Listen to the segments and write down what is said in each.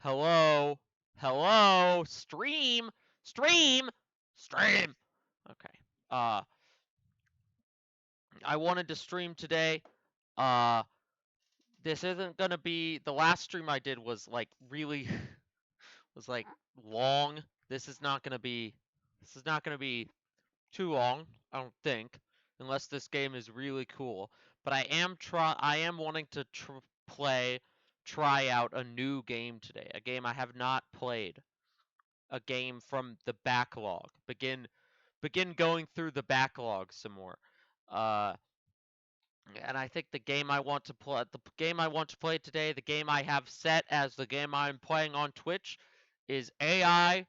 Hello? Hello? Stream? Stream? Stream! Okay. I wanted to stream today. Uh, this isn't gonna be... The last stream I did was, like, really... was, like, long. This is not gonna be... This is not gonna be too long, I don't think. Unless this game is really cool. But I am wanting to try out a new game today. A game I have not played. A game from the backlog. Begin going through the backlog some more. Uh, and I think the game I want to play today, the game I have set as the game I'm playing on Twitch, is AI,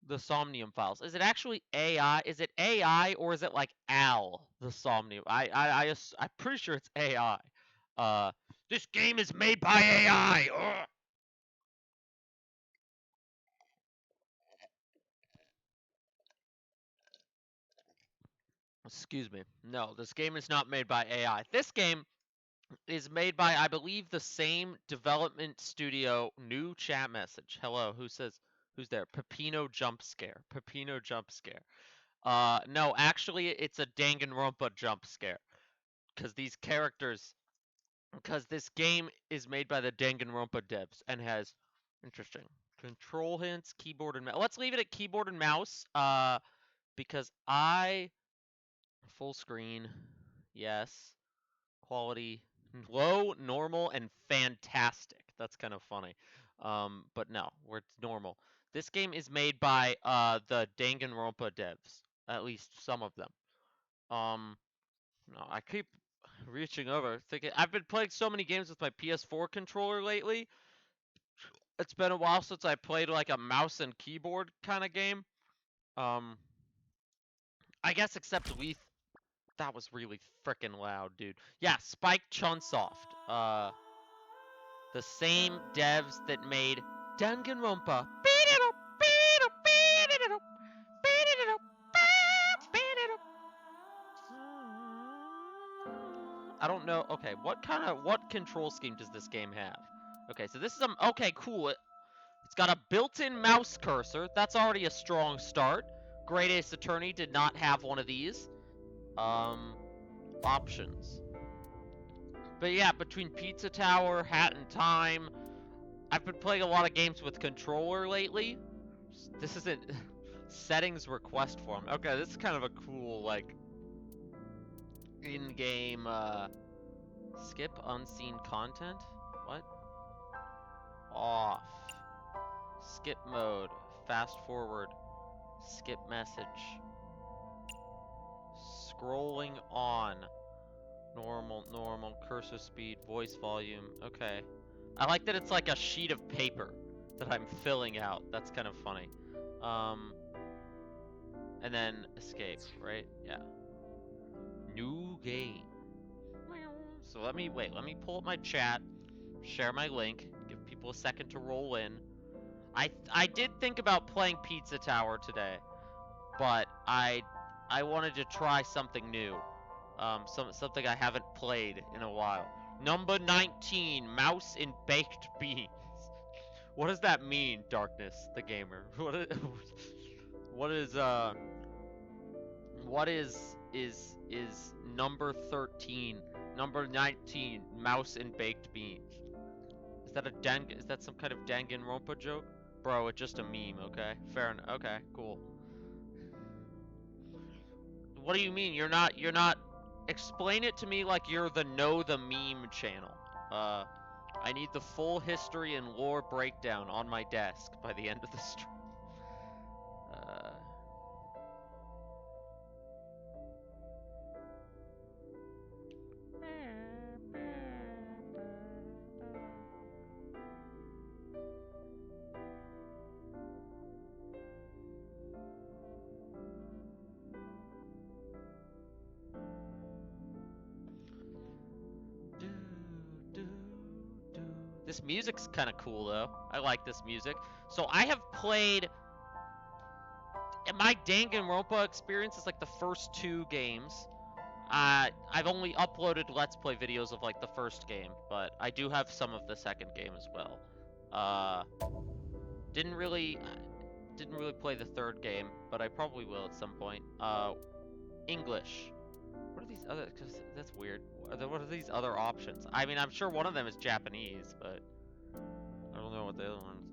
the Somnium Files. Is it actually AI? Is it AI or is it like Al, the Somnium? I'm pretty sure it's AI. This game is made by AI. Ugh. Excuse me. No, this game is not made by AI. This game is made by, I believe, the same development studio. New chat message. Hello, who's there? Pepino jump scare. Pepino jump scare. No, actually, it's a Danganronpa jump scare. Because this game is made by the Danganronpa devs and has, interesting, control hints, keyboard and mouse. Let's leave it at keyboard and mouse, because full screen, yes. Quality, low, normal, and fantastic. That's kind of funny. But no, we're normal. This game is made by the Danganronpa devs, at least some of them. No, I keep reaching over, thinking I've been playing so many games with my PS4 controller lately. It's been a while since I played like a mouse and keyboard kind of game. Um, I guess except Leaf. That was really freaking loud, dude. Yeah, Spike Chunsoft. The same devs that made Danganronpa. I don't know. Okay, what control scheme does this game have? Okay, so this is okay, cool. It's got a built-in mouse cursor. That's already a strong start. Great Ace Attorney did not have one of these. Options. But yeah, between Pizza Tower, Hat in Time, I've been playing a lot of games with controller lately. This isn't settings request form. Okay, this is kind of a cool, like, in-game, skip unseen content? What? Off. Skip mode. Fast forward. Skip message. Scrolling on. Normal, cursor speed, voice volume. Okay. I like that it's like a sheet of paper that I'm filling out. That's kind of funny. And then escape, right? Yeah. New game. So let me pull up my chat, share my link, give people a second to roll in. I did think about playing Pizza Tower today, but I wanted to try something new. Something I haven't played in a while. Number 19, Mouse in Baked Beans. What does that mean, Darkness, the gamer? What is number 13, number 19, Mouse in Baked Beans? Is that some kind of Danganronpa joke? Bro, it's just a meme, okay? Fair enough. Okay, cool. What do you mean? You're not explain it to me like you're the Know the Meme channel. I need the full history and lore breakdown on my desk by the end of the stream. This music's kind of cool, though. I like this music. So I have played... My Danganronpa experience is like the first 2 games. I've only uploaded Let's Play videos of like the first game, but I do have some of the second game as well. Didn't really play the third game, but I probably will at some point. English. What are these other? Cause that's weird. What are these other options? I mean, I'm sure one of them is Japanese, but I don't know what the other ones.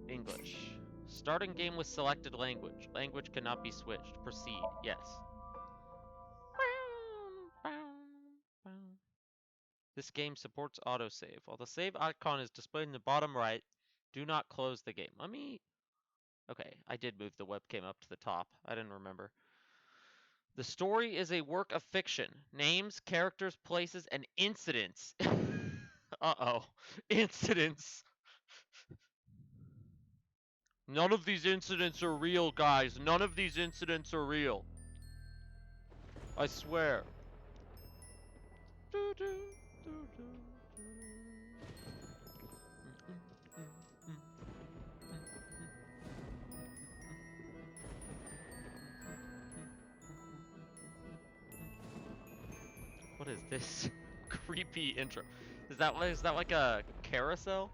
English. Starting game with selected language. Language cannot be switched. Proceed. Yes. This game supports autosave. While the save icon is displayed in the bottom right, do not close the game. Let me... Okay, I did move the webcam up to the top. I didn't remember. The story is a work of fiction. Names, characters, places, and incidents. Uh-oh. Incidents. None of these incidents are real, guys. None of these incidents are real. I swear. What is this creepy intro? Is that like a carousel?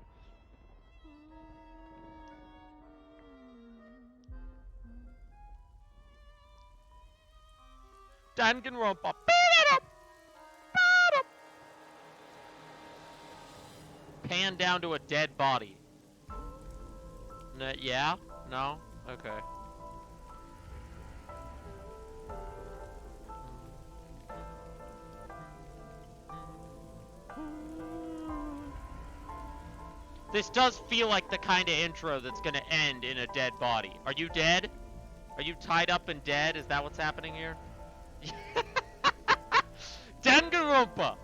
Danganronpa. Pan down to a dead body. Yeah? No? Okay. This does feel like the kind of intro that's gonna end in a dead body. Are you dead? Are you tied up and dead? Is that what's happening here? Danganronpa!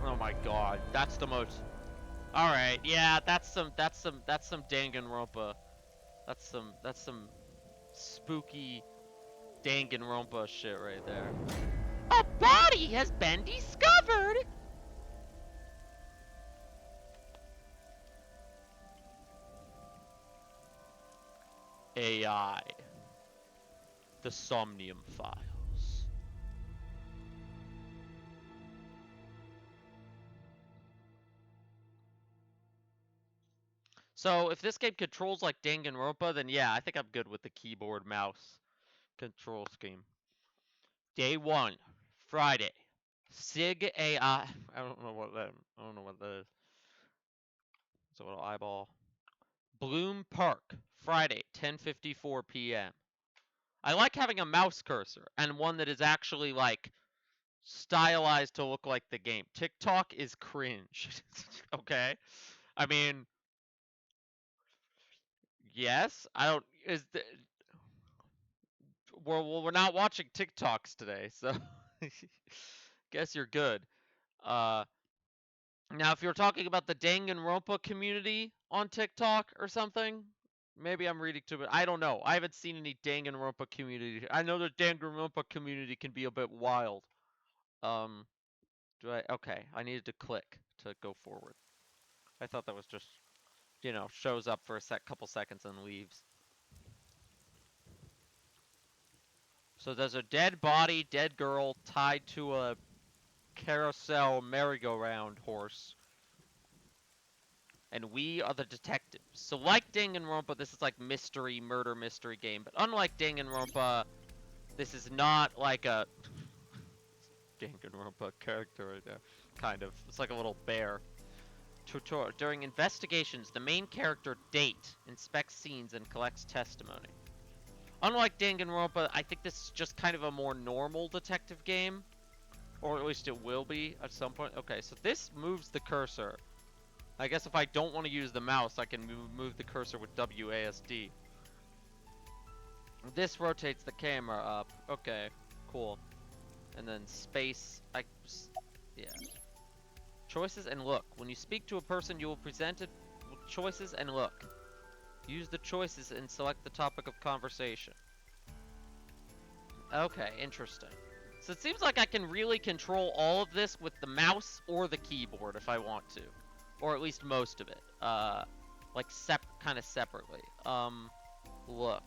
Oh my god, that's the most... Alright, yeah, that's some Danganronpa. That's some spooky Danganronpa shit right there. A body has been discovered! AI. The Somnium files. So, if this game controls like Danganronpa, then yeah, I think I'm good with the keyboard mouse control scheme. Day 1, Friday. SIG AI. I don't know what that is. It's a little eyeball. Bloom Park, Friday, 10:54 p.m. I like having a mouse cursor and one that is actually like stylized to look like the game. TikTok is cringe. Okay? I mean, yes, I don't we're not watching TikToks today, so guess you're good. Uh Now, if you're talking about the Danganronpa community on TikTok or something, maybe I'm reading too much. I don't know. I haven't seen any Danganronpa community. I know the Danganronpa community can be a bit wild. Okay, I needed to click to go forward. I thought that was just, shows up for a couple seconds and leaves. So there's a dead body, dead girl tied to a carousel merry-go-round horse. And we are the detectives. So like Danganronpa, this is like murder mystery game. But unlike Danganronpa, this is not like a Danganronpa character right there. Kind of. It's like a little bear. Tutorial. During investigations, the main character, Date, inspects scenes and collects testimony. Unlike Danganronpa, I think this is just kind of a more normal detective game. Or at least it will be at some point. Okay, so this moves the cursor. I guess if I don't want to use the mouse, I can move the cursor with WASD. This rotates the camera up. Okay, cool. And then space, yeah. Choices and look. When you speak to a person, you will present it with choices and look. Use the choices and select the topic of conversation. Okay, interesting. So it seems like I can really control all of this with the mouse or the keyboard if I want to. Or at least most of it. Like kind of separately. Look.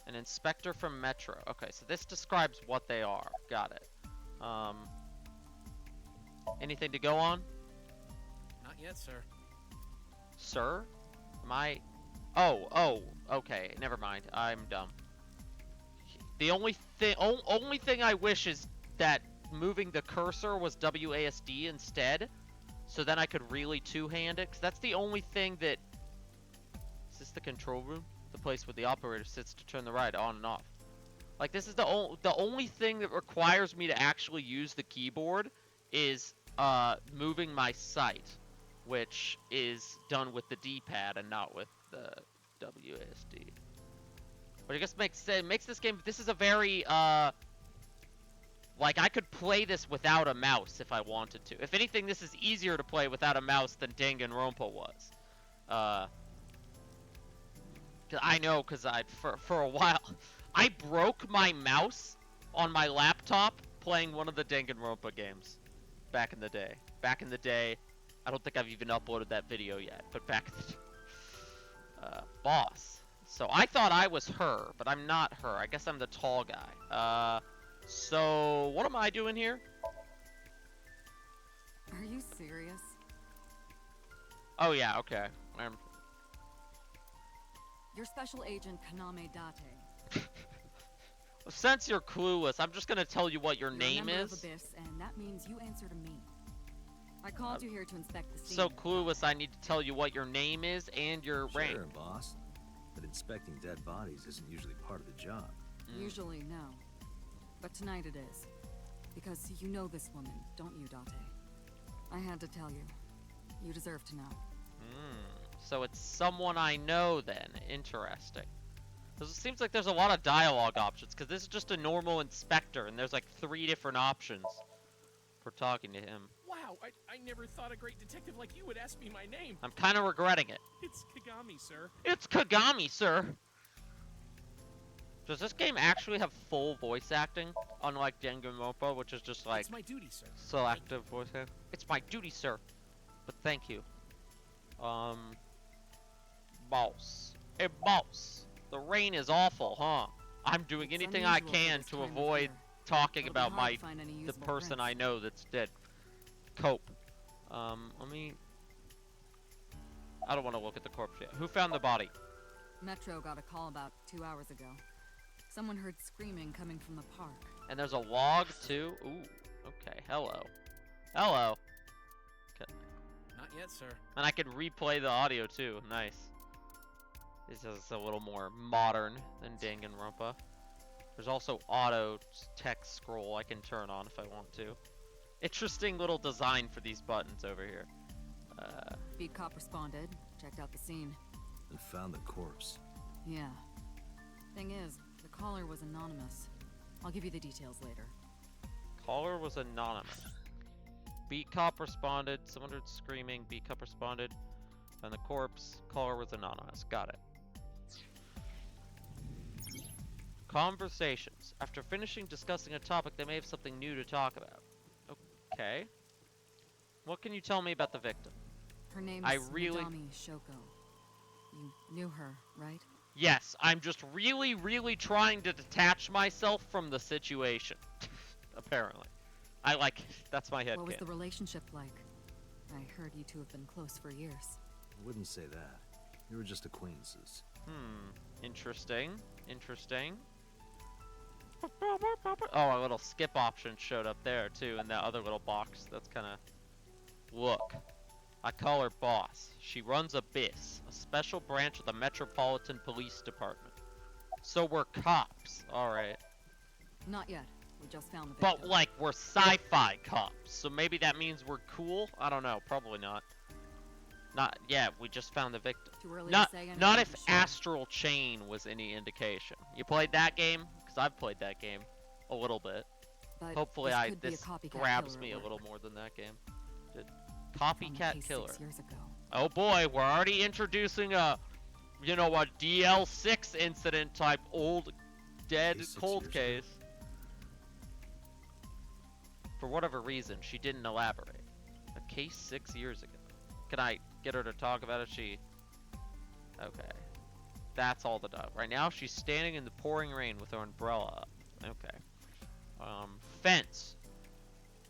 An inspector from Metro. Okay, so this describes what they are. Got it. Anything to go on? Not yet, sir. Sir? Am I... Oh, okay, never mind. I'm dumb. The only thing I wish is that moving the cursor was WASD instead, so then I could really two-hand it, 'cause that's the only thing that... Is this the control room? The place where the operator sits to turn the ride on and off. Like, this is the only thing that requires me to actually use the keyboard is moving my sight, which is done with the D-pad and not with the WASD. But I guess makes this game... This is a very, like, I could play this without a mouse if I wanted to. If anything, this is easier to play without a mouse than Danganronpa was. I know, because for a while... I broke my mouse on my laptop playing one of the Danganronpa games back in the day. Back in the day, I don't think I've even uploaded that video yet, but back in the day. Boss. So I thought I was her, but I'm not her. I guess I'm the tall guy. So what am I doing here? Are you serious? Oh yeah, okay. You're Special Agent Kaname Date. Since you're clueless, I'm just gonna tell you what your name is. Of Abyss, and that means you answer to me. I called you here to inspect the scene. So clueless, I need to tell you what your name is and your rank. Sure, boss. But inspecting dead bodies isn't usually part of the job. Usually, no. But tonight it is. Because you know this woman, don't you, Date? I had to tell you. You deserve to know. So it's someone I know then. Interesting. It seems like there's a lot of dialogue options, because this is just a normal inspector, and there's like 3 different options for talking to him. Wow, I never thought a great detective like you would ask me my name. I'm kind of regretting it. It's Kagami, sir. It's Kagami, sir! Does this game actually have full voice acting? Unlike Danganronpa, which is just like... It's my duty, sir. Selective voice acting. It's my duty, sir. But thank you. Boss. Hey, boss. The rain is awful, huh? I'm doing anything I can to avoid talking about the person I know that's dead. Cope. Let me... I don't want to look at the corpse yet. Who found the body? Metro got a call about 2 hours ago. Someone heard screaming coming from the park. And there's a log, too? Ooh, okay. Hello. Hello. Okay. Not yet, sir. And I could replay the audio, too. Nice. This is a little more modern than Danganronpa. There's also auto text scroll I can turn on if I want to. Interesting little design for these buttons over here. Beat cop responded, checked out the scene. And found the corpse. Yeah. Thing is, the caller was anonymous. I'll give you the details later. Caller was anonymous. Beat cop responded, someone heard screaming, beat cop responded, and the corpse, caller was anonymous. Got it. Conversations. After finishing discussing a topic, they may have something new to talk about. Okay. What can you tell me about the victim? Her name is Madami Shoko. You knew her, right? Yes, I'm just really trying to detach myself from the situation. Apparently. That's my headcanon. What was the relationship like? I heard you two have been close for years. I wouldn't say that. We were just acquaintances. Interesting. Interesting. Oh, a little skip option showed up there, too, in that other little box. That's kind of... Look. I call her boss. She runs Abyss, a special branch of the Metropolitan Police Department. So we're cops, alright. Not yet. We just found the victim. But, like, we're sci-fi cops, so maybe that means we're cool? I don't know, probably not. Not, yeah, we just found the victim. Too early Not, to say anything not if for sure. Astral Chain was any indication. You played that game? Because I've played that game a little bit. But Hopefully this this could be a copycat grabs killer me a alert. little more than that game did. Found the Copycat case killer. 6 years ago. Oh boy, we're already introducing a, a DL6 incident type old dead Case 6 cold years case. For whatever reason, she didn't elaborate. A case 6 years ago. Can I get her to talk about it? Okay. That's all the dialogue. Right now, she's standing in the pouring rain with her umbrella up. Okay. Fence.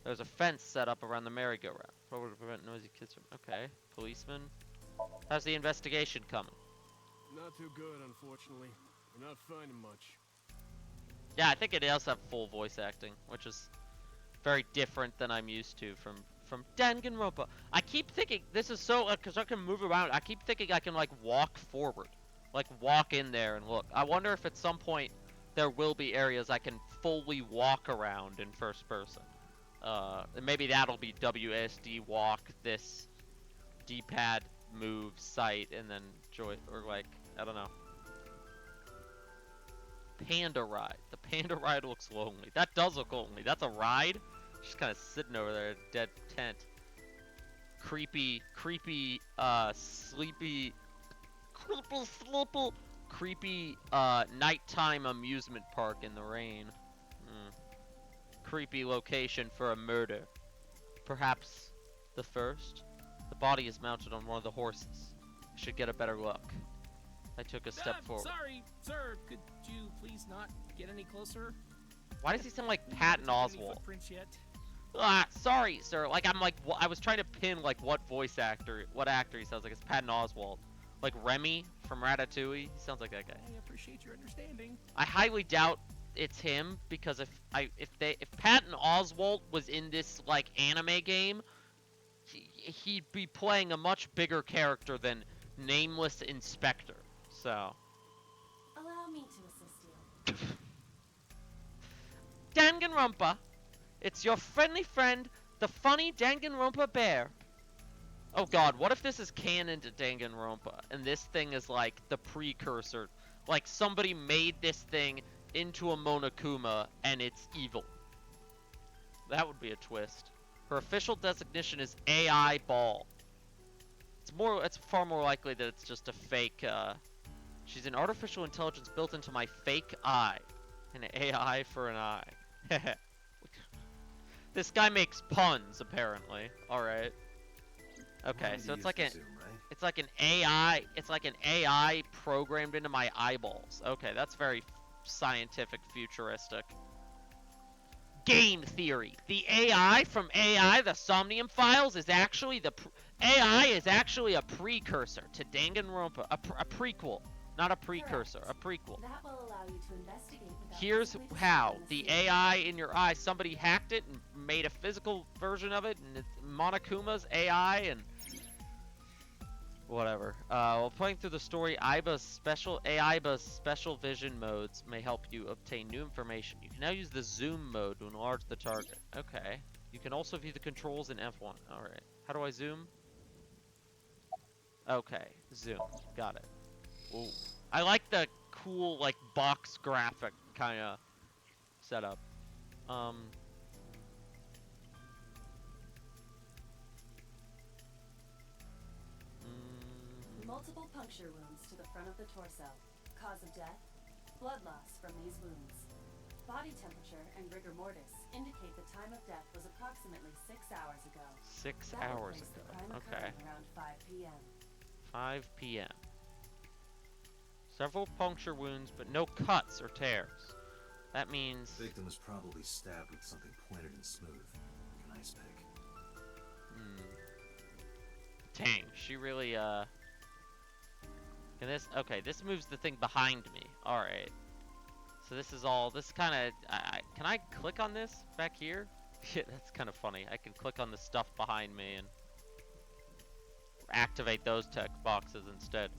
There's a fence set up around the merry-go-round. Probably to prevent noisy kids from... Okay. Policeman. How's the investigation coming? Not too good, unfortunately. We're not finding much. Yeah, I think it does have full voice acting, which is very different than I'm used to from Danganronpa. I keep thinking this is so because I can move around. I keep thinking I can like walk forward, like walk in there and look. I wonder if at some point there will be areas I can fully walk around in first person. And maybe that'll be WSD walk this D-pad move site and then joy or like I don't know. Panda ride. The panda ride looks lonely. That does look lonely. That's a ride? She's kind of sitting over there, dead tent. Creepy, sleepy, creepy, nighttime amusement park in the rain. Creepy location for a murder. Perhaps the first? The body is mounted on one of the horses. I should get a better look. I took a step forward. Sorry, sir. Could you please not get any closer? Why does he sound like Patton Oswalt? Footprints yet? Sorry, sir. Like I'm like I was trying to pin like what actor he sounds like. It's Patton Oswalt, like Remy from Ratatouille. He sounds like that guy. I appreciate your understanding. I highly doubt it's him because if Patton Oswalt was in this like anime game, he'd be playing a much bigger character than Nameless Inspector. So. Allow me to assist you. Danganronpa. It's your friendly friend, the funny Danganronpa bear. Oh god, what if this is canon to Danganronpa, and this thing is like the precursor? Like somebody made this thing into a Monokuma, and it's evil. That would be a twist. Her official designation is AI Ball. It's far more likely that it's just a fake, she's an artificial intelligence built into my fake eye. An AI for an eye. This guy makes puns, apparently. Alright. Okay, so it's like an AI, it's like an AI programmed into my eyeballs. Okay, that's very scientific, futuristic. Game theory. The AI from AI, the Somnium files, is actually AI is actually a precursor to Danganronpa, a prequel, not a precursor, a prequel. That will allow you to investigate without Here's possibly how. disturbing The sleep. AI in your eye, somebody hacked it and made a physical version of it, and it's Monokuma's AI, and whatever. While playing through the story, AIBA's special vision modes may help you obtain new information. You can now use the zoom mode to enlarge the target. Okay. You can also view the controls in F1. Alright. How do I zoom? Okay. Zoom. Got it. Ooh. I like the cool, like, box graphic kind of setup. Multiple puncture wounds to the front of the torso. Cause of death? Blood loss from these wounds. Body temperature and rigor mortis indicate the time of death was approximately 6 hours ago. 6 That would hours place the ago. crime Okay. occurring around 5 p.m. 5 p.m. Several puncture wounds, but no cuts or tears. That means... The victim was probably stabbed with something pointed and smooth, like an ice pick. Dang, she really, Can this... Okay, this moves the thing behind me. Alright. So this is all... This kind of... Can I click on this back here? Yeah, that's kind of funny. I can click on the stuff behind me and activate those text boxes instead.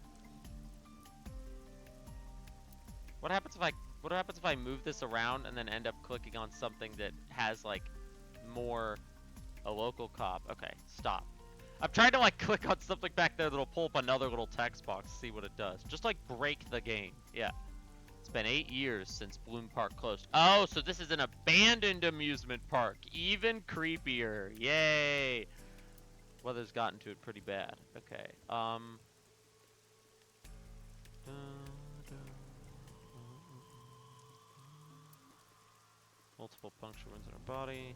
What happens if I move this around and then end up clicking on something that has like more a local cop? Okay, stop. I'm trying to like click on something back there that'll pull up another little text box to see what it does. Just like break the game. Yeah. It's been 8 years since Bloom Park closed. Oh, so this is an abandoned amusement park. Even creepier. Yay. Weather's gotten to it pretty bad. Okay. Multiple puncture wounds in her body.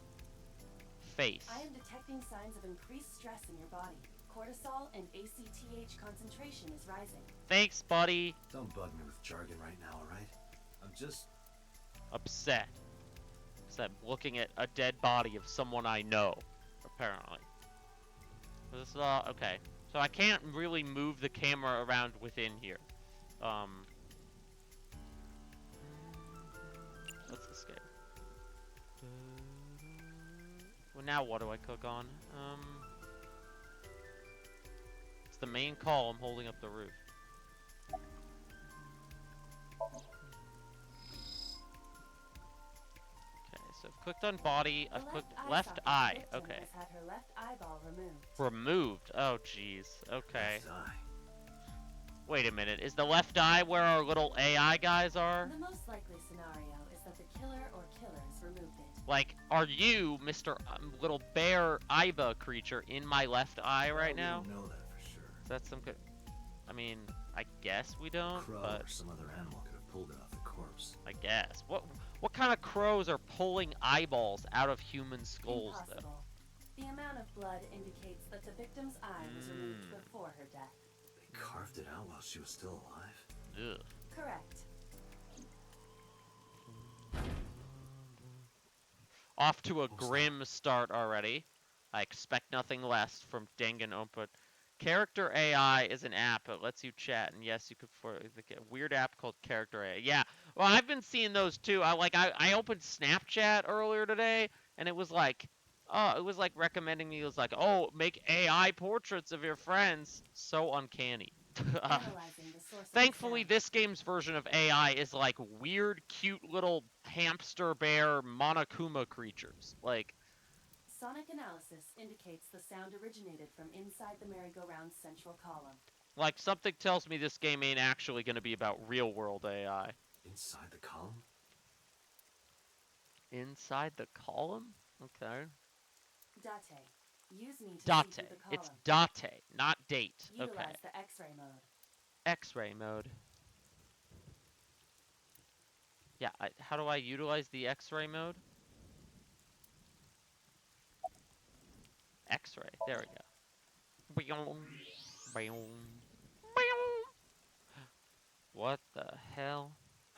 Face. I am detecting signs of increased stress in your body. Cortisol and ACTH concentration is rising. Thanks, buddy. Don't bug me with jargon right now, alright? I'm just... Upset. Because I'm looking at a dead body of someone I know, apparently. This is okay. So I can't really move the camera around within here. Let's escape. Well, now what do I click on? It's the main column holding up the roof. Okay, so I've clicked on body. I've clicked left eye. Okay. Has had her left eyeball removed. Removed. Oh, jeez. Okay. Left eye. Wait a minute. Is the left eye where our little AI guys are? The most likely scenario is that the killer or killers removed it. Like, are you, Mr. Little Bear Iba creature, in my left eye right We now? don't know that for sure. Is that some good... I mean, I guess we don't, Crow but or some other animal could have pulled it off the corpse. I guess. What kind of crows are pulling eyeballs out of human skulls, though? Impossible. The amount of blood indicates that the victim's eye was removed before her death. They carved it out while she was still alive? Ugh. Correct. Off to a grim start already. I expect nothing less from Danganronpa. Character AI is an app that lets you chat, and yes, you could for the weird app called Character AI. Yeah, well, I've been seeing those too. I opened Snapchat earlier today, and it was like recommending me. It was like, oh, make AI portraits of your friends. So uncanny. Analyzing the source of the Thankfully, sound. this game's version of AI is like weird, cute little hamster bear Monokuma creatures. Like, Sonic analysis indicates the sound originated from inside the merry-go-round's central column. something tells me this game ain't actually going to be about real-world AI. Inside the column? Inside the column? Okay. Date. Use me to Date. see through the column. It's date, not date. Utilize Okay. the X-ray mode. X-ray mode. Yeah, how do I utilize the X-ray mode? X-ray. There we go. Boing. Boing. Boing. What the hell?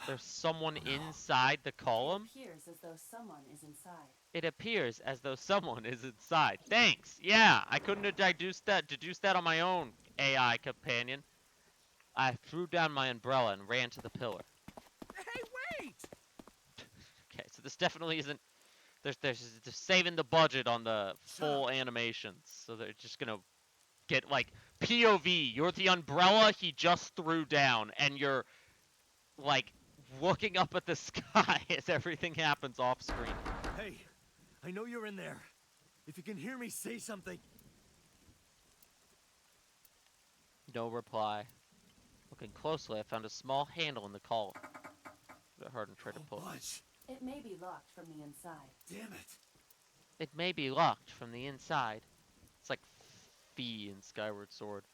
There's someone inside the column? It appears as though someone is inside. It appears as though someone is inside. Thanks. Yeah, I couldn't have deduced that on my own, AI companion. I threw down my umbrella and ran to the pillar. Hey, wait! Okay, so this definitely isn't. They're saving the budget on the full animations, so they're just gonna get like POV. You're the umbrella he just threw down, and you're like looking up at the sky as everything happens off screen. Hey, I know you're in there. If you can hear me, say something. No reply. Looking closely, I found a small handle in the column. Bit hard and try to pull. Budge. It may be locked from the inside. Damn it. It may be locked from the inside. It's like Fee in Skyward Sword.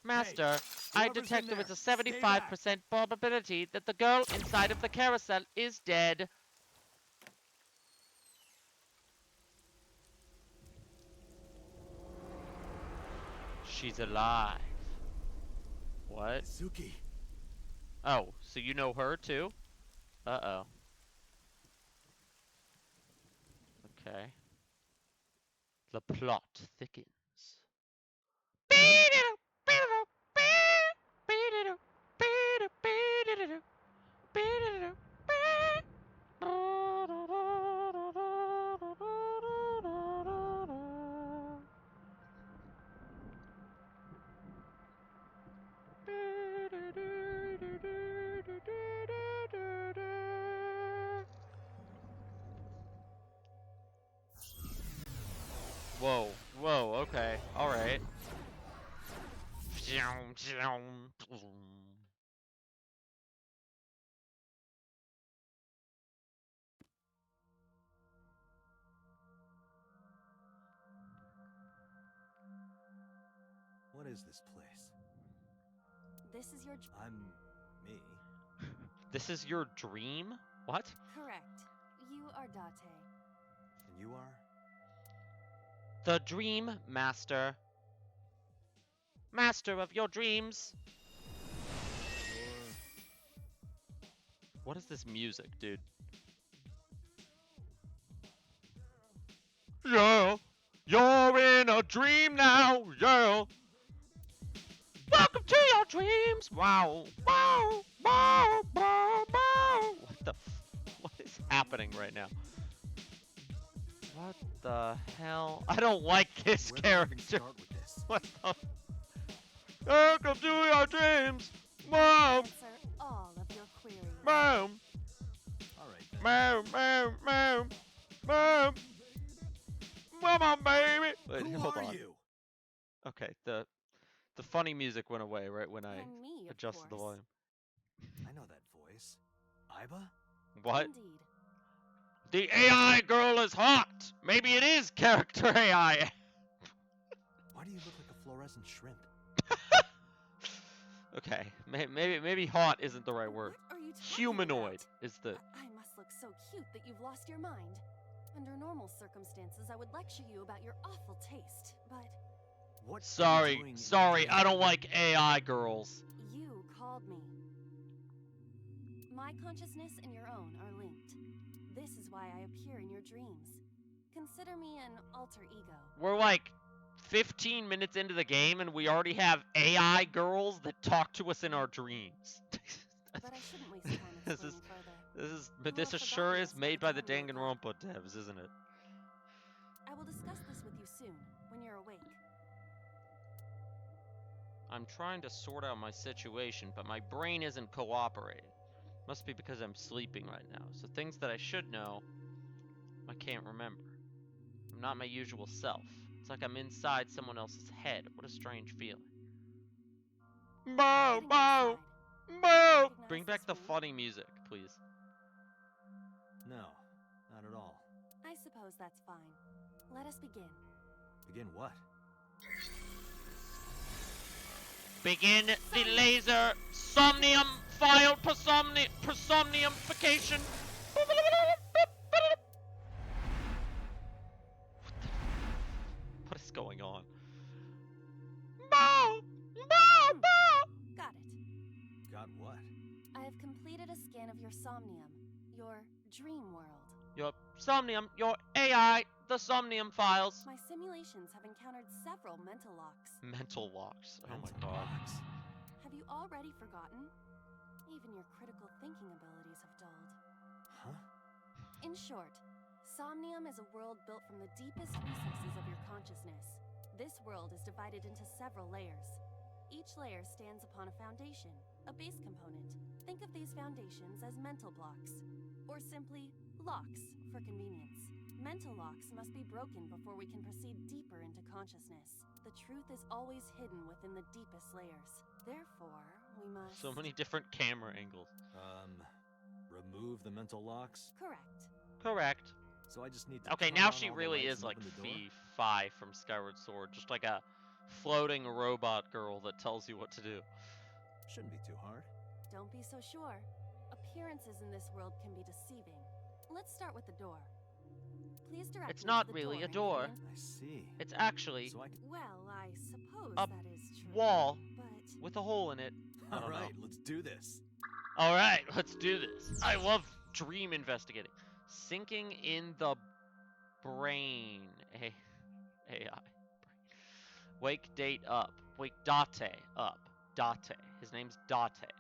Master, I whoever's in detect there is there, a stay back. 75% probability that the girl inside of the carousel is dead. She's alive. What? Suki. Oh, so you know her too? Uh-oh. Okay. The plot thickens. Whoa, whoa, okay, alright. What is this place? This is your... I'm me. This is your dream? What? Correct. You are Date. And you are? The Dream Master. Master of your dreams. What is this music, dude? Yeah. You're in a dream now. Yeah. Welcome to your dreams. Wow. Wow. Wow. Wow. Wow. What is happening right now? What the hell? I don't like this Where do I even character. start with this? What the? Welcome to your dreams. I'll Mom. answer all of your queries. Mom. All right then. Mom. Mom. Come on, baby. Wait, Who hold are on. you? Okay, the funny music went away right when I And me, of adjusted the course. volume. I know that voice. Iba? What? Indeed. The AI girl is hot. Maybe it is character AI. Why do you look like a fluorescent shrimp? Okay, maybe hot isn't the right word. What are you talking Humanoid about? is the. I must look so cute that you've lost your mind. Under normal circumstances, I would lecture you about your awful taste, but What? are you Sorry, doing in sorry. I here? don't like AI girls. you called me. My consciousness and your own are linked. This is why I appear in your dreams. Consider me an alter ego. We're like 15 minutes into the game and we already have AI girls that talk to us in our dreams. But I shouldn't waste time This explaining further. but this You'll have sure forgotten is this by made the by the time you Danganronpa devs, isn't it? I will discuss this with you soon, when you're awake. I'm trying to sort out my situation, but my brain isn't cooperating. Must be because I'm sleeping right now. So things that I should know, I can't remember. I'm not my usual self. It's like I'm inside someone else's head. What a strange feeling. Bow, Getting bow, inside. bow. Recognize Bring back this the room? funny music, please. No, not at all. I suppose that's fine. Let us begin. Begin what? Begin the laser somnium file persomniumfication. What is going on? Bow, bow, bow. Got it. Got what? I have completed a scan of your Somnium, your dream world. Your somnium, your AI, the somnium files. My simulations have encountered several mental locks. Mental locks. Oh my Mental god. blocks. Have you already forgotten? Even your critical thinking abilities have dulled. Huh? In short, Somnium is a world built from the deepest recesses of your consciousness. This world is divided into several layers. Each layer stands upon a foundation, a base component. Think of these foundations as mental blocks, or simply locks for convenience. Mental locks must be broken before we can proceed deeper into consciousness. The truth is always hidden within the deepest layers. Therefore, we must... So many different camera angles. Remove the mental locks? Correct. Correct. So I just need to Okay, turn now on she all the really lights is and like open the door? Fi from Skyward Sword, just like a floating robot girl that tells you what to do. Shouldn't be too hard. Don't be so sure. Appearances in this world can be deceiving. Let's start with the door. Please direct It's me not to the really a and door. give me I see. It's actually So I can... Well, I suppose A that is true. wall But with a hole in it. I don't know. Alright, let's do this. Alright, let's do this. I love dream investigating. Sinking in the brain. AI. Wake date up. Wake Date up. Date. His name's Date.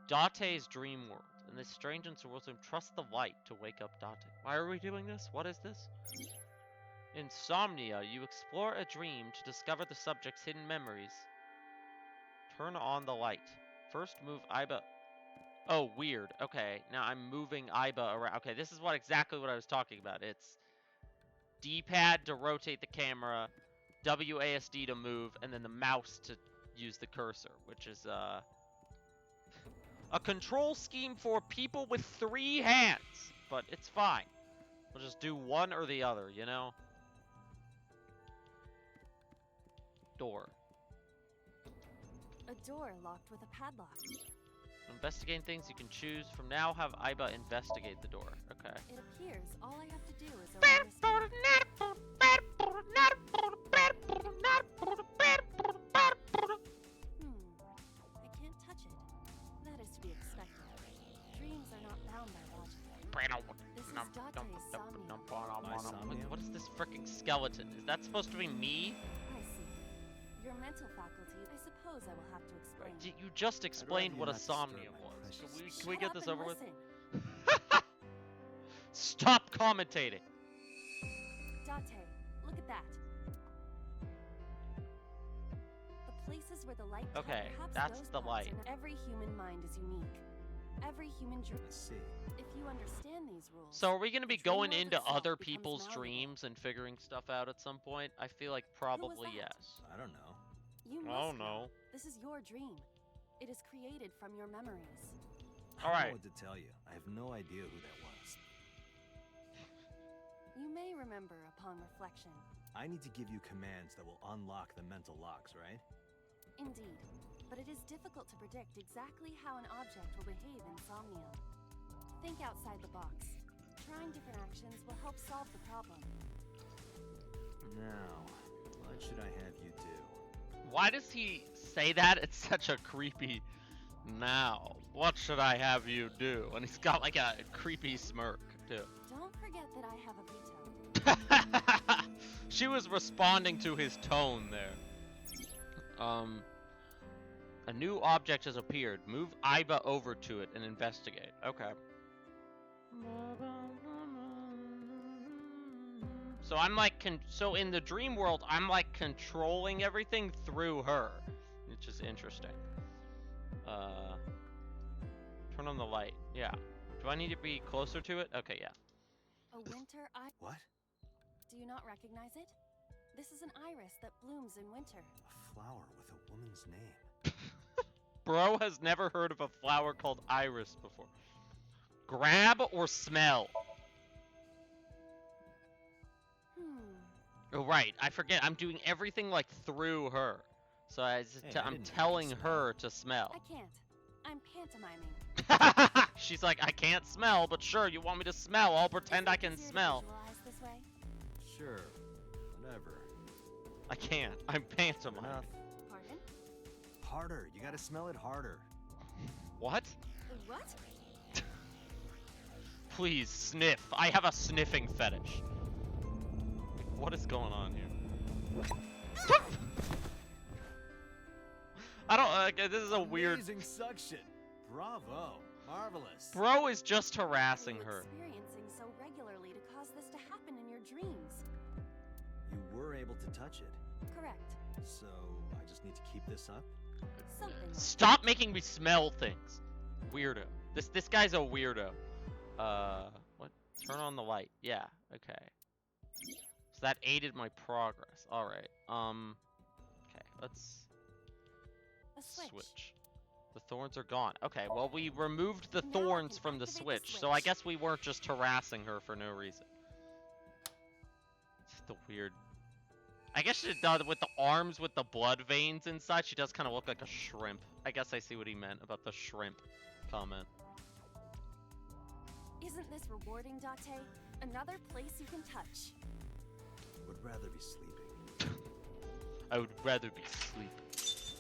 Date's dream world. In this strange and surreal trust the light to wake up Date. Why are we doing this? What is this? Insomnia. You explore a dream to discover the subject's hidden memories. Turn on the light. First move Iba. Oh, weird. Okay, now I'm moving Iba around. Okay, this is exactly what I was talking about. It's D-pad to rotate the camera, WASD to move, and then the mouse to use the cursor, which is a control scheme for people with 3 hands. But it's fine. We'll just do one or the other, you know? Door. a door locked with a padlock. Investigating things you can choose. From now, have Iba investigate the door. Okay. It appears all I have to do is open this door. I can't touch it. That is to be expected. Dreams are not bound by logic. This is Date's Somnium. My Somnium? What is this frickin' skeleton. Is that supposed to be me? I see. Your mental faculty, I suppose I will have to explain. You just explained you what a not disturb somnium my was. precious Can we Shut get up this and over with? listen. Stop commentating. Date, look at that. The places where the light cut, Okay, perhaps that's those the parts light. are- Every human mind is unique. Every human dream. I see. If you understand these rules. So are we going to be the dream going world into itself other becomes people's malleable. dreams and figuring stuff out at some point? I feel like probably that? yes. I don't know. You must Oh know. no. This is your dream. It is created from your memories. I All don't right. know what to tell you. I have no idea who that was. You may remember upon reflection. I need to give you commands that will unlock the mental locks, right? Indeed. But it is difficult to predict exactly how an object will behave in Somnium. Think outside the box. Trying different actions will help solve the problem. Now, what should I have you do? Why does he say that? It's such a creepy. Now, what should I have you do? And he's got like a creepy smirk too. Don't forget that I have a veto. She was responding to his tone there. A new object has appeared. Move Iba over to it and investigate. Okay. So I'm like, so in the dream world, I'm like controlling everything through her, which is interesting. Turn on the light. Yeah. Do I need to be closer to it? Okay, yeah. A winter iris. What? Do you not recognize it? This is an iris that blooms in winter. A flower with a woman's name. Bro has never heard of a flower called iris before. Grab or smell? Oh, right. I forget. I'm doing everything like through her. So Hey, I I'm didn't know telling you her to smell. I can't. I'm pantomiming. She's like, I can't smell, but sure, you want me to smell. I'll pretend I can Easier to smell. visualize this way? Sure. Whatever. I can't. I'm pantomiming. Enough. Pardon? Harder. You gotta smell it harder. What? What? Please, sniff. I have a sniffing fetish. What is going on here? I don't, this is a weird... Amazing suction. Bravo. Marvelous. Bro is just harassing What are you her. experiencing so regularly to cause this to happen in your dreams? You were able to touch it. Correct. So, I just need to keep this up? Something like Stop making me smell things. Weirdo. This guy's a weirdo. What? Turn on the light. Yeah, okay. So that aided my progress. Alright. Okay, let's a switch. The thorns are gone. Okay, well we removed the Now I thorns can from the activate the switch, so I switch. guess we weren't just harassing her for no reason. It's the weird... I guess she does with the arms with the blood veins inside, she does kind of look like a shrimp. I guess I see what he meant about the shrimp comment. Isn't this rewarding, Date? Another place you can touch. Would rather be sleeping. I would rather be asleep.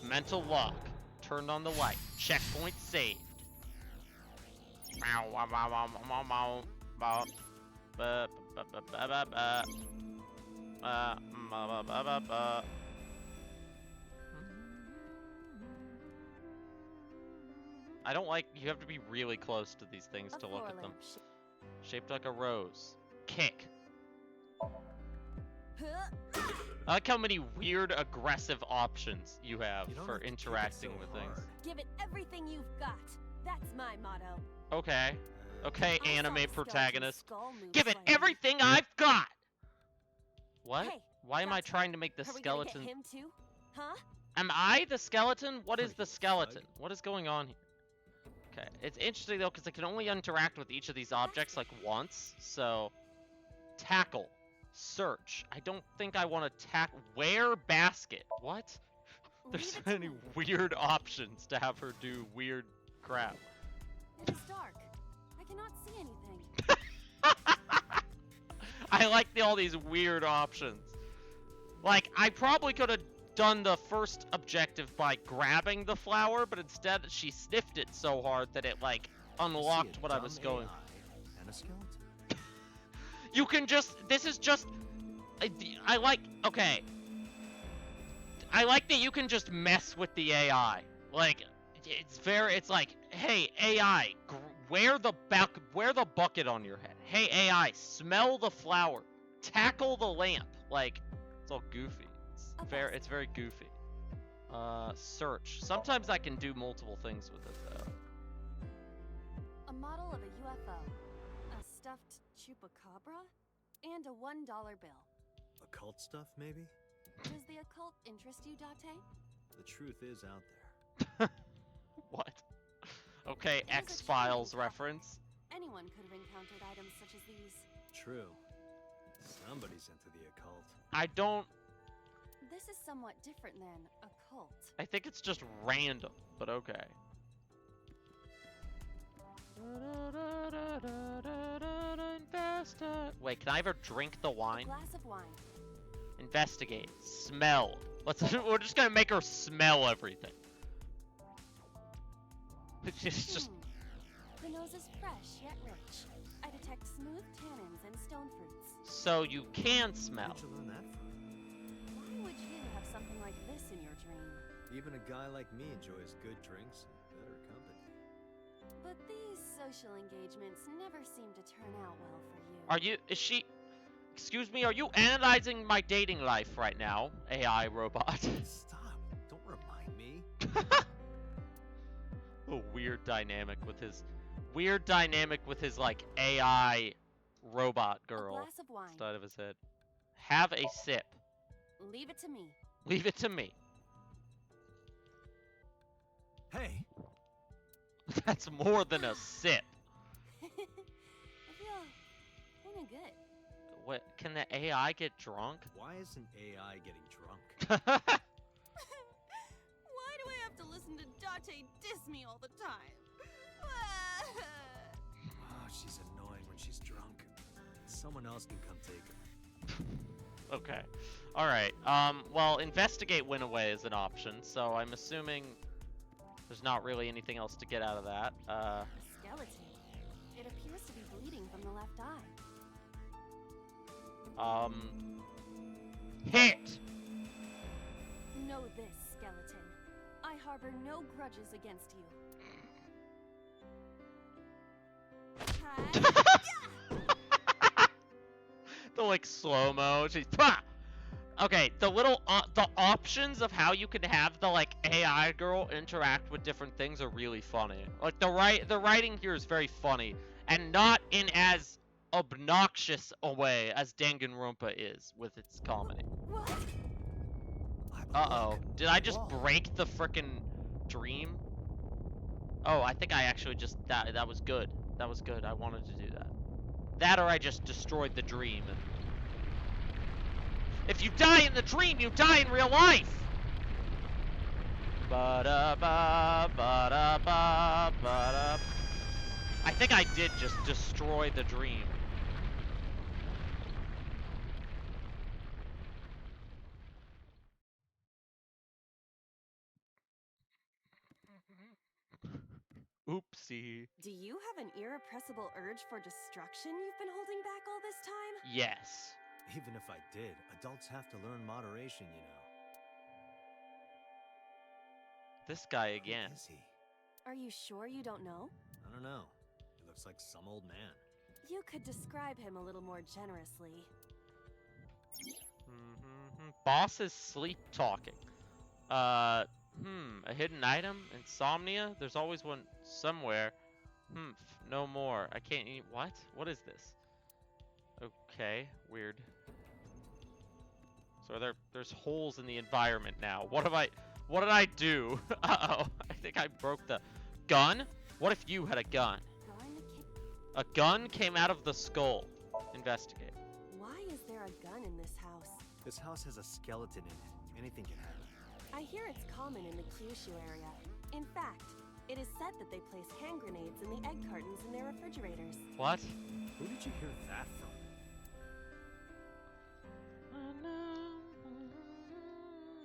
Mental lock. Turned on the light. Checkpoint saved. Bow, wow, wow, wow, wow, wow, wow. Ba, ba, ba, ba, ba, ba. Ba, ba, ba, ba, ba. I don't like, you have to be really close to these things A to look floor at them. lamp Shaped like a rose. Kick. Huh? I like how many weird, aggressive options you have You don't for have to kick it interacting so with hard. things. Give it everything you've got. That's my motto. Okay. Okay, I saw anime the skeleton's protagonist. skull move Give it slightly. everything I've got! What? Hey, Why am I Dante, trying to make the Are we gonna skeleton... get him too? Huh? Am I the skeleton? What is Pretty the good, skeleton? bud. What is going on here? Okay, it's interesting though, because I can only interact with each of these objects like once, so... Tackle. Search. I don't think I want to wear basket. What? There's Leave so it to many me. weird options to have her do weird crap. It is dark. I cannot see anything. I like all these weird options. Like, I probably could have done the first objective by grabbing the flower, but instead she sniffed it so hard that it, like, I see unlocked a what I was dumb going. AI and a skeleton. You can just, this is just, I like, okay. I like that you can just mess with the AI. Like, it's like, hey, AI, wear the bucket on your head. Hey, AI, smell the flower. Tackle the lamp. Like, it's all goofy. It's very goofy. Search. Sometimes I can do multiple things with it, though. A model of a UFO, a stuffed chupacabra, and a $1 bill. Occult stuff, maybe? Does the occult interest you, Date? The truth is out there. What? Okay, It was a X-Files challenging reference. Anyone could have encountered items such as these. True. Somebody's into the occult. I don't... This is somewhat different than occult. I think it's just random, but okay. Wait, can I ever drink the A wine? glass of wine. Investigate. Smell. We're just gonna make her smell everything. It's just... The nose is fresh yet rich. I detect smooth tannins and stone fruits. So you can smell. Where'd you learn that from? Why would you have something like this in your dream? Even a guy like me enjoys good drinks and better company. But these social engagements never seem to turn out well for you. Are you... Is she... Excuse me, are you analyzing my dating life right now, AI robot? Stop. Don't remind me. A weird dynamic with his... Weird dynamic with his, like, AI robot A girl glass of wine. inside of his head. Have a sip. Leave it to me. Leave it to me. Hey! That's more than a sip. I feel kinda good. What? Can the AI get drunk? Why isn't AI getting drunk? Why do I have to listen to Date diss me all the time? Oh, she's annoying when she's drunk. Someone else can come take her. Okay. Alright. Well, investigate went away as an option, so I'm assuming there's not really anything else to get out of that. A skeleton. It appears to be bleeding from the left eye. Hit! Know this, skeleton. I harbor no grudges against you. The, like, slow-mo. She's... Pah! Okay, the little, the options of how you can have the, like, AI girl interact with different things are really funny. Like, the writing here is very funny, and not in as obnoxious a way as Danganronpa is with its comedy. What? Uh-oh. Look, Did I just wall. break the frickin' dream? Oh, I think I actually just... That was good. That was good. I wanted to do that. That or I just destroyed the dream. And... If you die in the dream, you die in real life! Ba-da-ba, ba-da-ba, ba-da... I think I did just destroy the dream. Oopsie. Do you have an irrepressible urge for destruction you've been holding back all this time? Yes. Even if I did, adults have to learn moderation, you know. This guy again. Who is he? Are you sure you don't know? I don't know. He looks like some old man. You could describe him a little more generously. Boss is sleep talking. A hidden item? Insomnia? There's always one somewhere. No more. I can't eat. What? What is this? Okay, weird. So there's holes in the environment now. What did I do? Uh-oh. I think I broke the gun? What if you had a gun? A gun came out of the skull. Investigate. Why is there a gun in this house? This house has a skeleton in it. Anything can happen. I hear it's common in the Kyushu area. In fact, it is said that they place hand grenades in the egg cartons in their refrigerators. What? Who did you hear that from?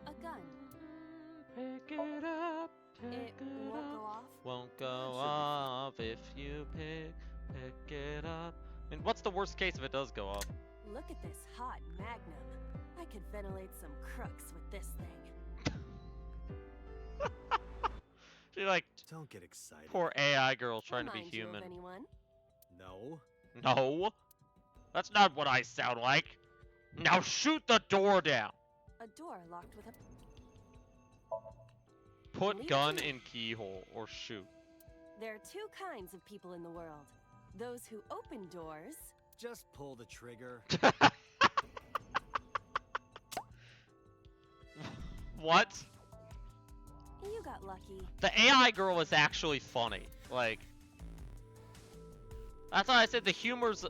A gun. Pick it up. It won't go off? Won't go off if you pick it up. And what's the worst case if it does go off? Look at this hot magnum. I could ventilate some crooks with this thing. She like Don't get excited. poor AI girl trying to be Remind you of human. anyone? No. No, that's not what I sound like. Now shoot the door down. A door locked with a... Put Leave gun it. in keyhole or shoot. There are two kinds of people in the world. Those who open doors... Just pull the trigger. What? You got lucky. The AI girl is actually funny. Like, that's why I said the humor is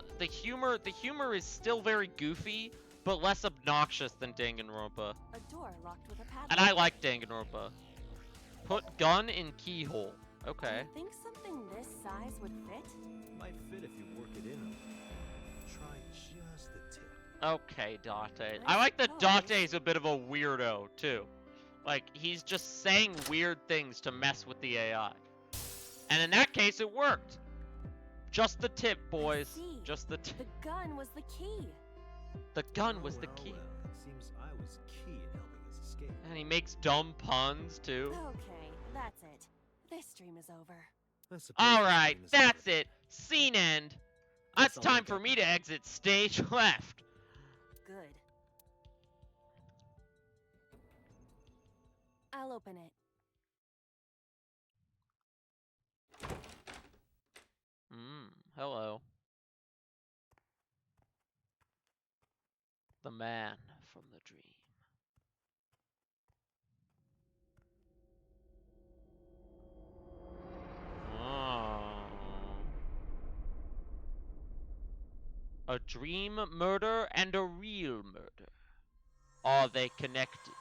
still very goofy, but less obnoxious than Danganronpa. A door locked with a padlock. And I like Danganronpa. Put gun in keyhole. Okay. You think something this size would fit? Might fit if you work it in a little. Try just the tip. Okay, Date. I like that Date's a bit of a weirdo, too. Like, he's just saying weird things to mess with the AI. And in that case, it worked. Just the tip, boys. see. Just the tip. The gun was the key. The gun was the key. Well, it seems I was key in helping us escape. And he makes dumb puns, too. Okay, that's it. This stream is over. I suppose the Alright, game is that's over. it. Scene end. That's It's all I time for got. me to exit stage left. Good. I'll open it. Hello. The man from the dream. Oh. A dream murder and a real murder. Are they connected?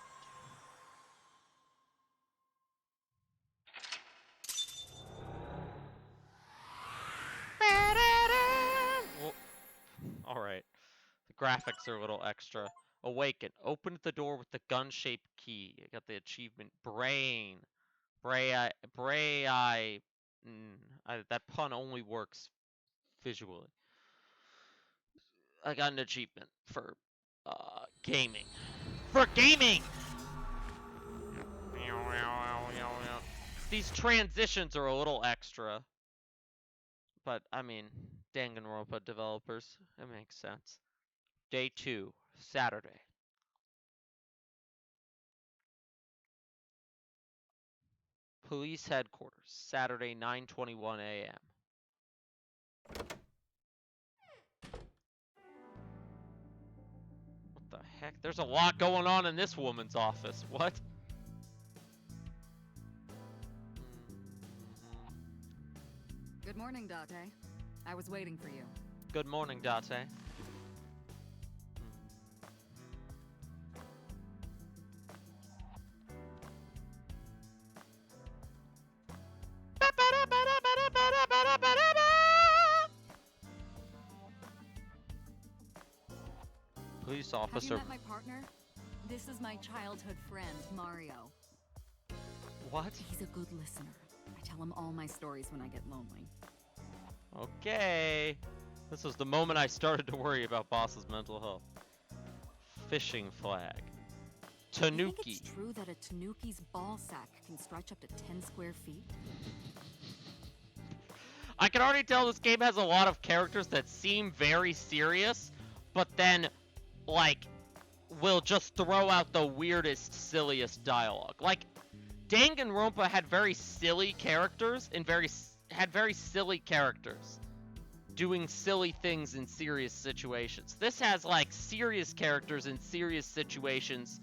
Alright. The graphics are a little extra. Awaken. Opened the door with the gun-shaped key. I got the achievement. Brain. That pun only works visually. I got an achievement for gaming. For gaming! These transitions are a little extra. But, I mean, Danganronpa developers. It makes sense. Day 2, Saturday. Police headquarters, Saturday, 9:21 a.m. What the heck? There's a lot going on in this woman's office. What? Good morning, Date. I was waiting for you. Good morning, Date. Police Have you officer. met my partner? This is my childhood friend, Mario. What? He's a good listener. I tell him all my stories when I get lonely. Okay. This was the moment I started to worry about Boss's mental health. Fishing flag. You think Tanuki. it's true that a tanuki's ball sack can stretch up to 10 square feet? I can already tell this game has a lot of characters that seem very serious, but then, like, will just throw out the weirdest, silliest dialogue. Like, Danganronpa had very silly characters and had very silly characters doing silly things in serious situations. This has, like, serious characters in serious situations,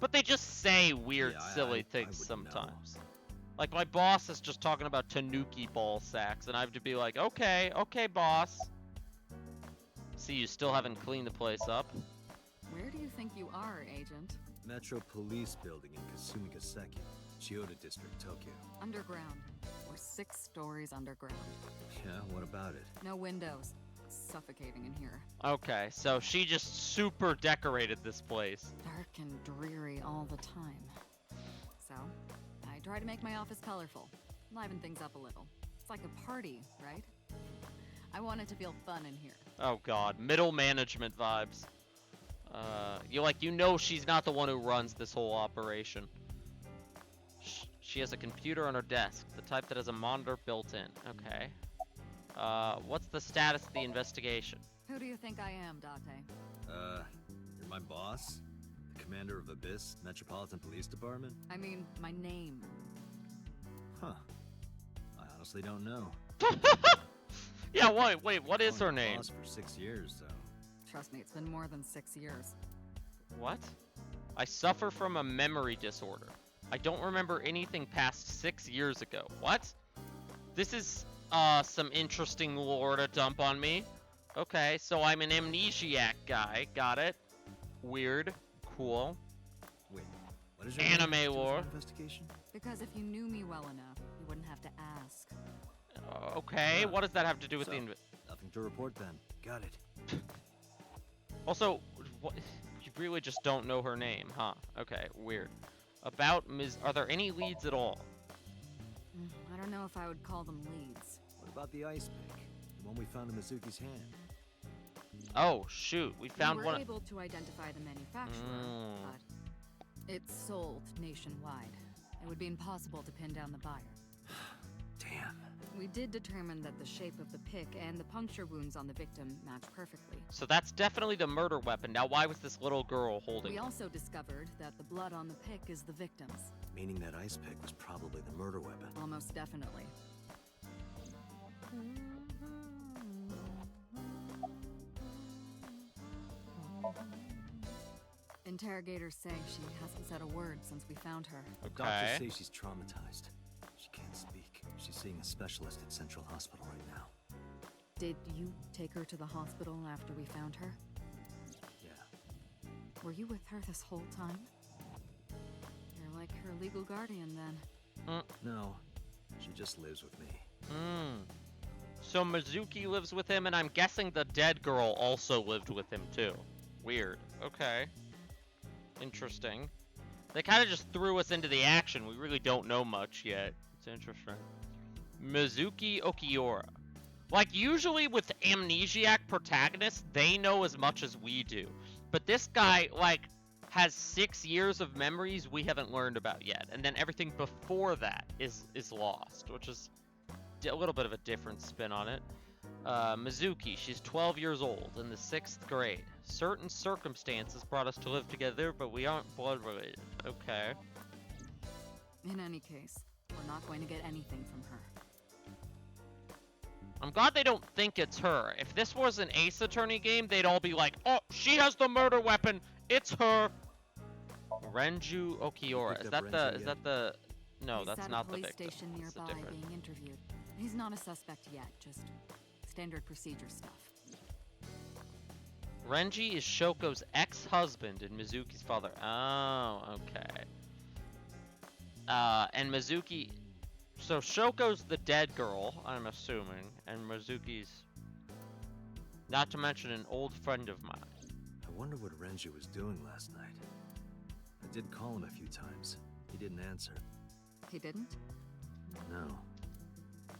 but they just say weird, Yeah, silly I things wouldn't know. sometimes. Like, my boss is just talking about tanuki ball sacks, and I have to be like, okay, boss. See, you still haven't cleaned the place up. Where do you think you are, Agent? Metro Police Building in Kasumigaseki, Chiyoda District, Tokyo. Underground. We're 6 stories underground. Yeah, what about it? No windows. Suffocating in here. Okay, so she just super decorated this place. Dark and dreary all the time. So, I try to make my office colorful. Liven things up a little. It's like a party, right? I want it to feel fun in here. Oh god, middle management vibes. You know she's not the one who runs this whole operation. She has a computer on her desk, the type that has a monitor built in. Okay. What's the status of the investigation? Who do you think I am, Date? You're my boss? The commander of Abyss Metropolitan Police Department? I mean, my name. Huh. I honestly don't know. Yeah, wait, what is I've her been name? boss for 6 years, so... Trust me, it's been more than 6 years. What? I suffer from a memory disorder. I don't remember anything past 6 years ago. What? This is, some interesting lore to dump on me. Okay, so I'm an amnesiac guy. Got it. Weird. Cool. Wait, what is your Anime name? lore. Investigation? Because if you knew me well enough, you wouldn't have to ask. Okay, what does that have to do with the... Nothing to report then. Got it. Also, what, you really just don't know her name, huh? Okay, weird. About Ms. Are there any leads at all? I don't know if I would call them leads. What about the ice pick? The one we found in Mizuki's hand? Oh, shoot. We found We were one... able to identify the manufacturer, but it's sold nationwide. It would be impossible to pin down the buyer. Damn. We did determine that the shape of the pick and the puncture wounds on the victim match perfectly. So that's definitely the murder weapon. Now, why was this little girl holding We it? also discovered that the blood on the pick is the victim's. Meaning that ice pick was probably the murder weapon. Almost definitely. Interrogators say she hasn't said a word since we found her. Okay. Doctors say she's traumatized. She can't speak. She's seeing a specialist at Central Hospital right now. Did you take her to the hospital after we found her? Yeah. Were you with her this whole time? You're like her legal guardian then. No, she just lives with me. So Mizuki lives with him, and I'm guessing the dead girl also lived with him, too. Weird. Okay. Interesting. They kind of just threw us into the action. We really don't know much yet. It's interesting. Mizuki Okiura. Like, usually with amnesiac protagonists, they know as much as we do. But this guy, like, has 6 years of memories we haven't learned about yet. And then everything before that is lost, which is a little bit of a different spin on it. Mizuki, she's 12 years old, in the 6th grade. Certain circumstances brought us to live together, but we aren't blood related. Okay. In any case, we're not going to get anything from her. I'm glad they don't think it's her. If this was an Ace Attorney game, they'd all be like, oh, she has the murder weapon. It's her. Renju Okiura. Is that the... No, He's that's at not a the police victim. station It's nearby different. being interviewed. He's not a suspect yet, just standard procedure stuff. Renji is Shoko's ex-husband and Mizuki's father. Oh, okay. And Mizuki... So Shoko's the dead girl, I'm assuming, and Mizuki's... Not to mention an old friend of mine. I wonder what Renju was doing last night. I did call him a few times. He didn't answer. He didn't? No.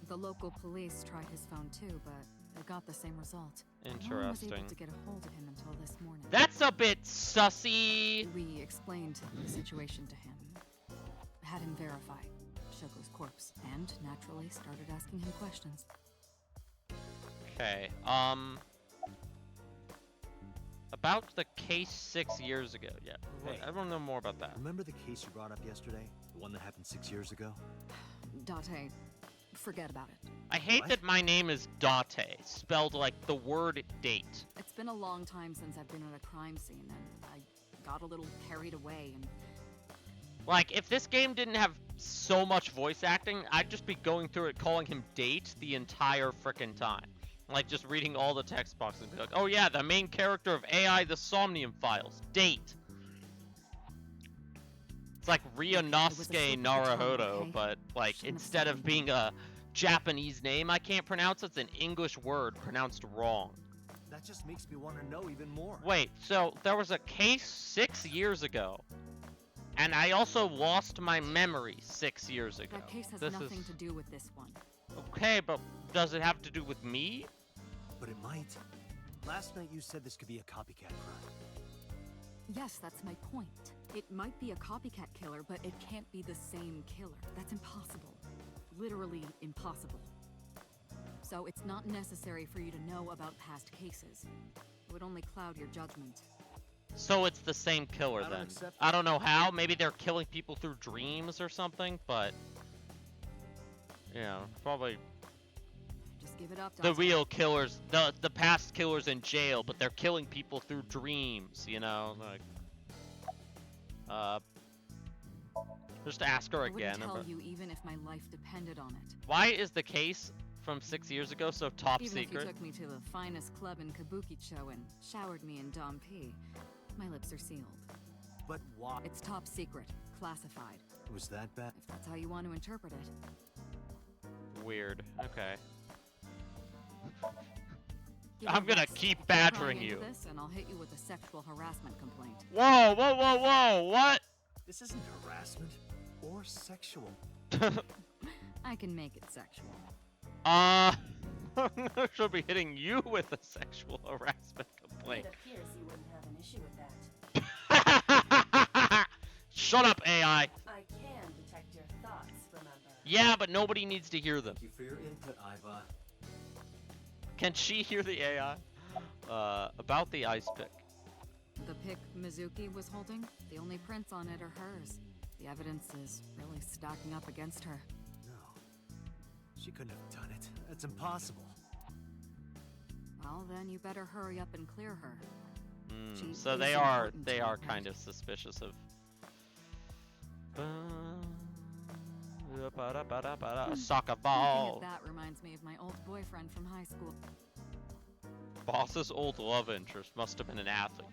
The local police tried his phone too, but they got the same result. No one was Interesting. able to get a hold of him until this morning. That's a bit sussy! We explained the situation to him, had him verify Shoko's corpse, and naturally started asking him questions. Okay, about the case 6 years ago, yeah. Hey. I don't know more about that. Remember the case you brought up yesterday? The one that happened 6 years ago? Date, forget about it. I hate What? that my name is Date, spelled like the word date. It's been a long time since I've been at a crime scene, and I got a little carried away, and Like, if this game didn't have so much voice acting, I'd just be going through it calling him Date the entire frickin' time. Like, just reading all the text boxes and be like, oh yeah, the main character of AI, the Somnium files, Date. It's like Ryunosuke slip of the tongue, Naruhodo, okay? but, like, Shouldn't have instead said of being a Japanese name I can't pronounce, it's an English word pronounced wrong. That just makes me want to know even more. Wait, so there was a case 6 years ago, and I also lost my memory 6 years ago. that case has This nothing is... to do with this one. Okay, but does it have to do with me? But it might. Last night you said this could be a copycat crime. Yes, that's my point. It might be a copycat killer, but it can't be the same killer. That's impossible. Literally impossible. So it's not necessary for you to know about past cases. It would only cloud your judgment. So it's the same killer I don't then. accept I don't know how. Maybe they're killing people through dreams or something, but yeah, probably Just give it up, the Dante. real killers, the past killers in jail, but they're killing people through dreams, you know, like just ask her I again. wouldn't tell about- you even if my life depended on it. Why is the case from 6 years ago so top Even if you secret? took me to the finest club in Kabukicho and showered me in Dom P, my lips are sealed. But why? It's top secret, classified, Was that bad? if that's how you want to interpret it. Weird. Okay. Give I'm me gonna rest. keep Keep badgering prying into you. This and I'll hit you with a sexual harassment complaint. Whoa, whoa, whoa, whoa! What? This isn't harassment or sexual. I can make it sexual. I should be hitting you with a sexual harassment complaint. It appears you wouldn't have an issue with that. Shut up, AI. I can detect your thoughts, remember? Yeah, but nobody needs to hear them. Thank you for your input, Iva. Can she hear the AI? About the ice pick. The pick Mizuki was holding, the only prints on it are hers. The evidence is really stacking up against her. No. She couldn't have done it. That's impossible. Well, then you better hurry up and clear her. She So is they are important to they me, are right? kind of suspicious of. Soccer Looking ball. at that reminds me of my old boyfriend from high school. Boss's old love interest must have been an athlete.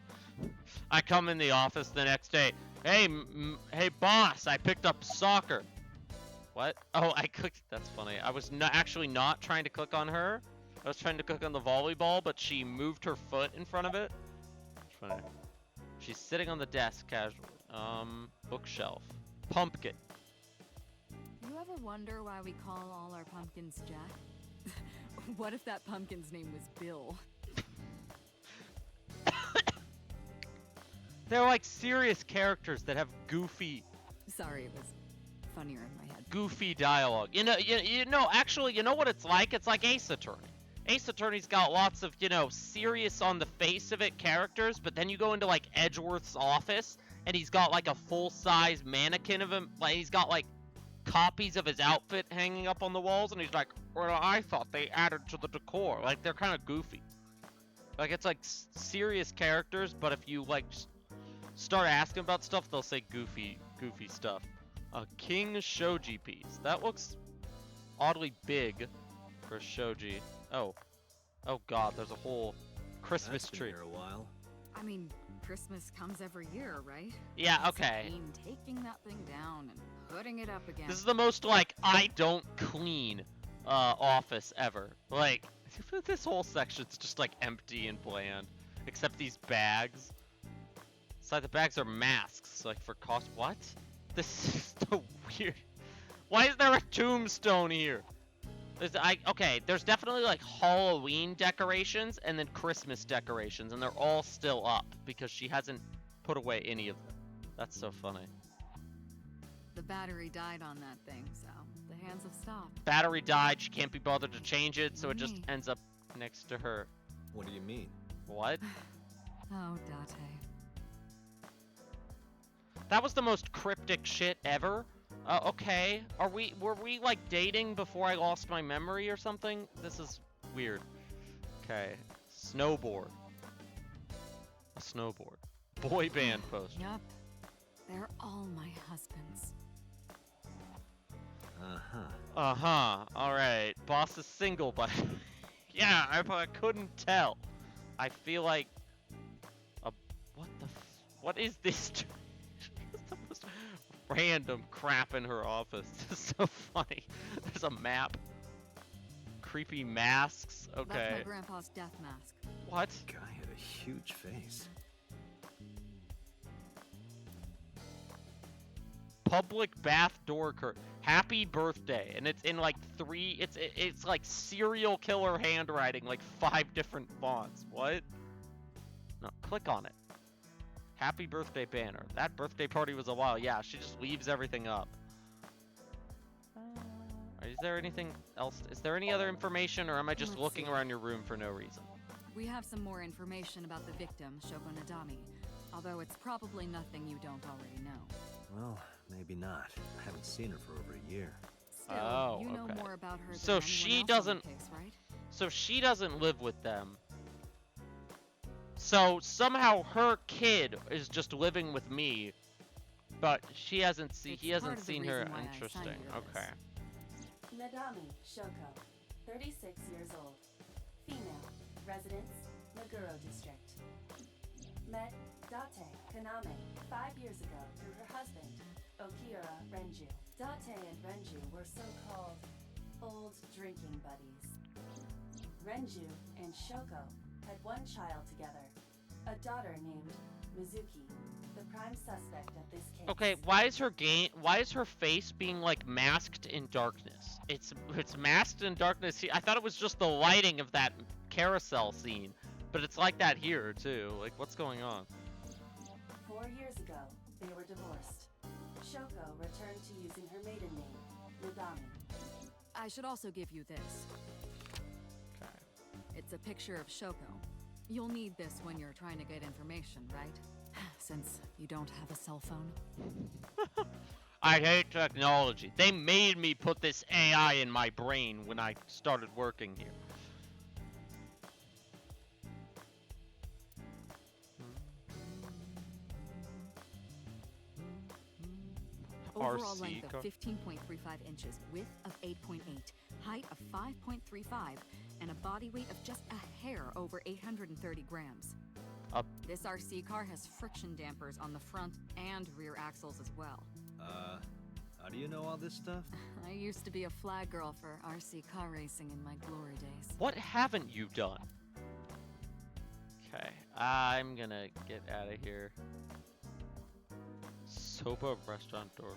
I come in the office the next day. Hey, hey, boss! I picked up soccer. What? Oh, I clicked. That's funny. I was actually not trying to click on her. I was trying to click on the volleyball, but she moved her foot in front of it. It's funny. She's sitting on the desk casually. Bookshelf. Pumpkin. You ever wonder why we call all our pumpkins Jack? What if that pumpkin's name was Bill? They're like serious characters that have goofy Sorry, it was funnier in my head. goofy dialogue. You know, actually, you know what it's like? It's like Ace Attorney. Ace Attorney's got lots of, you know, serious on the face of it characters, but then you go into like Edgeworth's office and he's got like a full-size mannequin of him. Like he's got like copies of his outfit hanging up on the walls, and he's like, well, I thought they added to the decor. Like they're kind of goofy. Like it's like serious characters, but if you like start asking about stuff, they'll say goofy stuff. A King Shoji piece. That looks oddly big for Shoji. Oh God, there's a whole Christmas That's been tree. here a while. I mean, Christmas comes every year, right? Yeah, It's okay. mean taking that thing down and putting it up again. This is the most like I don't clean office ever. Like this whole section's just like empty and bland, except these bags. It's like the bags are masks, like for cost. What? This is so weird. Why is there a tombstone here? There's definitely like Halloween decorations and then Christmas decorations, and they're all still up because she hasn't put away any of them. That's so funny. The battery died on that thing, so the hands have stopped. Battery died, she can't be bothered to change it, so it just Me. ends up next to her. What do you mean? What? Oh, Date. That was the most cryptic shit ever. Okay. Were we like dating before I lost my memory or something? This is weird. Okay. Snowboard. A snowboard. Boy band poster. Yup. They're all my husbands. Uh-huh. Uh-huh. Alright. Boss is single, but yeah, I couldn't tell. I feel like what is this? It's the most random crap in her office. It's so funny. There's a map. Creepy masks. That's Okay. my grandpa's death mask. What? Guy had a huge face. Public bath door curtain. Happy birthday. And it's in like it's like serial killer handwriting, like 5 different fonts. What? No, click on it. Happy birthday banner. That birthday party was a while. Yeah, she just leaves everything up. Is there anything else? Is there any other information, or am I just Let's looking see. around your room for no reason? We have some more information about the victim, Shoko Nadami. Although it's probably nothing you don't already know. Well, maybe not. I haven't seen her for over a year. Still, Oh, you know okay. more about her So than she anyone else doesn't- on the case, right? So she doesn't live with them. So somehow her kid is just living with me, but he hasn't It's part of the seen her. reason why I assigned Interesting. you to this. Okay. Nadami Shoko, 36 years old. Female. Residence, Meguro District. Met Date Kaname 5 years ago through her husband, Okira Renju. Date and Renju were so-called old drinking buddies. Renju and Shoko had one child together, a daughter named Mizuki, the prime suspect of this case. Okay, why is her face being like masked in darkness? It's masked in darkness. I thought it was just the lighting of that carousel scene, but it's like that here too. Like, what's going on? 4 years ago, they were divorced. Shoko returned to using her maiden name, Nadami. I should also give you this. Okay. It's a picture of Shoko. You'll need this when you're trying to get information, right? Since you don't have a cell phone. I hate technology. They made me put this AI in my brain when I started working here. Overall RC length car. of 15.35 inches, width of 8.8, height of 5.35, and a body weight of just a hair over 830 grams. This RC car has friction dampers on the front and rear axles as well. How do you know all this stuff? I used to be a flag girl for RC car racing in my glory days. What haven't you done? Okay, I'm gonna get out of here. Soba restaurant door.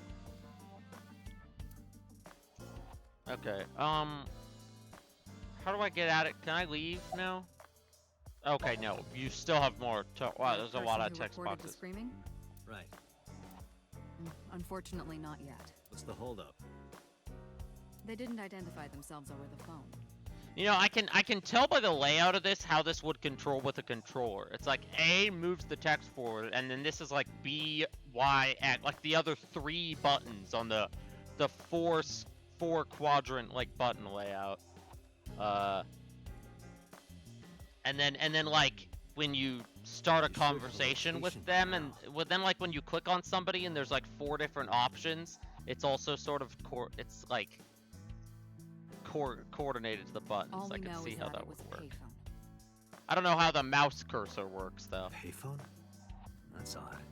Okay, how do I get at it? Can I leave now? Okay, no, you still have more. Wow, The there's a lot person of who text reported the boxes. screaming? Right. Unfortunately, not yet. What's the holdup? They didn't identify themselves over the phone. You know, I can tell by the layout of this how this would control with a controller. It's like A moves the text forward, and then this is like B, Y, X, like the other 3 buttons on the four quadrant like button layout. And then like when you start a You should have conversation with location them, now. and then like when you click on somebody and there's like 4 different options, it's also sort of coordinated to the buttons. All I we can know see is how that that it was would a work. payphone. I don't know how the mouse cursor works though. Payphone? That's odd.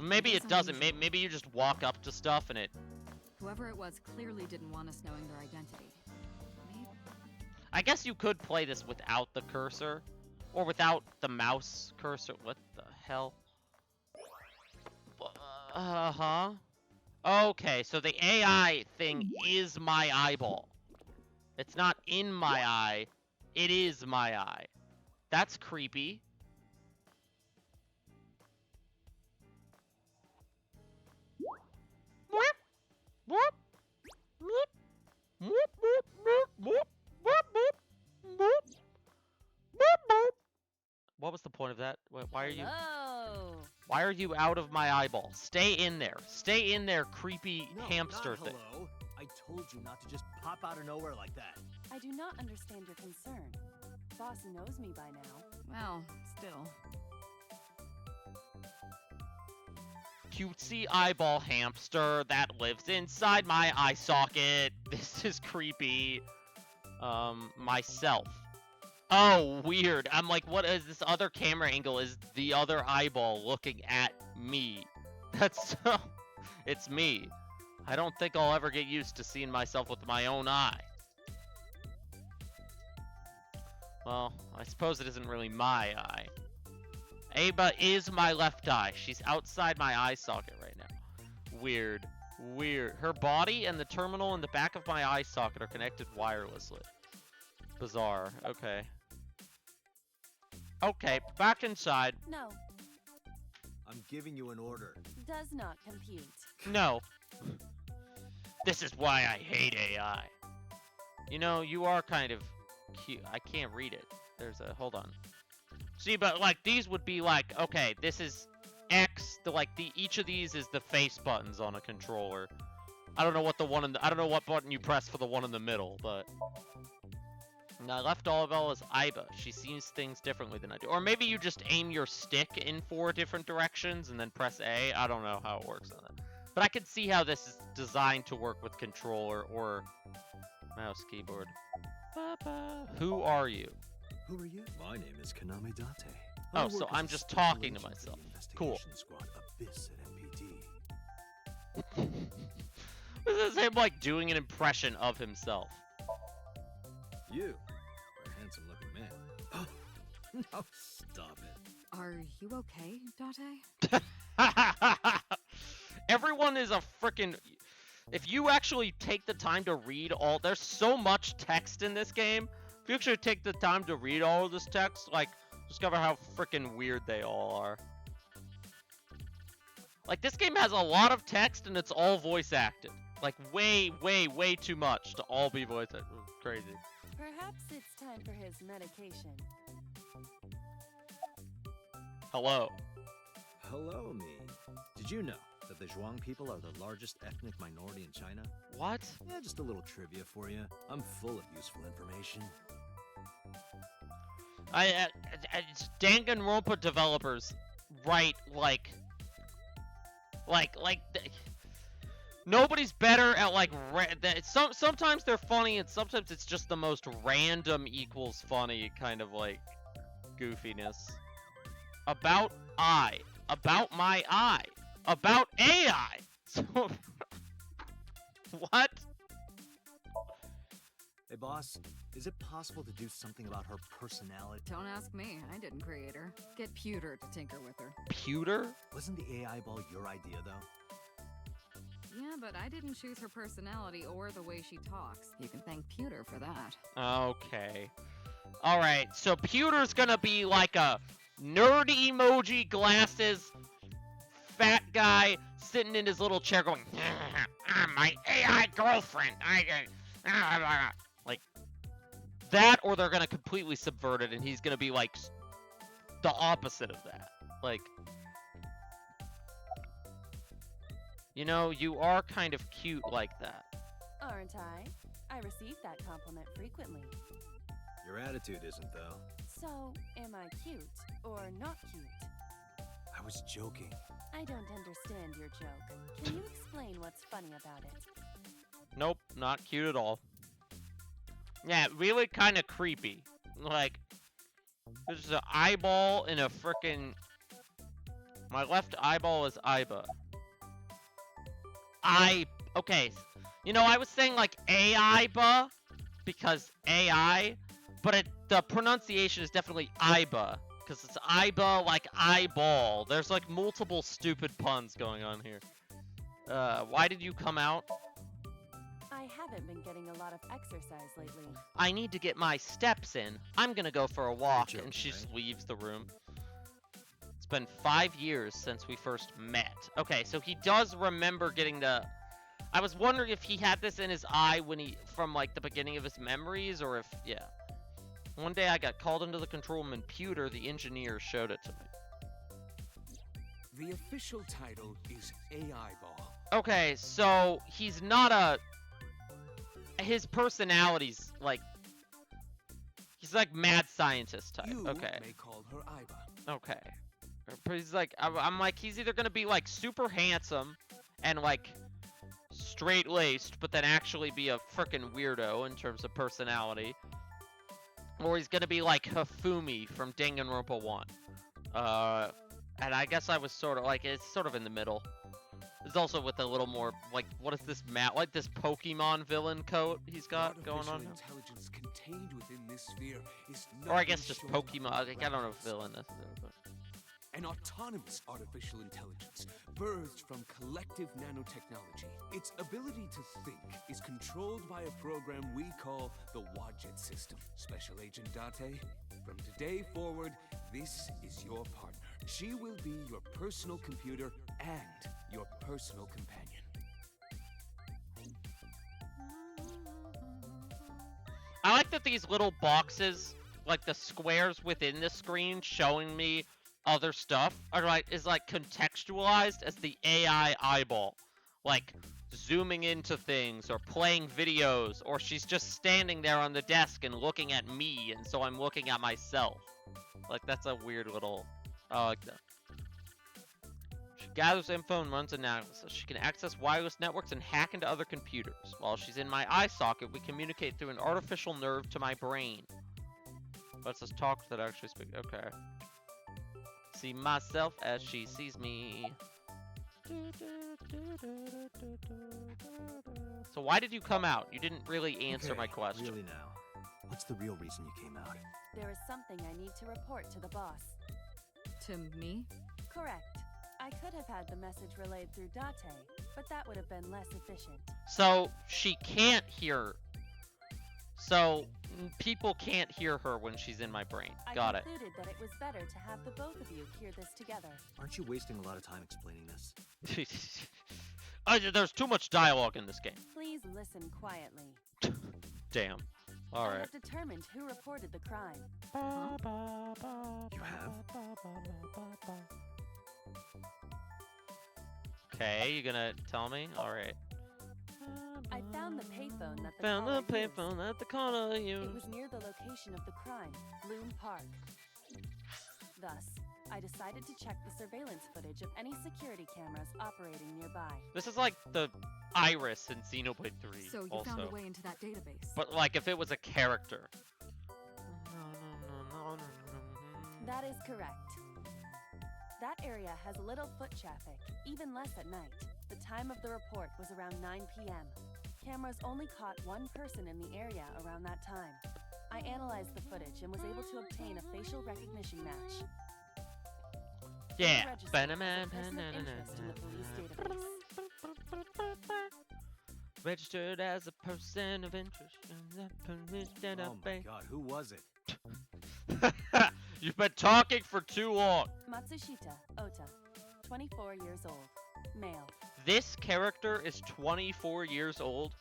Maybe That's it doesn't. unusual. Maybe you just walk up to stuff and it. Whoever it was clearly didn't want us knowing their identity. Maybe. I guess you could play this without the cursor, or without the mouse cursor. What the hell? Uh-huh. Okay, so the AI thing is my eyeball. It's not in my eye. It is my eye. That's creepy. What was the point of that? Why are you? Hello. Why are you out of my eyeball? Stay in there. Stay in there, creepy No, hamster not thing. hello. I told you not to just pop out of nowhere like that. I do not understand your concern. Boss knows me by now. Well, still. Cutesy eyeball hamster that lives inside my eye socket. This is creepy. Myself. Oh, weird. I'm like, what is this other camera angle? Is the other eyeball looking at me? That's so... It's me. I don't think I'll ever get used to seeing myself with my own eye. Well, I suppose it isn't really my eye. Ava is my left eye. She's outside my eye socket right now. Weird. Weird. Her body and the terminal in the back of my eye socket are connected wirelessly. Bizarre. Okay. Okay, back inside. No, I'm giving you an order. does not compute. No. This is why I hate AI. You know, you are kind of cute. I can't read it. There's a, hold on. See, but like these would be like, okay, this is X, each of these is the face buttons on a controller. I don't know what I don't know what button you press for the one in the middle, but now left Olivel is Iba. She sees things differently than I do. Or maybe you just aim your stick in 4 different directions and then press A. I don't know how it works on that. But I could see how this is designed to work with controller or mouse keyboard. Papa. Who are you? Who are you? My name is Kaname Date. Oh, I work so as I'm a just special talking to agent for myself. the Cool. investigation Squad Abyss at MPD. This is him like doing an impression of himself. You are a handsome-looking man. No, stop it. Are you okay, Date? Everyone is a frickin'. If you actually take the time to read all, there's so much text in this game. If you actually take the time to read all of this text, like, discover how frickin' weird they all are. Like, this game has a lot of text and it's all voice acted. Like, way, way, way too much to all be voice acted. Crazy. Perhaps it's time for his medication. Hello. Hello, me. Did you know that the Zhuang people are the largest ethnic minority in China? What? Yeah, just a little trivia for you. I'm full of useful information. Danganronpa developers write nobody's better at like sometimes they're funny and sometimes it's just the most random equals funny kind of like goofiness. About my eye, about AI. So what? Hey, boss, is it possible to do something about her personality? Don't ask me. I didn't create her. Get Pewter to tinker with her. Pewter? Wasn't the AI ball your idea, though? Yeah, but I didn't choose her personality or the way she talks. You can thank Pewter for that. Okay. Alright, so Pewter's gonna be like a nerdy emoji, glasses, fat guy sitting in his little chair going, I'm my AI girlfriend. Like that, or they're gonna completely subvert it and he's gonna be like the opposite of that. Like, you know, you are kind of cute like that. Aren't I? I receive that compliment frequently. Your attitude isn't, though. So, am I cute or not cute? I was joking. I don't understand your joke. Can you explain what's funny about it? Nope, not cute at all. Yeah, really kind of creepy. Like, there's an eyeball in a frickin'. My left eyeball is Iba. Okay. You know, I was saying like AI-ba because AI, but the pronunciation is definitely Iba because it's Iba like eyeball. There's like multiple stupid puns going on here. Why did you come out? I haven't been getting a lot of exercise lately. I need to get my steps in. I'm gonna go for a walk, joking, and she just right? leaves the room. It's been 5 years since we first met. Okay, so he does remember getting the... I was wondering if he had this in his eye from like the beginning of his memories, or if, yeah. One day I got called into the control room and Pewter, the engineer, showed it to me. The official title is AI Ball. Okay, so he's not his personality's like... He's like mad scientist type. You Okay. may call her Iba. Okay. But he's like, I'm like, he's either gonna be like super handsome and like straight-laced, but then actually be a frickin' weirdo in terms of personality, or he's gonna be like Hifumi from Danganronpa 1. And I guess I was sort of like, it's sort of in the middle. It's also with a little more like, what is this like this Pokemon villain coat he's got going on? Artificial intelligence contained within this sphere is Or I guess nothing just short of Pokemon. Like, I don't know if villain necessarily, but an autonomous artificial intelligence birthed from collective nanotechnology. Its ability to think is controlled by a program we call the Wadjet system. Special Agent Date, from today forward, this is your partner. She will be your personal computer and your personal companion. I like that these little boxes, like the squares within the screen showing me other stuff, are like contextualized as the AI eyeball. Like zooming into things or playing videos, or she's just standing there on the desk and looking at me, and so I'm looking at myself. Like that's a weird little. I like that. She gathers info and runs analysis. She can access wireless networks and hack into other computers. While she's in my eye socket, we communicate through an artificial nerve to my brain. Let's just talk that actually speak. Okay. See myself as she sees me. So why did you come out? You didn't really answer my question. Really now. What's the real reason you came out? There is something I need to report to the boss. To me? Correct. I could have had the message relayed through Date, but that would have been less efficient. So she can't hear. So people can't hear her when she's in my brain. Got it. I concluded that it was better to have the both of you hear this together. Aren't you wasting a lot of time explaining this? There's too much dialogue in this game. Please listen quietly. Damn. All I right. have determined who reported the crime. You have? Okay, you gonna tell me? All right. I found the payphone that the Found the caller used. payphone at the corner. It was near the location of the crime, Bloom Park. Thus, I decided to check the surveillance footage of any security cameras operating nearby. This is like the Iris in Xenoblade 3. So you also. found a way into that database. But like if it was a character. That is correct. That area has little foot traffic, even less at night. The time of the report was around 9 p.m. Cameras only caught one person in the area around that time. I analyzed the footage and was able to obtain a facial recognition match. Yeah. Registered as a person of interest in the police database. Registered as a person of interest in the police Oh my database. god, who was it? You've been talking for too long. Matsushita Ota, 24 years old, male. This character is 24 years old.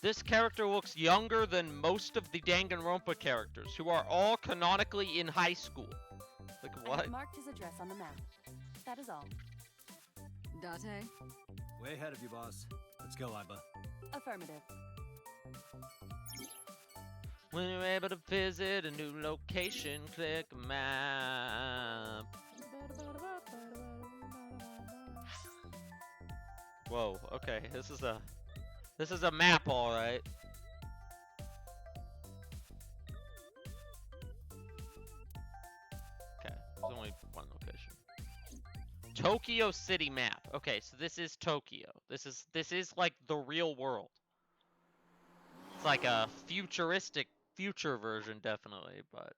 This character looks younger than most of the Danganronpa characters, who are all canonically in high school. Like I what? have marked his address on the map. That is all. Date? Way ahead of you, boss. Let's go, Iba. Affirmative. When you're able to visit a new location, click a map. Whoa, okay, this is a map, all right. Okay, there's only one location. Tokyo City map. Okay, so this is Tokyo. This is like the real world. It's like a futuristic future version, definitely, but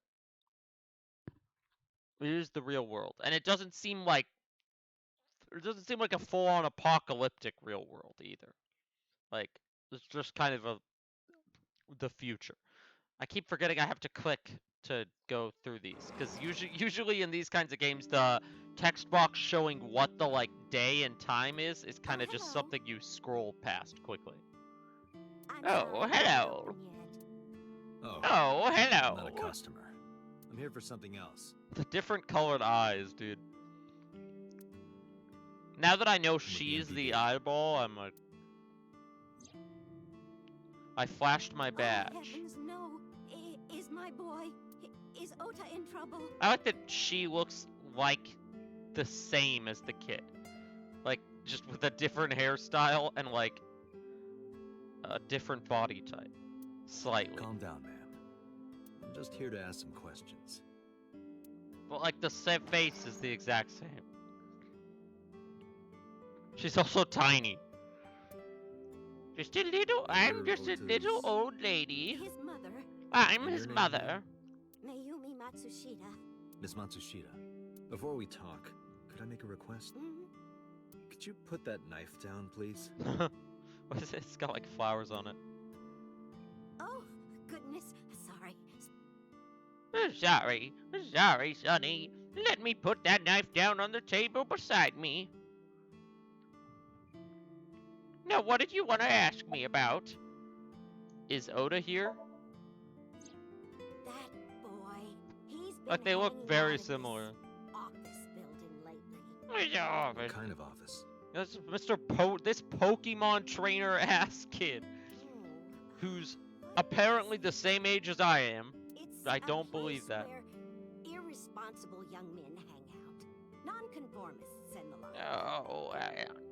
it is the real world, and it doesn't seem like a full-on apocalyptic real world either. Like it's just kind of the future. I keep forgetting I have to click to go through these because usually in these kinds of games the text box showing what the like day and time is kind of just something you scroll past quickly. Oh, hello. Oh, Oh, hello. I'm not a customer. I'm here for something else. The different colored eyes, dude. Now that I know she's the eyeball, I'm like... I flashed my badge. Oh, heavens, no. Is my boy... Is Ota in trouble? I like that she looks like the same as the kid. Like, just with a different hairstyle and, like, a different body type. Slightly. Calm down, ma'am. I'm just here to ask some questions. But, like, the same face is the exact same. She's also tiny. Just a little, I'm just a little old lady. His mother, I'm And his your name, mother. ma'am? Mayumi Matsushita. Miss Matsushita, Before we talk, could I make a request? Could you put that knife down, please? What is it? It's got like flowers on it. Oh, goodness. Sorry. Sorry, Sonny. Let me put that knife down on the table beside me. Now, what did you want to ask me about? Is Oda here? That boy. He's been Like, they look hanging very out at similar. this office building lately. What kind of office? That's this Pokemon trainer ass kid who's apparently the same age as I am. It's I a don't believe place that. where irresponsible young men hang out. Nonconformists and the like.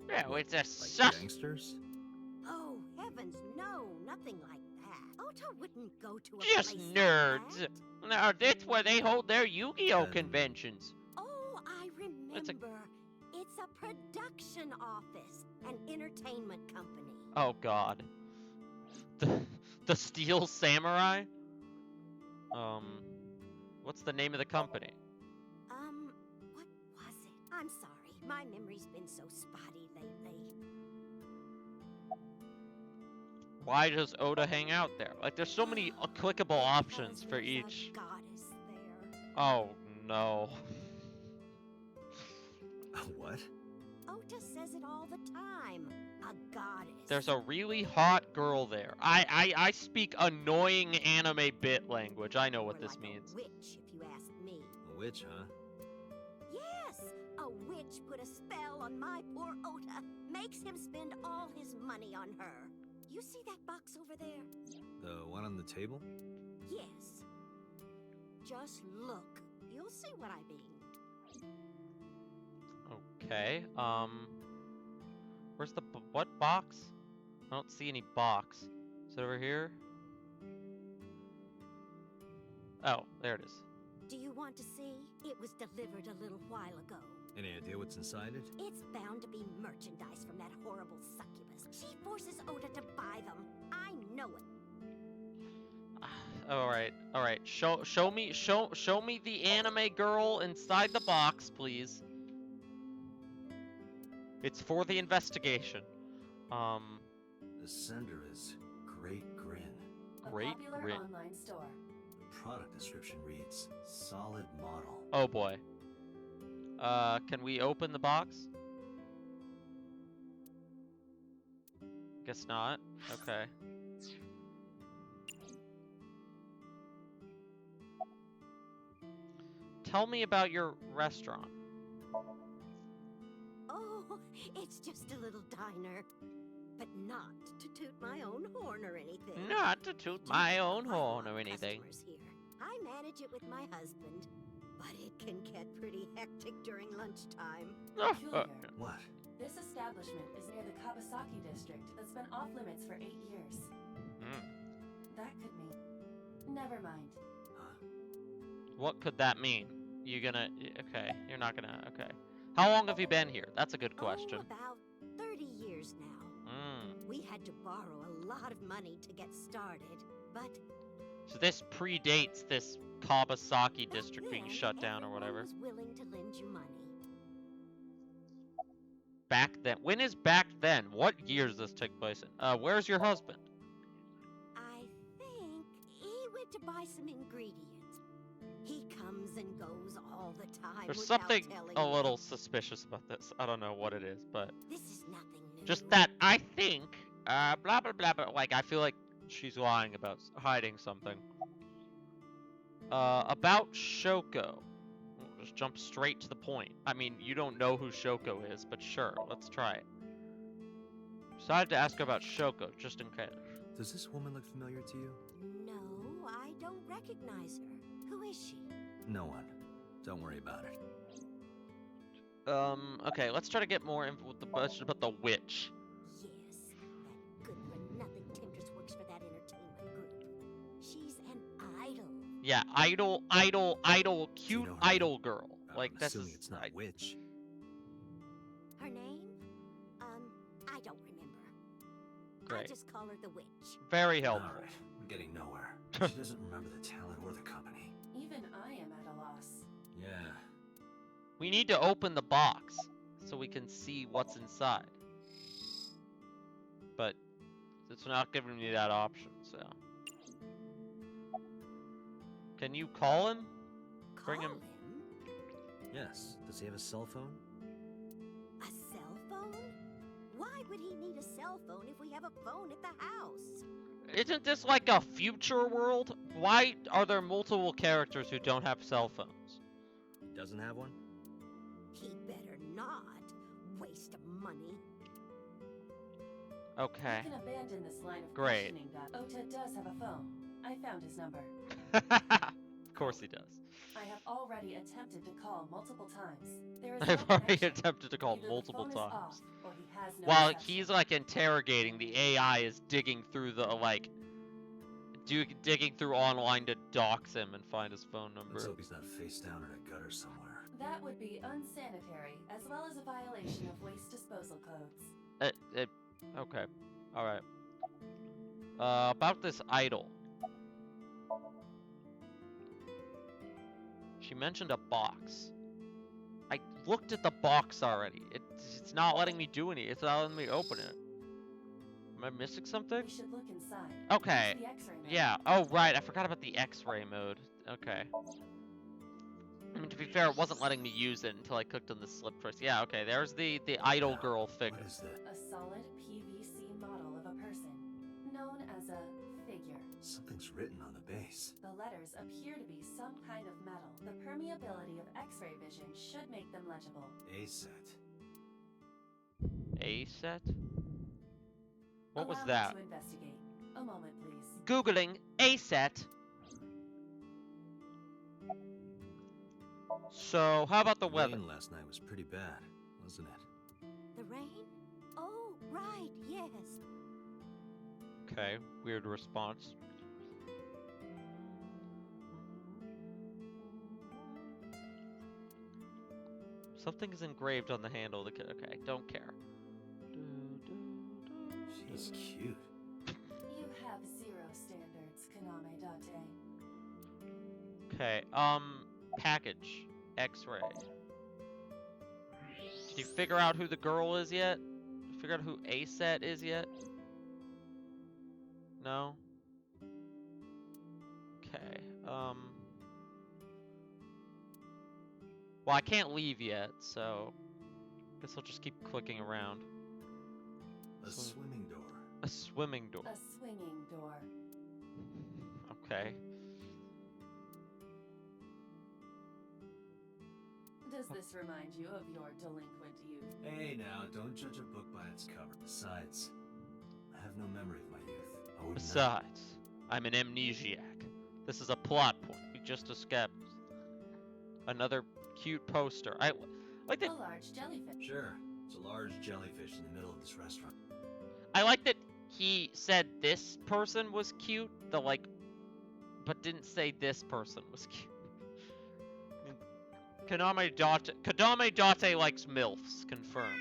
No, it's a Like gangsters? Oh, heavens, no, nothing like that. Ota wouldn't go to a just place nerds. like that. Now, that's where they hold their Yu-Gi-Oh Then- conventions. Oh, I It's a- remember. It's a production office, an entertainment company. Oh God. The Steel Samurai? What's the name of the company? What was it? I'm sorry. My memory's been so spotty lately. Why does Oda hang out there? Like, there's so many clickable options for Because there's each. a goddess there. Oh no. What? Ota says it all the time. A goddess. There's a really hot girl there. I speak annoying anime bit language. I know what More this like means. A witch, if you ask me. A witch, huh? Yes, a witch put a spell on my poor Ota. Makes him spend all his money on her. You see that box over there? The one on the table? Yes. Just look. You'll see what I mean. Okay. Where's the what box? I don't see any box. Is it over here? Oh, there it is. Do you want to see? It was delivered a little while ago. Any idea what's inside it? It's bound to be merchandise from that horrible succubus. She forces Ota to buy them. I know it. All right. Show me the anime girl inside the box, please. It's for the investigation. The sender is Great Grin. Great A popular Grin. online store. The product description reads, solid model. Oh boy. Can we open the box? Guess not. Okay. Tell me about your restaurant. Oh, it's just a little diner. But not to toot my own horn or anything. Not to toot Do my get own quite a horn lot or of anything. customers here. I manage it with my husband, but it can get pretty hectic during lunchtime. Peculiar. What? This establishment is near the Kabasaki district that's been off limits for 8 years. That could mean... Never mind. What could that mean? You gonna... Okay, you're not gonna... Okay. How long have you been here? That's a good question. Oh, about 30 years now. We had to borrow a lot of money to get started, but So this predates this Kabasaki back district being then, shut down or everyone whatever. was willing to lend you money. Back then. When is back then? What year does this take place in? Where's your husband? I think he went to buy some ingredients. He comes and goes all the time There's without something telling a me. little suspicious about this. I don't know what it is, but This is nothing new. just that I think, blah blah blah, but like I feel like she's lying about hiding something. About Shoko. We'll just jump straight to the point. I mean, you don't know who Shoko is, but sure, let's try it. Decided to ask her about Shoko, just in case. Does this woman look familiar to you? No, I don't recognize her. Who is she? No one. Don't worry about it. Okay, let's try to get more info with about the witch. Yes, that good-for-nothing temptress works for that entertainment group. She's an idol. Yeah, cute know her idol girl. Like, I'm this assuming is... it's not witch. Her name? I don't remember. I Great. just call her the witch. Very helpful. All right, we're getting nowhere. She doesn't remember the talent or the company. Even I am at a loss. Yeah. We need to open the box so we can see what's inside. But it's not giving me that option, so. Can you call him? Bring him. Yes. Does he have a cell phone? A cell phone? Why would he need a cell phone if we have a phone at the house? Isn't this like a future world? Why are there multiple characters who don't have cell phones? He doesn't have one? He better not. Waste of money. Okay. You can abandon this line of Great. questioning, Doc. Ota does have a phone. I found his number. Of course he does. I have already attempted to call multiple times. There is no I've already connection. attempted to call Either the multiple phone is times. off, or he has no While reception. he's like interrogating, the AI is digging through the like, digging through online to dox him and find his phone number. Let's hope he's not face down in a gutter somewhere. That would be unsanitary, as well as a violation of waste disposal codes. Okay. Alright. About this idol. She mentioned a box. I looked at the box already. It's not letting me do anything. It's not letting me open it. Am I missing something? We should look inside. Okay. Use the X-ray mode. Yeah. Oh, right. I forgot about the X-ray mode. Okay. I mean, to be fair, it wasn't letting me use it until I clicked on the slip choice. Yeah, okay. There's the idol girl figure. What is that? A solid PVC model of a person, known as a figure. Something's written on the base. The letters appear to be some kind of metal. The permeability of X-ray vision should make them legible. A set. A set? What was Allow that? me to investigate. A moment, please. Googling A set. So, how about the weather? Rain last night was pretty bad, wasn't it? The rain? Oh, right, yes. Okay, weird response. Something is engraved on the handle of the kid. Okay, don't care. She's cute. You have zero standards, Kaname Date. Okay, package. X-ray. Did you figure out who the girl is yet? Did you figure out who A-Set is yet? No? Okay, well, I can't leave yet, so guess I'll just keep clicking around. A swimming door. A swimming door. A swinging door. Okay. Does this remind you of your delinquent youth? Hey now, don't judge a book by its cover. Besides, I have no memory of my youth. I would not. Besides, I'm an amnesiac. This is a plot point. We just escaped. Another cute poster. I like that. A large jellyfish. Sure, it's a large jellyfish in the middle of this restaurant. I like that he said this person was cute. The like, but didn't say this person was cute. Kadame Date likes MILFs. Confirmed.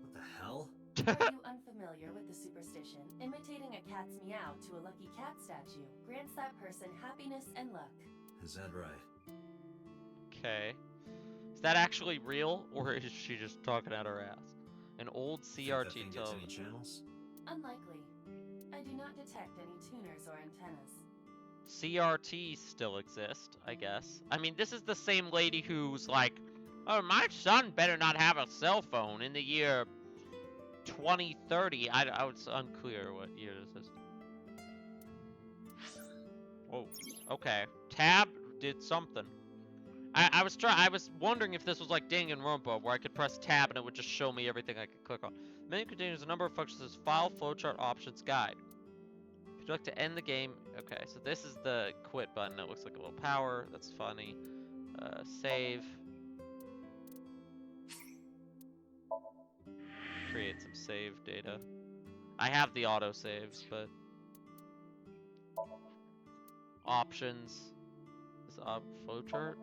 What the hell? Are you unfamiliar with the superstition? Imitating a cat's meow to a lucky cat statue grants that person happiness and luck. Is that right? Okay. Is that actually real, or is she just talking out her ass? An old Think that CRT thing gets television. any channels? Unlikely. I do not detect any tuners or antennas. CRTs still exist, I guess. I mean, this is the same lady who's like, oh, my son better not have a cell phone in the year 2030. I was unclear what year this is. Whoa. Okay. Tab did something. I was wondering if this was like Danganronpa, where I could press tab and it would just show me everything I could click on. The menu contains a number of functions as file, flowchart, options, guide. If you'd like to end the game, okay, so this is the quit button. It looks like a little power. That's funny. Save. Create some save data. I have the auto saves, but options. Is flowchart.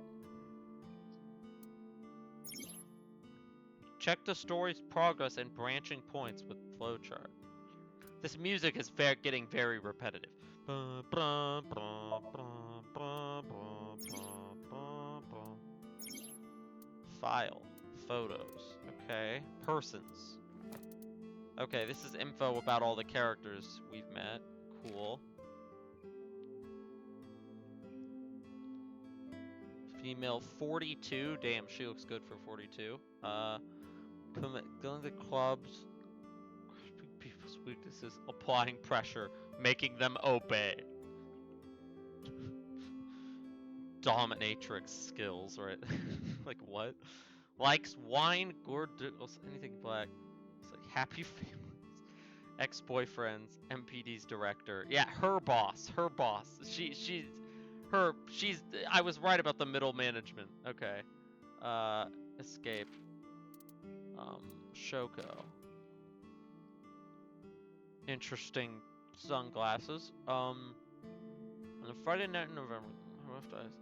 Check the story's progress and branching points with flowchart. This music is getting very repetitive. File. Photos. Okay. Persons. Okay, this is info about all the characters we've met. Cool. Female 42. Damn, she looks good for 42. Going to clubs. People's weaknesses. Applying pressure. Making them obey. Dominatrix skills, right? Like, what? Likes wine, gourd, anything black. It's like happy families. Ex-boyfriends, MPD's director. Yeah, her boss. Her boss. She's I was right about the middle management. Okay. Escape. Shoko. Interesting sunglasses. On a Friday night in November.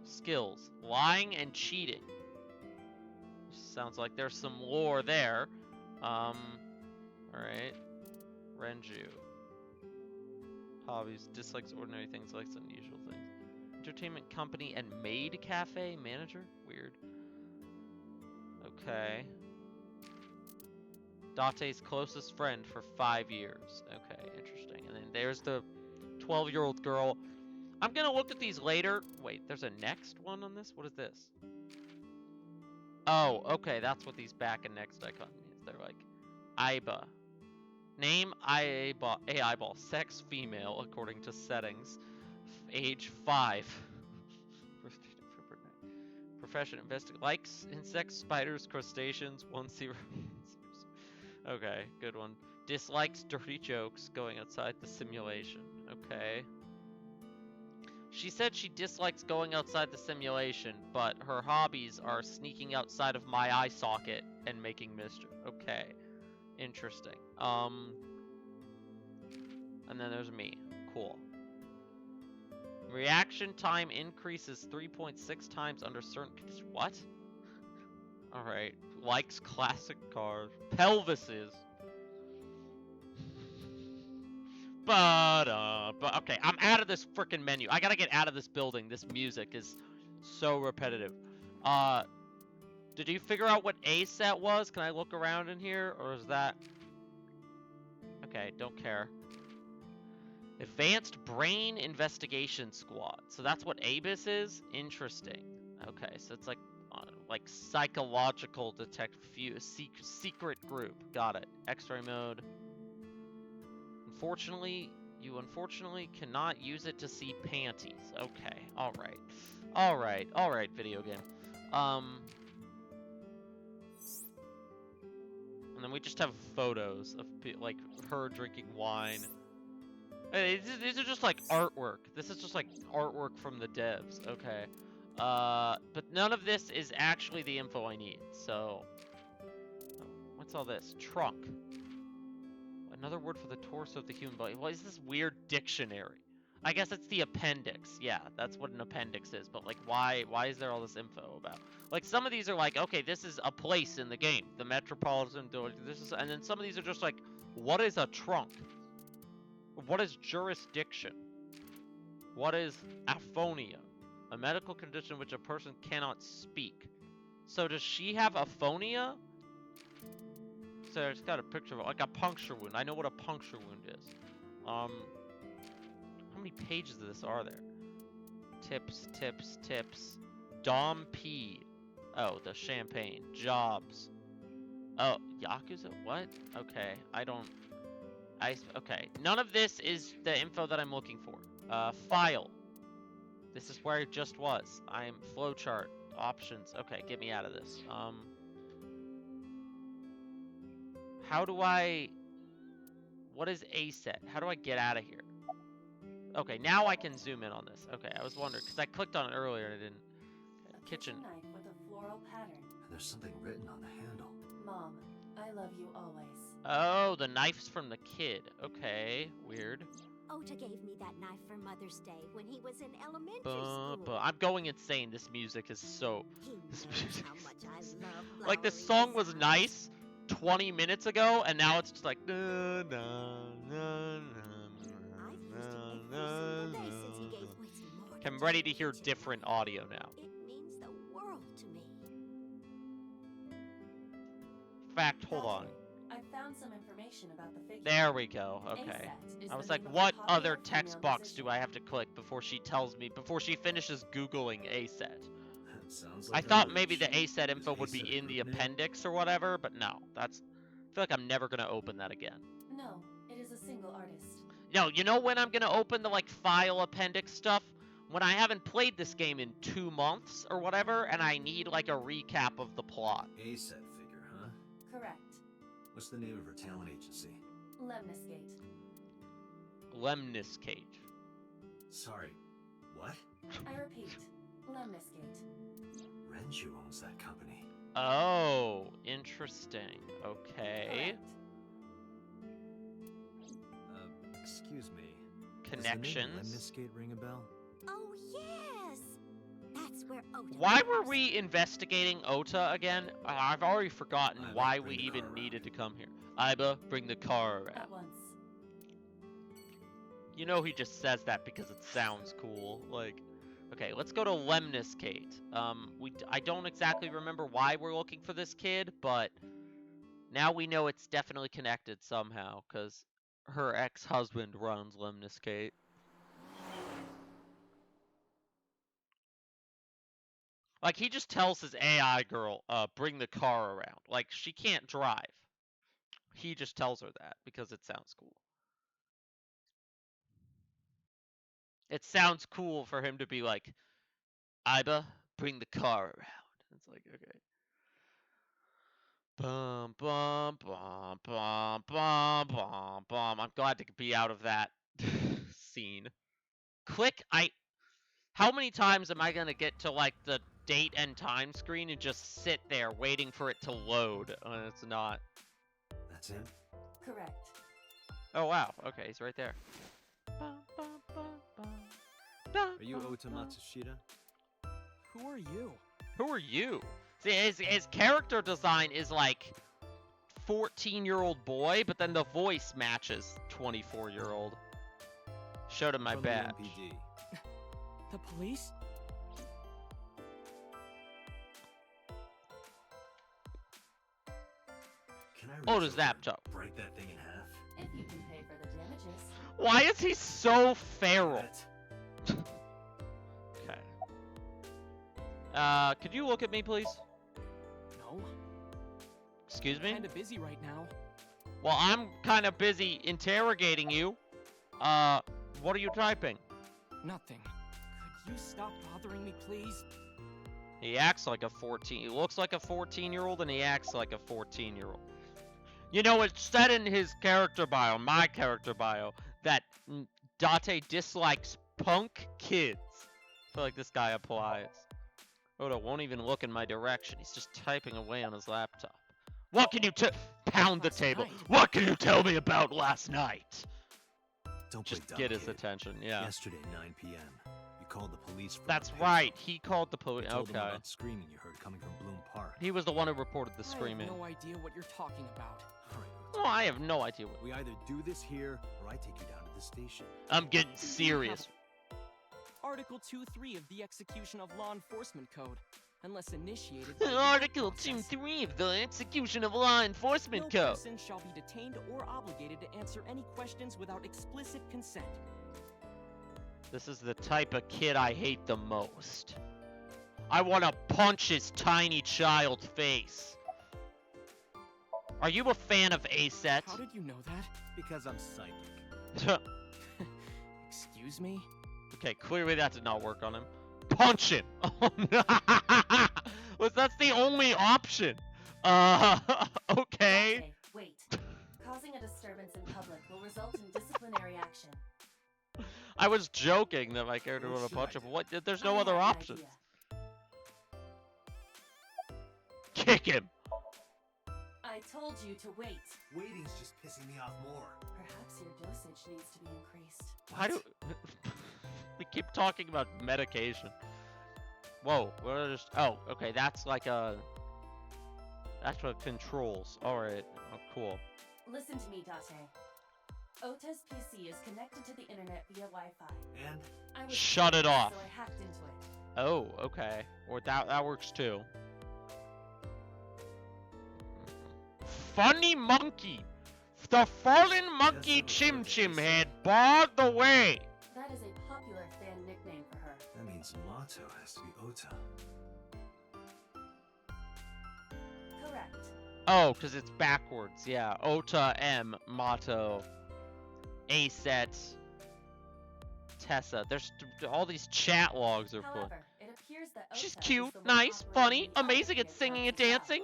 Skills. Lying and cheating. Sounds like there's some lore there. Alright. Renju. Hobbies. Dislikes ordinary things, likes unusual things. Entertainment company and maid cafe manager? Weird. Okay. Date's closest friend for 5 years. Okay, interesting. And then there's the 12-year-old girl. I'm gonna look at these later. Wait, there's a next one on this? What is this? Oh, okay, that's what these back and next icon means. They're like, Aiba. Name, eyeball. Sex, female, according to settings. Age, 5. Profession, investigate. Likes, insects, spiders, crustaceans, 10. Okay, good one. Dislikes dirty jokes, going outside the simulation. Okay. She said she dislikes going outside the simulation, but her hobbies are sneaking outside of my eye socket and making mischief. Okay. Interesting. And then there's me. Cool. Reaction time increases 3.6 times under certain conditions. What? Alright. Likes classic cars. Pelvises. But okay, I'm out of this freaking menu. I gotta get out of this building. This music is so repetitive. Did you figure out what A set was? Can I look around in here? Or is that... Okay, don't care. Advanced Brain Investigation Squad. So that's what ABIS is? Interesting. Okay, so it's like psychological detective secret group. Got it. X-ray mode. You unfortunately cannot use it to see panties. Okay, alright. Alright, video game. And then we just have photos of, like, her drinking wine. Hey, these are just, like, artwork. This is just, like, artwork from the devs. Okay. But none of this is actually the info I need, so... What's all this? Trunk. Another word for the torso of the human body. What is this weird dictionary? I guess it's the appendix. Yeah, that's what an appendix is. But, like, why is there all this info about? Like, some of these are like, okay, this is a place in the game. The Metropolitan... And then some of these are just like, what is a trunk? What is jurisdiction? What is aphonia? A medical condition in which a person cannot speak. So does she have aphonia? So it's got a picture of it, like a puncture wound. I know what a puncture wound is. How many pages of this are there? Tips. Dom P. Oh, the champagne. Jobs. Oh, Yakuza? What? Okay, okay. None of this is the info that I'm looking for. File. This is where I just was. I'm flowchart. Options. Okay, get me out of this. How do I... What is A set? How do I get out of here? Okay, now I can zoom in on this. Okay, I was wondering, because I clicked on it earlier and it didn't... A kitchen knife with a floral pattern. And there's something written on the handle. Mom, I love you always. Oh, the knife's from the kid. Okay, weird. Ota gave me that knife for Mother's Day when he was in elementary school. I'm going insane. This music is so... He knows how much I love Like, this flowery song was designs. nice 20 minutes ago, and now it's just like... I've used it every single day since he gave me some more. I'm ready to hear different audio now. It means the world to me. fact, hold on. I found some information about the figure. There we go, okay. ASET is I was the like, name of a what popular other female text box musician. do I have to click before she tells me, before she finishes Googling ASET? Sounds I like a thought witch. maybe the ASET info Is would be ASET a in the group name? appendix or whatever, but no, that's... I feel like I'm never gonna open that again. No, it is a single artist. No, you know when I'm gonna open the, like, file appendix stuff? When I haven't played this game in 2 months or whatever, and I need, like, a recap of the plot. ASET figure, huh? Correct. What's the name of her talent agency? Lemniscate. Lemniscate. Sorry, what? I repeat, Lemniscate. Renju owns that company. Oh, interesting. Okay. Correct. Excuse me. Connections. Does the name Lemniscate ring a bell? Oh, yes! That's where Ota Why were lives. we investigating Ota again? I've already forgotten Iba, why bring we the even car needed to around. come here. Iba, bring the car around. At once. You know he just says that because it sounds cool. Like, okay, let's go to Lemniscate. I don't exactly remember why we're looking for this kid, but now we know it's definitely connected somehow, because her ex-husband runs Lemniscate. Like, he just tells his AI girl, bring the car around. Like, she can't drive. He just tells her that because it sounds cool. It sounds cool for him to be like, Iba, bring the car around. It's like, okay. Bum, bum, bum, bum, bum, bum, bum. I'm glad to be out of that scene. Click, How many times am I gonna get to, like, the date and time screen and just sit there waiting for it to load when it's not? That's him? Correct. Oh, wow. Okay, he's right there. Are you Ota Matsushita? Who are you? Who are you? See, his character design is like 14-year-old boy, but then the voice matches 24-year-old. Showed him my From the badge. MPD. The police? Can I reach Ota's over and laptop. break that thing in half? If you can pay for the damages. Why is he so feral? That- Okay. Could you look at me, please? No. Excuse me? Kinda busy right now. Well, I'm kind of busy interrogating you. What are you typing? Nothing. Could you stop bothering me, please? He acts like a 14. He looks like a 14-year-old, and he acts like a 14-year-old. You know, it said in his character bio, my character bio, that Date dislikes punk kids. I feel like this guy applies. Oda won't even look in my direction. He's just typing away on his laptop. What can you pound the Last table? night? What can you tell me about last night? Don't play Just dumb, get his kid. attention, yeah. Yesterday, 9 p.m. You called the police from That's a right. payphone. He called the police. You told them Okay. about screaming you heard coming from Bloom Park. He was the one who reported the I screaming. have no idea what you're talking about. All right, Oh, I have no idea what. we either do this here or I take you down to the station. I'm getting serious. Article 2.3 of the Execution of Law Enforcement Code. Unless initiated by legal Article process, 2.3 of the Execution of Law Enforcement no Code. person shall be detained or obligated to answer any questions without explicit consent. This is the type of kid I hate the most. I want to punch his tiny child face. Are you a fan of ASET? How did you know that? Because I'm psychic. Excuse me? Okay, clearly that did not work on him. Punch him! Well, that's the only option. Okay. Date, wait. Causing a disturbance in public will result in disciplinary action. I was joking that my character What would have should I punched him. do? What? There's I no have other an options. idea. Kick him. I told you to wait. Waiting's just pissing me off more. Perhaps your dosage needs to be increased. Why do we keep talking about medication? Whoa, we're just. Oh, okay. That's like a. That's what controls. All right. Oh, cool. Listen to me, Date. Ota's PC is connected to the internet via Wi-Fi. And I was Shut it curious, off. So I hacked into it. Oh, okay. Or that works too. funny monkey. The fallen monkey Tessa Chim referred to Chim Asa. Head barred the way. That is a popular fan nickname for her. That means Mato has to be Ota. Correct. Oh, because it's backwards. Yeah. Ota M. Mato. Aset. Tessa. There's all these chat logs are full. However, it appears that She's Ota is cute, the one nice, operating funny, the other amazing three at singing and accounts as well. dancing.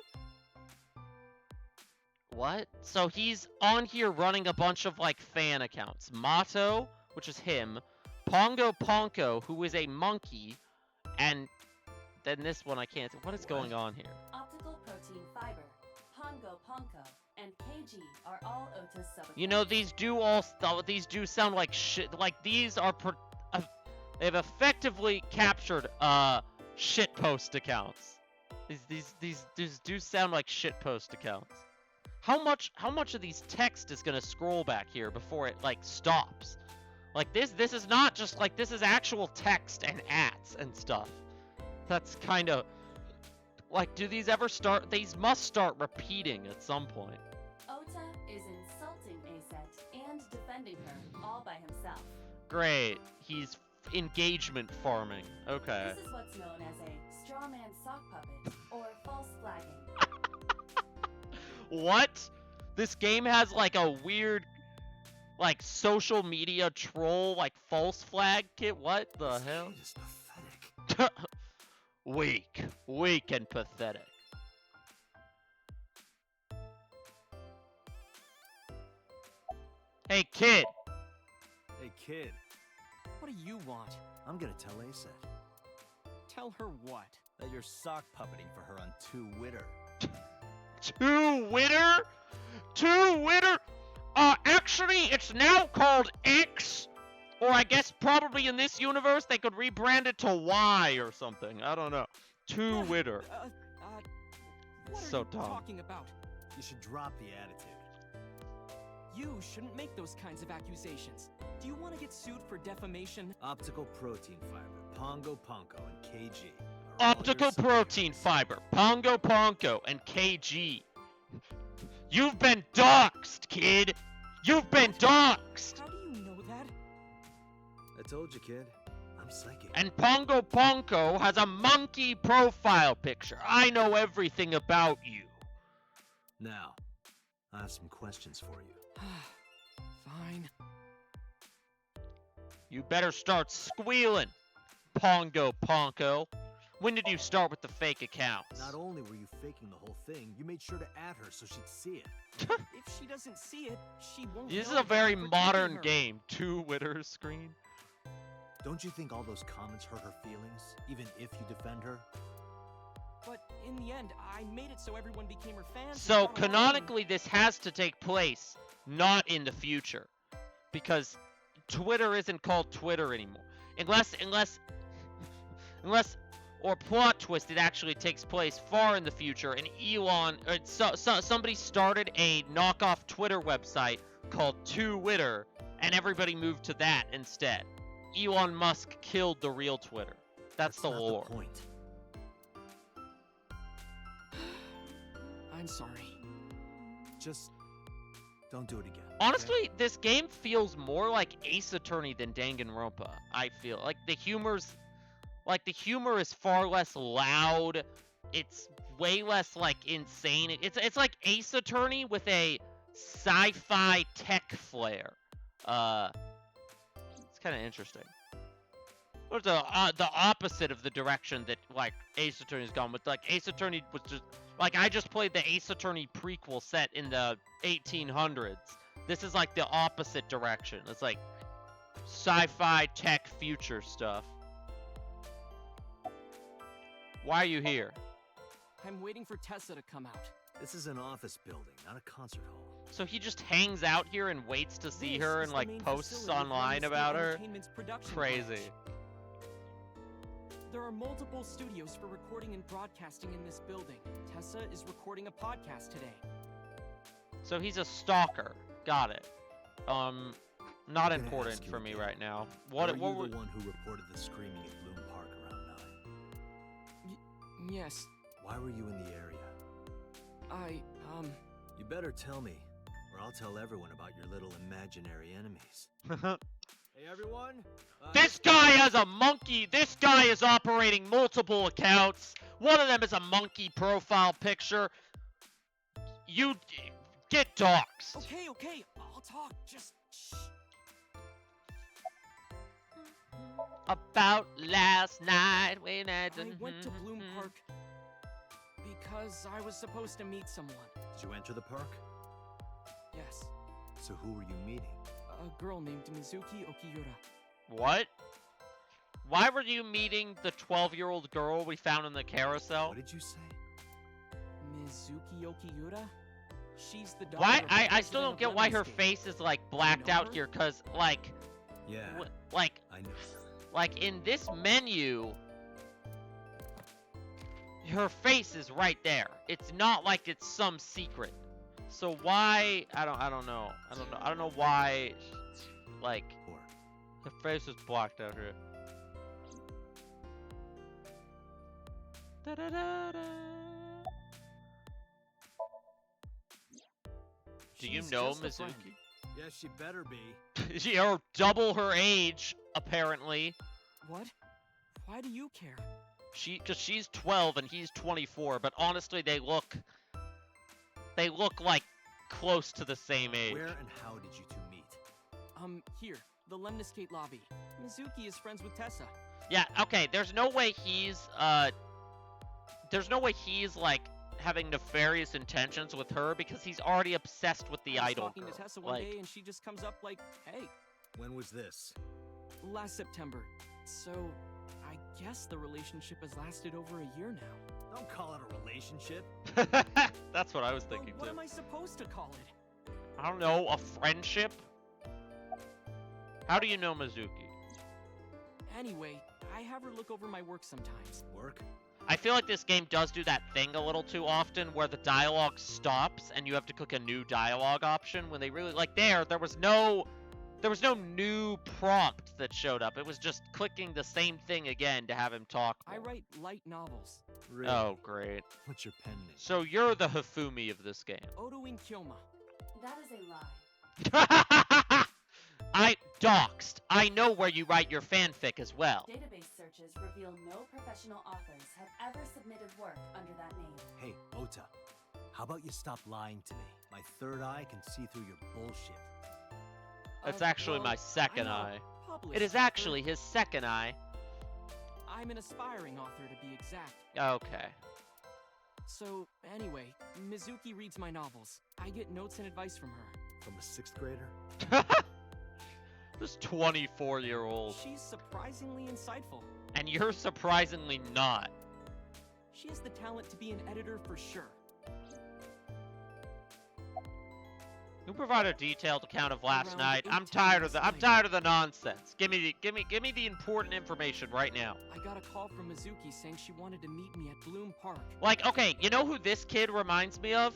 What? So he's on here running a bunch of like fan accounts. Mato, which is him. Pongo Ponko, who is a monkey. And then this one I can't. What is going on here? Optical protein fiber, Pongo Ponko, and KG are all Ota's sub-accounts. You know, these do sound like shit. Like these are they've effectively captured shitpost accounts. These do sound like shitpost accounts. How much of these text is gonna scroll back here before it like stops? Like this is not just like, this is actual text and ats and stuff. That's kind of like, do these ever start? These must start repeating at some point. Ota is insulting Aset and defending her all by himself. Great, he's engagement farming. Okay. This is what's known as a straw man sock puppet or false flagging. What? This game has like a weird, like social media troll, like false flag kit. What the This hell? kid is pathetic. Weak and pathetic. Hey kid, Hey kid, What do you want? I'm gonna tell Aset Tell her what? that you're sock puppeting for her on 2 Witter. Two winner. Actually, it's now called X, or I guess probably in this universe they could rebrand it to Y or something. I don't know. Two winner. What are So you dumb. talking about? You should drop the attitude. You shouldn't make those kinds of accusations. Do you want to get sued for defamation? Optical protein fiber, Pongo Ponko, and KG. are all Optical your protein subjects. fiber, Pongo Ponko, and KG. You've been doxxed, kid. You've been doxxed. How do you know that? I told you, kid. I'm psychic. And Pongo Ponko has a monkey profile picture. I know everything about you. Now, I have some questions for you. Fine. You better start squealing, Pongo Ponko. When did you start with the fake accounts? Not only were you faking the whole thing, you made sure to add her so she'd see it. If she doesn't see it, she won't This is know a very that I'm modern protecting her. game. 2 Witter screen. Don't you think all those comments hurt her feelings, even if you defend her? But in the end, I made it so everyone became her fans. and So got along. canonically, this has to take place not in the future, because Twitter isn't called Twitter anymore, unless, or plot twist, it actually takes place far in the future, and Elon, somebody started a knockoff Twitter website called 2Witter, and everybody moved to that instead. Elon Musk killed the real Twitter. That's the not lore. The point. I'm sorry. Just don't do it again. okay? Honestly, this game feels more like Ace Attorney than Danganronpa. I feel like the humor is far less loud. It's way less like insane. It's like Ace Attorney with a sci-fi tech flair. It's kind of interesting. Or the opposite of the direction that like Ace Attorney's gone with. Like Ace Attorney was just like, I just played the Ace Attorney prequel set in the 1800s. This is like the opposite direction. It's like sci-fi tech future stuff. Why are you here? I'm waiting for Tessa to come out. This is an office building, not a concert hall. So he just hangs out here and waits to see This her is and the like main posts facility of online Lionsgate about her? Entertainment's production Crazy. branch. There are multiple studios for recording and broadcasting in this building. Tessa is recording a podcast today. So he's a stalker. Got it. Not gonna important ask you for me again. right now. Were What you were the one who reported the screaming at Bloom Park around 9? Yes, Why were you in the area? I, You better tell me, or I'll tell everyone about your little imaginary enemies. Hey everyone! This guy has a monkey. This guy is operating multiple accounts. One of them is a monkey profile picture. You get doxxed. Okay, I'll talk. Just shh. About last night when I went to Bloom Park because I was supposed to meet someone. Did you enter the park? Yes, So who were you meeting? a girl named Mizuki Okiura. What? Why were you meeting the 12-year-old girl we found in the carousel? What did you say? Mizuki Okiura? She's the daughter Why? of the I still president don't of get why her Lemniscate. face is like blacked know out her? here, cause like, Yeah, like I know. Like in this menu, her face is right there. It's not like it's some secret. So why? I don't know. I don't know why. Like Or her face is blocked out here. Da-da-da-da. Do you She's know just a friend. Mizuki? yes, she better be. She or double her age, apparently. What? Why do you care? Cause she's 12 and he's 24, but honestly, they look like close to the same age. Where and how did you two meet? Here, the Lemniscate lobby. Mizuki is friends with Tessa. Yeah, okay, there's no way he's like having nefarious intentions with her because he's already obsessed with the I was idol talking girl. to Tessa one Like, day and she just comes up like, hey, When was this? last September. So, I guess the relationship has lasted over a year now. Don't call it a relationship. that's what I was Well, thinking what too. am I supposed to call it? I don't know, a friendship? How do you know Mizuki? Anyway, I have her look over my work sometimes. Work? I feel like this game does do that thing a little too often where the dialogue stops and you have to click a new dialogue option when they really like there was no new prompt that showed up. It was just clicking the same thing again to have him talk I more. write light novels. Really? Oh, great. What's your pen name? So you're the Hifumi of this game. Odoin Kyoma. That is a lie. I doxed. I know where you write your fanfic as well. Database searches reveal no professional authors have ever submitted work under that name. Hey, Ota. How about you stop lying to me? My third eye can see through your bullshit. That's actually Well, my second I'm a eye. published It is author. actually his second eye. I'm an aspiring author, to be exact. Okay. So, anyway, Mizuki reads my novels. I get notes and advice from her. From a 6th grader? This 24-year-old. She's surprisingly insightful. And you're surprisingly not. She has the talent to be an editor for sure. You provide a detailed account of last Around night. I'm 8:10 tired of last I'm night. tired of the nonsense. Give me the important information right now. I got a call from Mizuki saying she wanted to meet me at Bloom Park. Like, okay, you know who this kid reminds me of?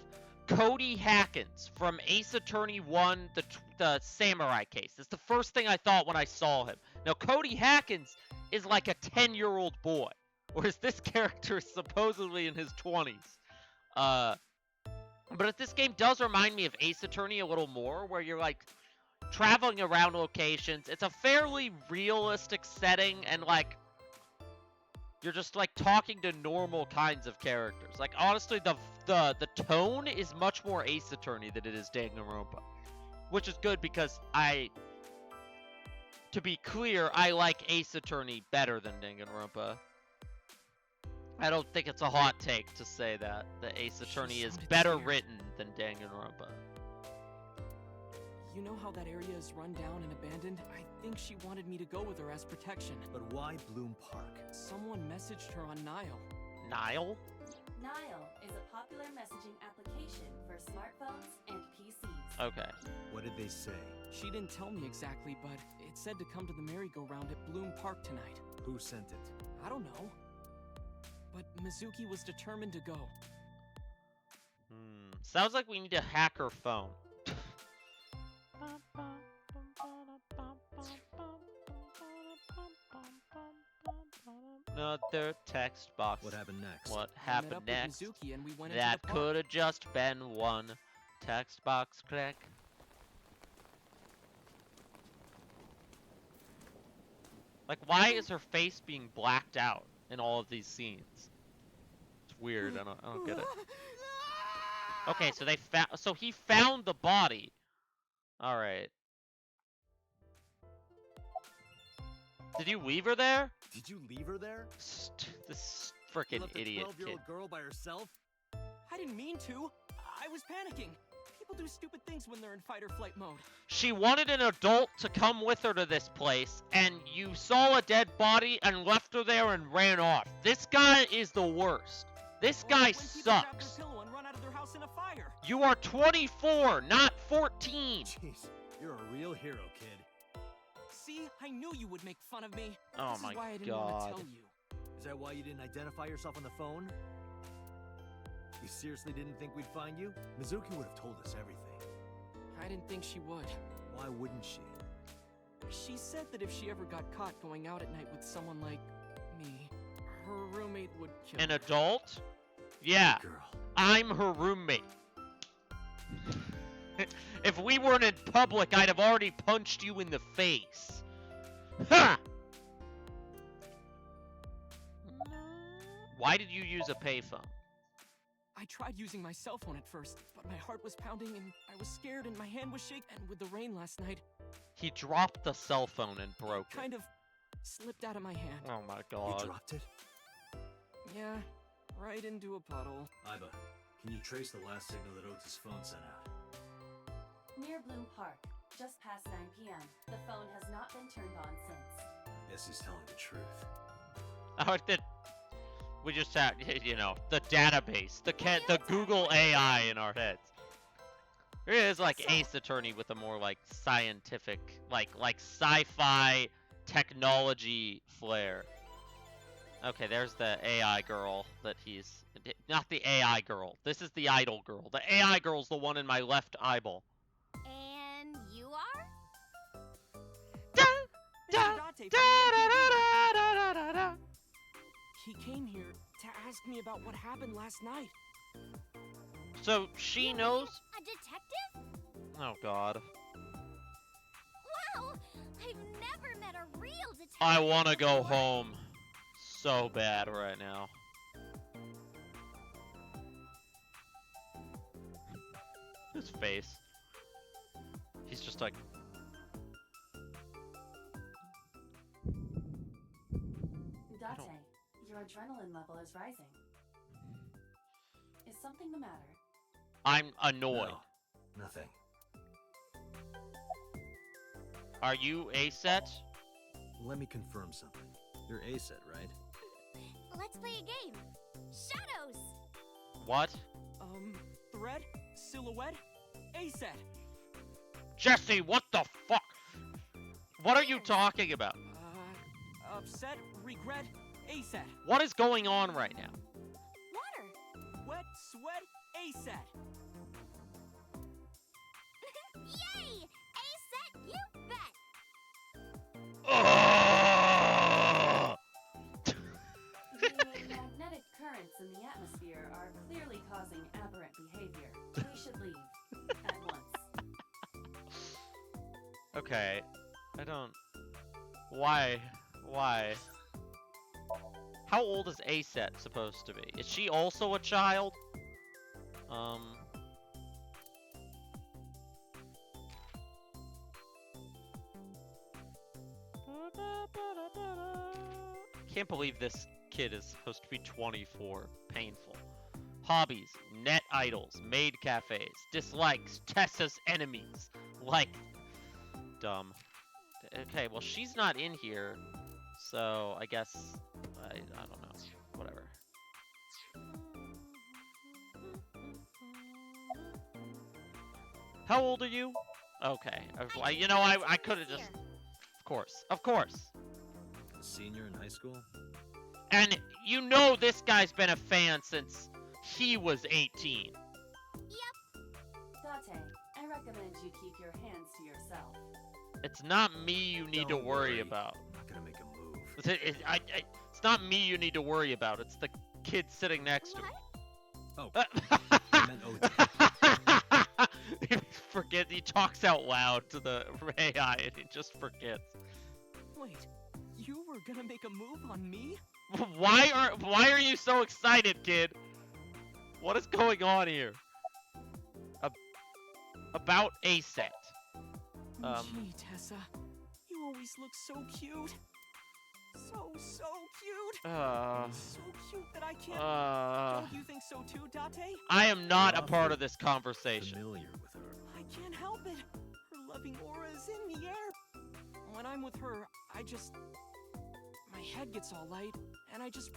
Cody Hackins from Ace Attorney 1, the samurai case. It's the first thing I thought when I saw him. Now, Cody Hackins is like a 10-year-old boy, whereas this character is supposedly in his 20s. But this game does remind me of Ace Attorney a little more, where you're like traveling around locations. It's a fairly realistic setting, and like you're just like talking to normal kinds of characters. Like honestly, the tone is much more Ace Attorney than it is Danganronpa, which is good because to be clear, I like Ace Attorney better than Danganronpa. I don't think it's a hot take to say that the Ace Attorney is sounded better scared. written than Danganronpa. You know how that area is run down and abandoned? I think she wanted me to go with her as protection. But why Bloom Park? Someone messaged her on Nile. Nile? Nile is a popular messaging application for smartphones and PCs. Okay. What did they say? She didn't tell me exactly, but it said to come to the merry-go-round at Bloom Park tonight. Who sent it? I don't know. But Mizuki was determined to go. Sounds like we need to hack her phone. Another text box. What happened next? What I met happened up next? with Mizuki and we went into That the park. could have just been one Text box click. Like, why is her face being blacked out in all of these scenes? It's weird. I don't get it. Okay, so so he found the body. All right. Did you leave her there? Did you leave her there? This You freaking left a idiot 12-year-old kid. girl by herself? I didn't mean to. I was panicking. People do stupid things when they're in fight or flight mode. She wanted an adult to come with her to this place, and you saw a dead body and left her there and ran off. This guy is the worst. This Or guy when people grab their sucks. pillow and run out of their house in a fire. You are 24, not 14. Jeez, you're a real hero, kid. See, I knew you would make fun of me. Oh This my is why I didn't want God. to tell you. Is that why you didn't identify yourself on the phone? You seriously didn't think we'd find you? Mizuki would have told us everything. I didn't think she would. Why wouldn't she? She said that if she ever got caught going out at night with someone like me, her roommate would kill An her. adult? Yeah, Girl. I'm her roommate. If we weren't in public, I'd have already punched you in the face. Ha! Why did you use a payphone? I tried using my cell phone at first, but my heart was pounding and I was scared and my hand was shaking. And with the rain last night, He dropped the cell phone and broke it. kind of slipped out of my hand. Oh my You god. dropped it? Yeah, right into a puddle. Iba, can you trace the last signal that Otis' phone sent out? Near Bloom Park, just past 9 p.m. The phone has not been turned on since. Guess he's telling the truth. I like that we just had, you know, the database, the Google AI in our heads. It is like Ace Attorney with a more like scientific, like sci-fi technology flair. Okay, there's the AI girl that he's not the AI girl. This is the idol girl. The AI girl's the one in my left eyeball. And you are? Mr. Dante from the NPD. He came here to ask me about what happened last night. So she You knows? mean a detective? Oh god. Wow! I've never met a real detective. I want to go before. home so bad right now. His face. He's just like, Date, your adrenaline level is rising. Is something the matter? I'm annoyed. No, nothing. Are you A-set? Let me confirm something. You're A-set, right? Let's play a game. Shadows! What? Thread, silhouette, A-set. Jesse, what the fuck? What are you talking about? Upset, regret, A-set. What is going on right now? Water! Wet, sweat, A-set. Yay! A-set, you bet! Ugh! The magnetic currents in the atmosphere are clearly causing aberrant behavior. We should leave. At once. Okay. I don't... Why? Why? How old is A-set supposed to be? Is she also a child? Can't believe this kid is supposed to be 24. Painful. Hobbies, net idols, maid cafes, dislikes, Tessa's enemies. Like, dumb. Okay, well she's not in here, so I guess, I don't know, whatever. How old are you? Okay, you know, I could have just, of course. A senior in high school? And you know this guy's been a fan since he was 18. Date, I recommend you keep your hands to yourself. It's not me you need to Don't worry about. I'm not gonna make a move. It's not me you need to worry about. It's the kid sitting next to What? Oh, him. I meant Otis. forgets. He talks out loud to the AI, and he just forgets. Wait, you were gonna make a move on me? Why are you so excited, kid? What is going on here? About a set. Gee, Tessa, you always look so cute. So cute. So cute that I can't. Don't you think so too, Date? I am not a part of this conversation. Familiar with her. I can't help it. Her loving aura is in the air. When I'm with her, my head gets all light, and I just...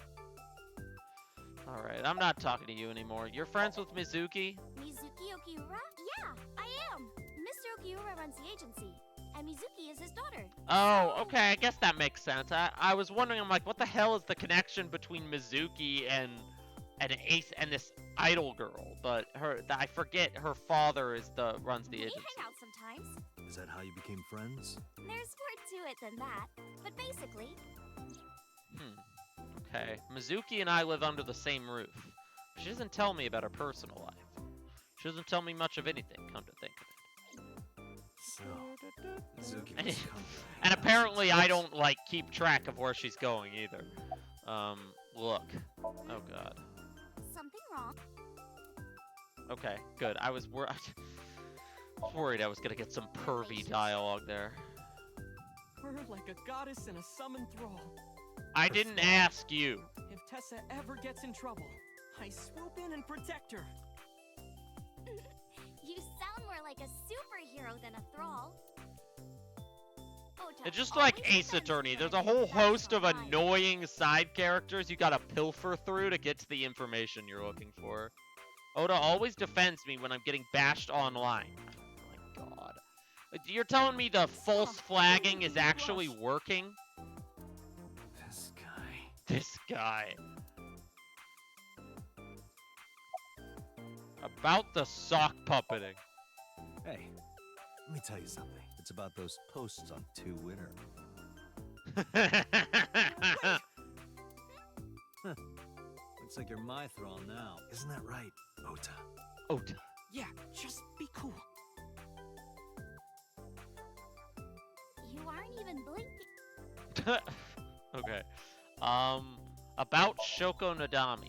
Alright, I'm not talking to you anymore. You're friends with Mizuki? Mizuki Okiura? Yeah, I am. Mr. Okiura runs the agency, and Mizuki is his daughter. Oh, okay, I guess that makes sense. I was wondering, I'm like, what the hell is the connection between Mizuki and Ace and this idol girl? But I forget her father runs the We agency. hang out sometimes. Is that how you became friends? There's more to it than that, but basically... Okay. Mizuki and I live under the same roof. She doesn't tell me about her personal life. She doesn't tell me much of anything, come to think of it. So, Mizuki And, must come. and apparently I don't, like, keep track of where she's going, either. Look. Oh, God. Something wrong? Okay, good. I was worried I was gonna get some pervy dialogue there. We're like a goddess and a summoned thrall. I didn't ask you. If Tessa ever gets in trouble, I swoop in and protect her. You sound more like a superhero than a thrall. Ota It's just like always Ace defends Attorney. There's a friends, whole that's host of not mine. annoying side characters you gotta pilfer through to get to the information you're looking for. Oda always defends me when I'm getting bashed online. Oh my god. You're telling me the false flagging is actually working? This guy. This guy. About the sock puppeting. Hey, let me tell you something. It's about those posts on Twitter. Looks like you're my thrall now. Isn't that right, Ota? Ota. Yeah, just be cool. You aren't even blinking. Okay. About Shoko Nadami.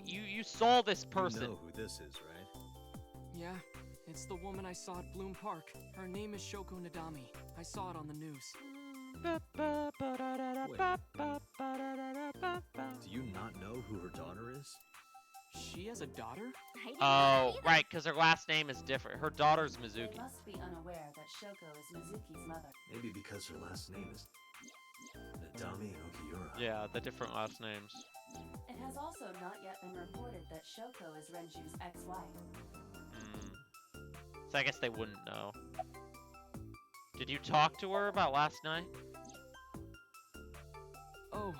You saw this person. You know who this is, right? Yeah, it's the woman I saw at Bloom Park. Her name is Shoko Nadami. I saw it on the news. Do you not know who her daughter is? She has a daughter? I didn't know Oh, either. right, because her last name is different. Her daughter's They Mizuki. must be unaware that Shoko is Mizuki's mother. Maybe because her last name is Nadami and Okiura. Yeah, the different last names. It has also not yet been reported that Shoko is Renju's ex-wife. So I guess they wouldn't know. Did you talk to her about last night? Oh,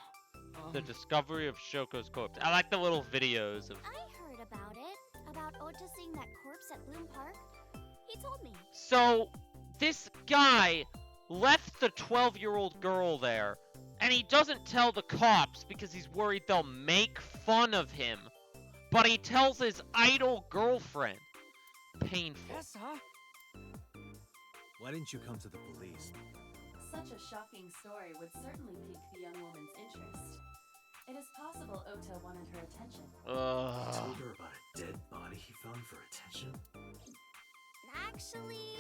The discovery of Shoko's corpse. I like the little videos of... I heard about it. About Ota seeing that corpse at Bloom Park. He told me. So, this guy left the 12-year-old girl there, and he doesn't tell the cops because he's worried they'll make fun of him. But he tells his idol girlfriend. Painful. Tessa? Why didn't you come to the police? Such a shocking story would certainly pique the young woman's interest. It is possible Ota wanted her attention. You told her about a dead body he found for attention? Actually,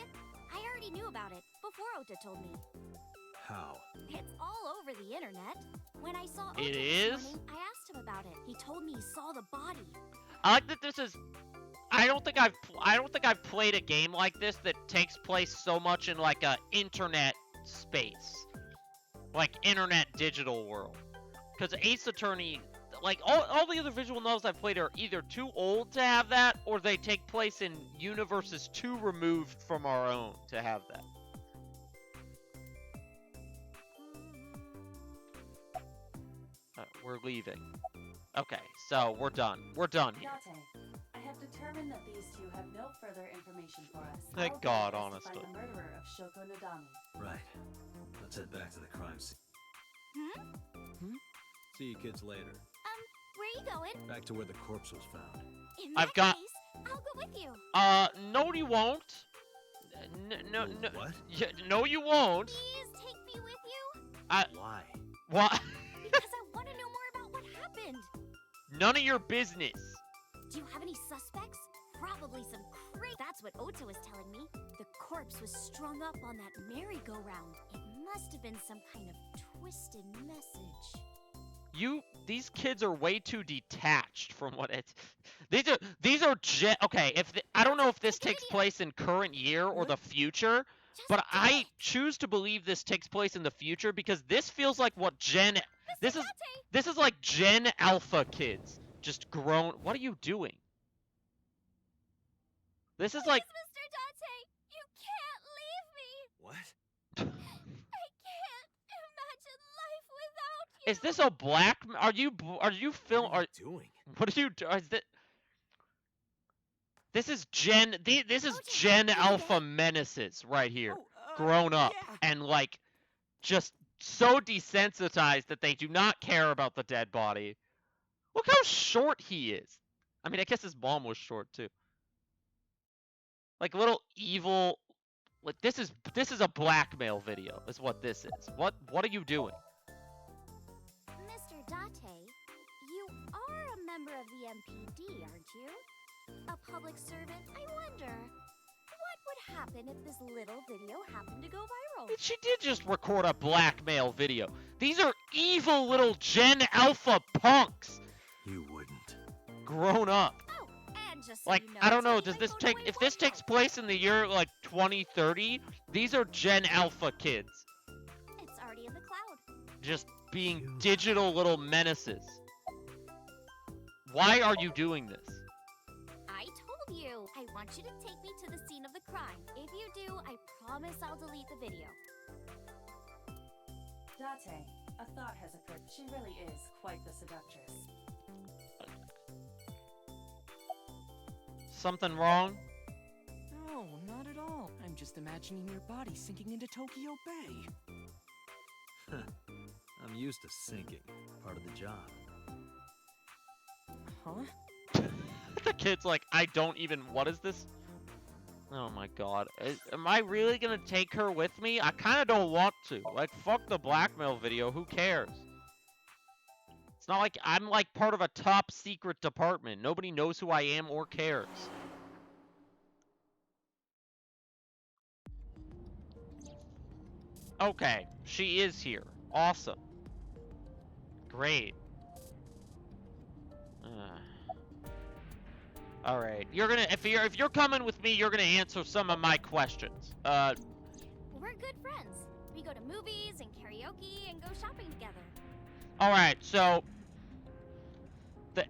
I already knew about it before Ota told me. How? It's all over the internet. When I saw Ota It this is? morning, I asked him about it. He told me he saw the body. I like that this is... I don't think I've played a game like this that takes place so much in like a internet space. Like internet digital world. Because Ace Attorney, like all the other visual novels I've played are either too old to have that, or they take place in universes too removed from our own to have that. We're leaving. Okay, so we're done. We're done here. Date, I have determined that these two have no further information for us. Thank Our God, goal is to honestly. find the murderer of Shoko Nadami. Right. Let's head back to the crime scene. See you kids later. Where are you going? Back to where the corpse was found. In I've that got- case, I'll go with you. No, you won't. No, What? Yeah, no, you won't. Please take me with you. Why? What? Because I want to know more about what happened. None of your business. Do you have any suspects? Probably some crazy. That's what Ota was telling me. The corpse was strung up on that merry-go-round. It must have been some kind of twisted message. These kids are way too detached from what it's. Okay. I don't know if this takes place in current year or the future, but I choose to believe this takes place in the future because this feels like what this is like Gen Alpha kids just grown. What are you doing? This is like. Mr. Date, you can't leave me. What? I can't imagine life without you. Is this a black? Are you film? What are you doing? What are you doing? This is Gen. This is Ota, Gen you Alpha there? menaces right here, Oh, grown up yeah. and like just so desensitized that they do not care about the dead body. Look how short he is. I mean, I guess his mom was short too. Like little evil. Like this is a blackmail video. Is what this is. What are you doing? Mr. Date, you are a member of the MPD, aren't you? A public servant? I wonder, what would happen if this little video happened to go viral? She did just record a blackmail video. These are evil little Gen Alpha punks. You wouldn't. Grown up. Oh, and just so Like, you know, I don't know, Teddy does this might take, go if this takes place in the year, like, 2030, these are Gen Alpha kids. It's already in the cloud. Just being Phew. digital little menaces. Why are you doing this? I told you, I want you to take me to the scene of the crime. If you do, I promise I'll delete the video. Date, a thought has occurred. She really is quite the seductress. Something wrong? No, not at all. I'm just imagining your body sinking into Tokyo Bay. I'm used to sinking. Part of the job. Huh? The kid's like, I don't even, what is this? Oh my god. Am I really gonna take her with me? I kinda don't want to. Like, fuck the blackmail video, who cares? It's not like I'm like part of a top secret department. Nobody knows who I am or cares. Okay, she is here. Awesome. Great. All right, if you're coming with me, you're gonna answer some of my questions. We're good friends. We go to movies and karaoke and go shopping together. All right, so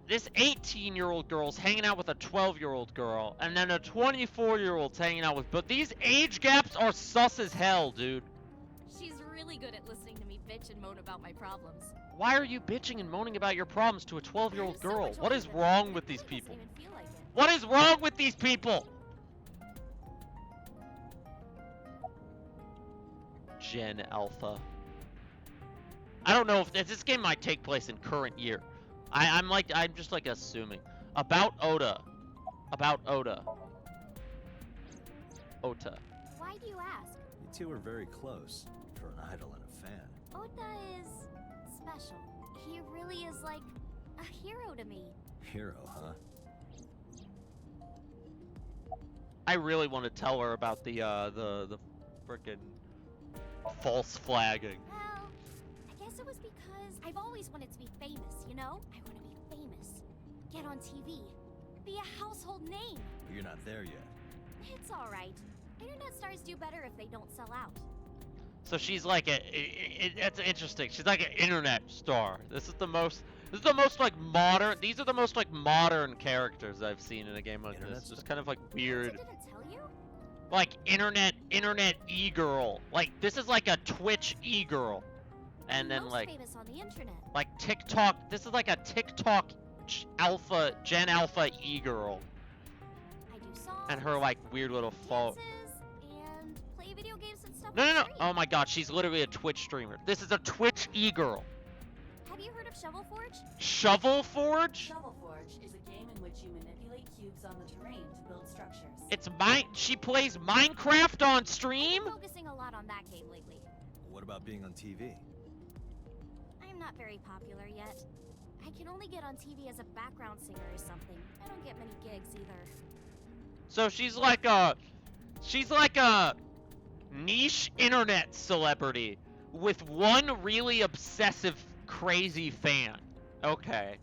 this 18-year-old girl's hanging out with a 12-year-old girl, and then a 24-year-old's hanging out with. But these age gaps are sus as hell, dude. She's really good at listening to me bitch and moan about my problems. Why are you bitching and moaning about your problems to a 12-year-old I'm so girl? much What older is than her, wrong and with it these really people? doesn't even feel like it. What is wrong with these people? Gen Alpha. I don't know if this game might take place in current year. I'm just like assuming. About Ota. Ota. Why do you ask? You two are very close for an idol and a fan. Ota is special. He really is like a hero to me. Hero, huh? I really want to tell her about the frickin' false flagging. Well, I guess it was because I've always wanted to be famous, you know? I want to be famous. Get on TV. Be a household name. But you're not there yet. It's alright. Internet stars do better if they don't sell out. So she's like it's interesting. She's like an internet star. This is the most like modern. These are the most like modern characters I've seen in a game like Internet this. Just kind of like weird. Ota didn't tell you? Like internet e-girl. Like this is like a Twitch e-girl. And then Most like famous on the internet. TikTok. This is like a TikTok Gen Alpha e-girl. I do songs. And her like weird little phone. dances, and play video games and stuff. No, on no, no. stream. Oh my god, she's literally a Twitch streamer. This is a Twitch e-girl. Have you heard of Shovel Forge? Shovel Forge? Shovel Forge is a game in which you manipulate cubes cubes on the terrain to build structures. It's she plays Minecraft on stream? I'm focusing a lot on that game lately. What about being on TV? I'm not very popular yet. I can only get on TV as a background singer or something. I don't get many gigs either. So she's like a niche internet celebrity with one really obsessive, crazy fan. Okay.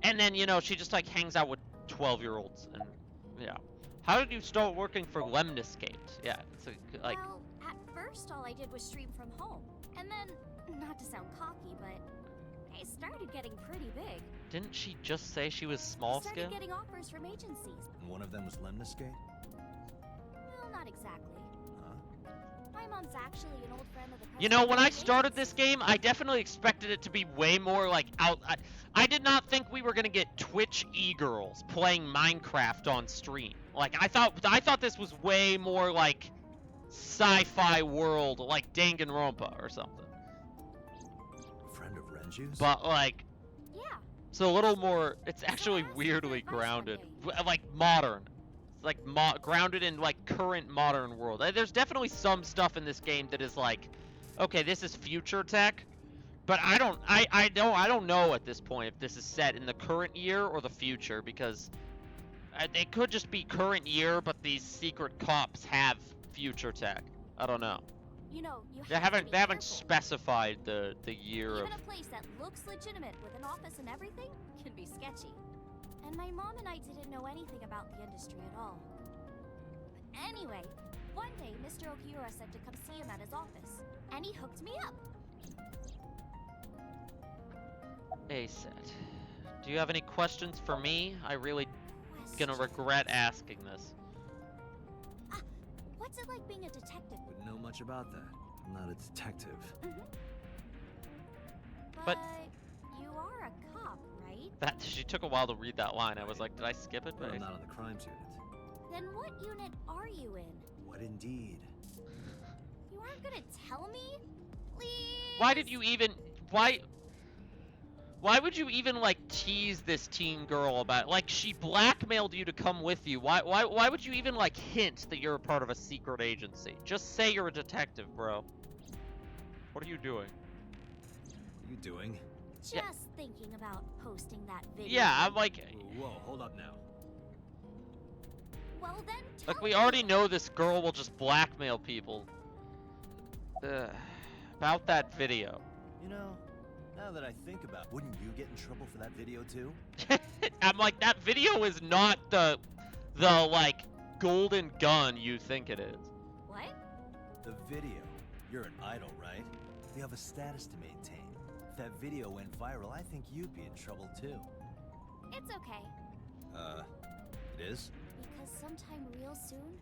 And then, you know, she just like hangs out with 12-year-olds and yeah. How did you start working for Lemniscate? Yeah, it's like. Well, at first all I did was stream from home. And then, not to sound cocky, but I started getting pretty big. Didn't she just say she was small Started scale? getting offers from agencies. And one of them was Lemniscate? Well, not exactly. Huh? My mom's actually an old friend of the You know, when I president of the started this agency. game, I definitely expected it to be way more like I did not think we were gonna get Twitch e-girls playing Minecraft on stream. Like I thought this was way more like sci-fi world, like Danganronpa or something. Friend of Renju's? But like, Yeah. it's a little more. It's So I actually asked for weirdly advice one grounded, day. like modern. It's like grounded in like current modern world. There's definitely some stuff in this game that is like, okay, this is future tech, but I don't know at this point if this is set in the current year or the future because it could just be current year, but these secret cops have future tech. I don't know. You know, you They have to haven't be they haven't careful. specified the year Even of. a place that looks legitimate with an office and everything can be sketchy. And my mom and I didn't know anything about the industry at all. But anyway, one day Mr. Okiura said to come see him at his office, and he hooked me up. Aset. Do you have any questions for me? I really gonna regret asking this. What's it like being a detective? Wouldn't know much about that. I'm not a detective. But- you are a cop, right? That she took a while to read that line. I was like, did I skip it? But I'm not on the crimes unit. Then what unit are you in? What indeed? You aren't gonna tell me? Please? Why did you even? Why would you even like tease this teen girl about? Like she blackmailed you to come with you. Why would you even like hint that you're a part of a secret agency? Just say you're a detective, bro. What are you doing? What are you doing? Just Yeah. thinking about posting that video. Yeah, I'm like, Whoa, hold up now. Well then, tell like we me. already know this girl will just blackmail people. About that video. You know, now that I think about it, wouldn't you get in trouble for that video too? I'm like, that video is not the like golden gun you think it is. What? The video. You're an idol, right? You have a status to maintain. If that video went viral, I think you'd be in trouble too. It's okay. It is? Because sometime real soon,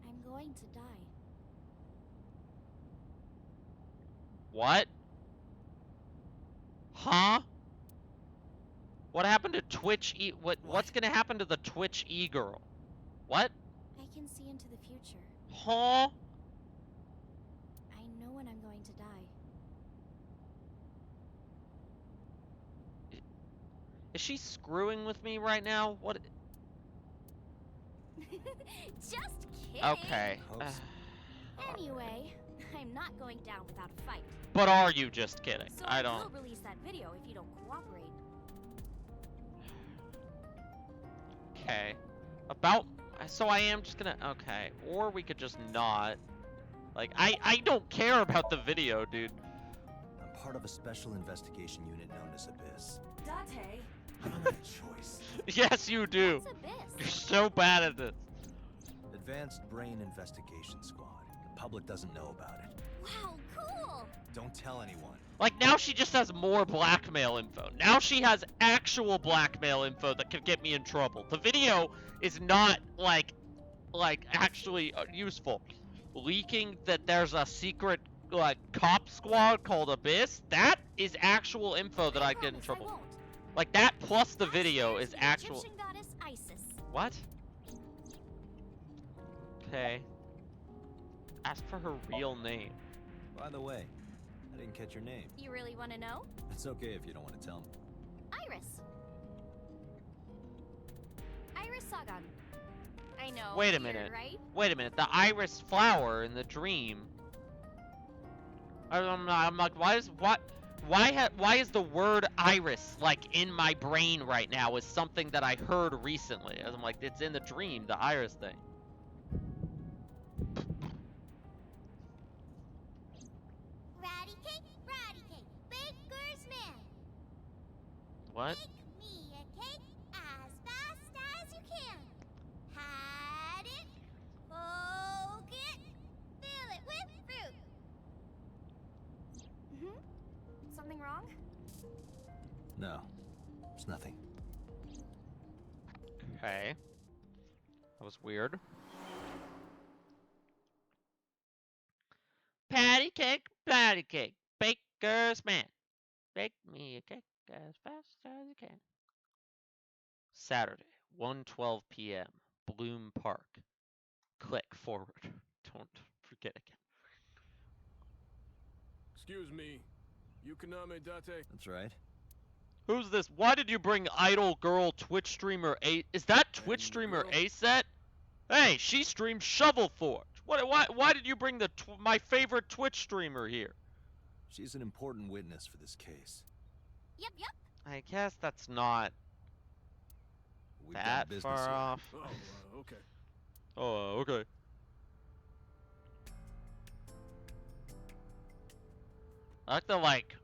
I'm going to die. What? Huh? What happened to Twitch what's gonna happen to the Twitch e-girl? What? I can see into the future. Huh? I know when I'm going to die. Is she screwing with me right now? What? Just kidding. Okay. Anyway, I'm not going down without a fight. But are you just kidding? So I will don't. release that video if you don't cooperate. Okay. So I am just gonna. Okay. Or we could just not. Like, I don't care about the video, dude. I'm part of a special investigation unit known as Abyss. Date, I don't have a choice. Yes, you do. What's Abyss? You're so bad at this. Advanced Brain Investigation Squad. The public doesn't know about it. Wow, cool. Don't tell anyone. Like, now she just has more blackmail info. Now she has actual blackmail info that could get me in trouble. The video is not, like actually useful. Leaking that there's a secret, like, cop squad called Abyss, that is actual info that I I'd get in promise I trouble. won't. Like, that plus the That's video thanks is to the actual. Egyptian goddess Isis. What? Okay. Ask for her real name. By the way, I didn't catch your name. You really want to know? It's okay if you don't want to tell me. Iris. Sagan. I know. Wait a weird, minute. right? Wait a minute. The iris flower in the dream. I'm like, why is the word iris like in my brain right now is something that I heard recently? As I'm like, it's in the dream, the iris thing. Ratty cake, baker's man. What? Bake me a cake as fast as you can. Had it, poke it, fill it with fruit. Something wrong? No, it's nothing. Okay. That was weird. Patty cake, baker's man. Bake me a cake as fast as you can. Saturday, 1:12 p.m. Bloom Park. Click forward. Don't forget again. Excuse me. Yukaname Date? That's right. Who's this? Why did you bring Idol Girl Twitch streamer A? Is that Twitch streamer girl? A-Set? Hey, she streams Shovel Forge. Why did you bring my favorite Twitch streamer here? She's an important witness for this case. Yep. I guess that's not We've got that business far here. off. Oh, okay. Oh, okay. I like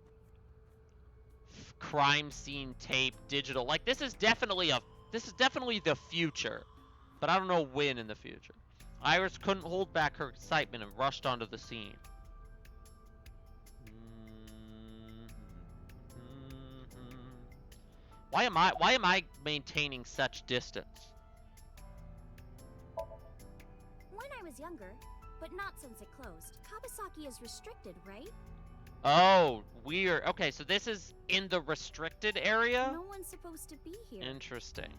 the crime scene tape digital. Like this is definitely the future. But I don't know when in the future. Iris couldn't hold back her excitement and rushed onto the scene. Why am I maintaining such distance? When I was younger, but not since it closed. Kawasaki is restricted, right? Oh, weird. Okay, so this is in the restricted area? No one's supposed to be here. Interesting.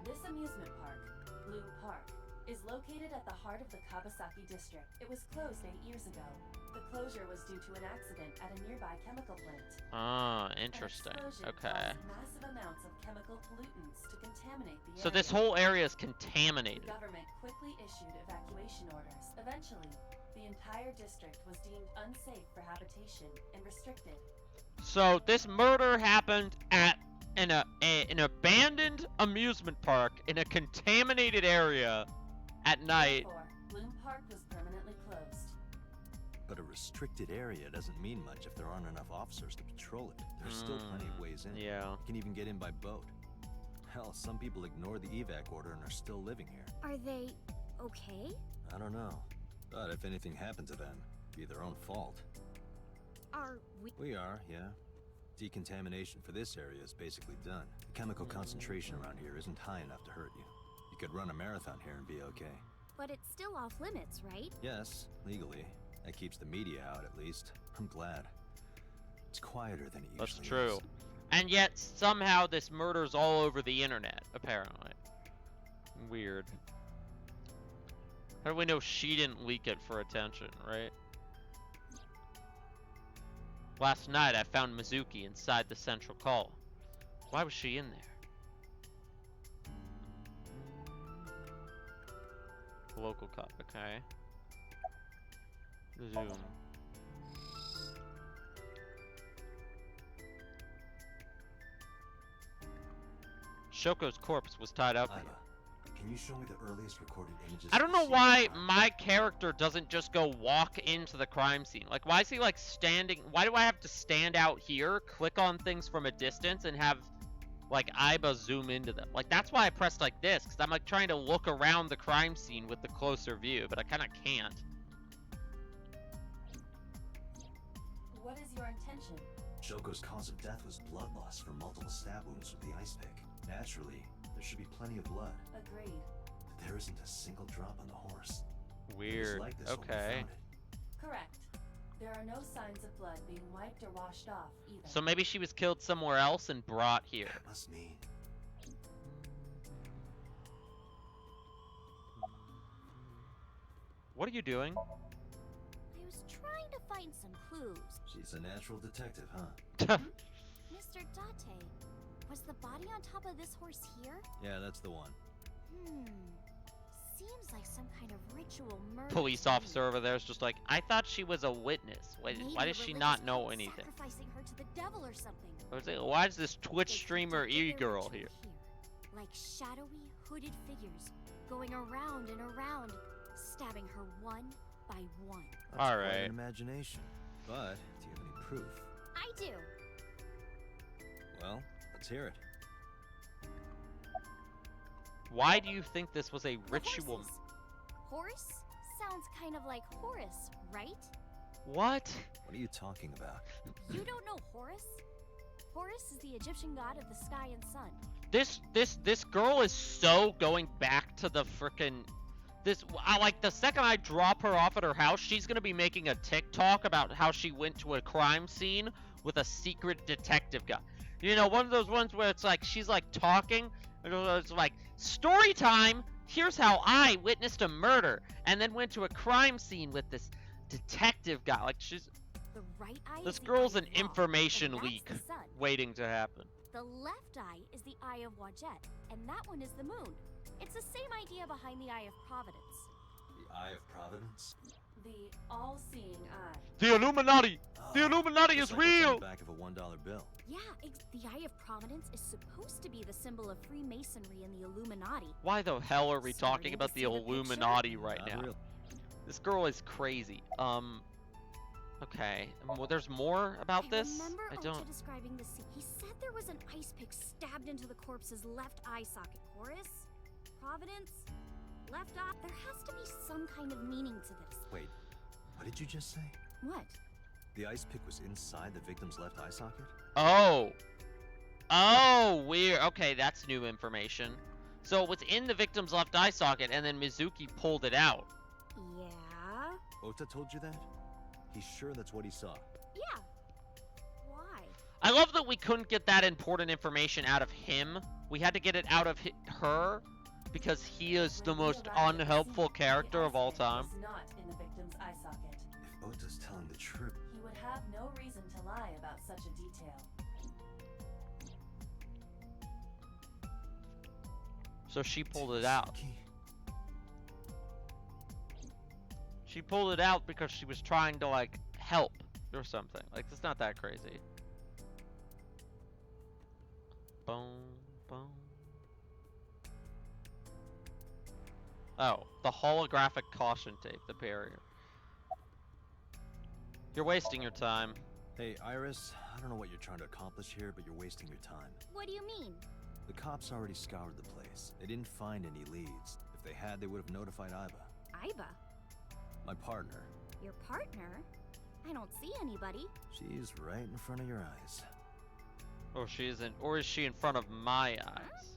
This amusement park, Bloom Park, is located at the heart of the Kawasaki district. It was closed 8 years ago. The closure was due to an accident at a nearby chemical plant. Ah, interesting. An explosion Okay. caused massive amounts of chemical pollutants to contaminate the area. So this whole area is The contaminated. government quickly issued evacuation orders. Eventually, the entire district was deemed unsafe for habitation and restricted. So this murder happened at an abandoned amusement park in a contaminated area at night. Therefore, Bloom Park was permanently closed. But a restricted area doesn't mean much if there aren't enough officers to patrol it. There's still plenty of ways in. Yeah. You can even get in by boat. Hell, some people ignore the evac order and are still living here. Are they okay? I don't know. But if anything happened to them, it'd be their own fault. Are we? We are, yeah. Decontamination for this area is basically done. The chemical concentration around here isn't high enough to hurt you. You could run a marathon here and be okay. But it's still off limits, right? Yes, legally. That keeps the media out, at least. I'm glad. It's quieter than it usually That's true. is. And yet somehow this murder's all over the internet, apparently. Weird. How do we know she didn't leak it for attention, right? Last night I found Mizuki inside the central call. Why was she in there? Local cop, okay. Zoom. Shoko's corpse was tied up here. Iva, can you show me the earliest recorded images? I don't of the know scene why crime? my character doesn't just go walk into the crime scene. Like, why is he like standing? Why do I have to stand out here, click on things from a distance, and have like Iba zoom into them? Like, that's why I pressed like this, because I'm like trying to look around the crime scene with the closer view, but I kind of can't. What is your intention? Shoko's cause of death was blood loss from multiple stab wounds with the ice pick. Naturally, there should be plenty of blood. Agreed. But there isn't a single drop on the horse. It was Weird. like this when we Okay. found it. Correct. There are no signs of blood being wiped or washed off either. So maybe she was killed somewhere else and brought here. That must mean What are you doing? I was trying to find some clues. she's a natural detective, huh? Mr. Date, was the body on top of this horse here? Yeah, that's the one. Seems like some kind of ritual murder. Police to me. officer over there is just like, I thought she was a witness. Why Maybe does she religious not know cult anything? Sacrificing her to the devil or something. I was like, why is this Twitch They streamer conducted their E-girl ritual here? Like shadowy, hooded figures going around and around, stabbing her one by one. That's All quite right. an imagination. But do you have any proof? I do. Well, let's hear it. Why do you think this was a The ritual? horses. Horse sounds kind of like Horus, right? What? What are you talking about? You don't know Horus? Horus is the Egyptian god of the sky and sun. This girl is so going back to the frickin' like the second I drop her off at her house, she's gonna be making a TikTok about how she went to a crime scene with a secret detective guy. You know, one of those ones where it's like she's like talking, and it's like story time. Here's how I witnessed a murder and then went to a crime scene with this detective guy. Like she's The right eye this is the girl's eye an of Ra, information and that's leak the sun. waiting to happen. The left eye is the eye of Wajet, and that one is the moon. It's the same idea behind the eye of Providence. The Eye of Providence? The all-seeing eye. The Illuminati! The Oh, Illuminati just is like what's on real! the back of a $1 bill. Yeah, the eye of Providence is supposed to be the symbol of Freemasonry and the Illuminati. Why the hell are we Starting talking to about the see the picture? Illuminati right Not now? real. This girl is crazy. Okay. Well, there's more about this? Remember I Ota don't. describing the scene. He said there was an ice pick stabbed into the corpse's left eye socket. Horus? Providence? Left eye? There has to be some kind of meaning to this. Wait, what did you just say? What? The ice pick was inside the victim's left eye socket? Oh. Oh, weird. Okay, that's new information. So it was in the victim's left eye socket, and then Mizuki pulled it out. Yeah? Ota told you that? He's sure that's what he saw. Yeah. Why? I love that we couldn't get that important information out of him. We had to get it out of her, because he is the most unhelpful character of all time. Was not in the victim's eye socket. If Ota's telling the truth... He would have no reason to lie about such a detail. So she pulled it out. Mizuki. She pulled it out because she was trying to, like, help or something. Like, it's not that crazy. Boom, boom. Oh, the holographic caution tape, the barrier. You're wasting your time. Hey, Iris, I don't know what you're trying to accomplish here, but you're wasting your time. What do you mean? The cops already scoured the place. They didn't find any leads. If they had, they would have notified Iba. Iba? My partner. Your partner? I don't see anybody. She's right in front of your eyes. Or she isn't, or is she in front of my eyes?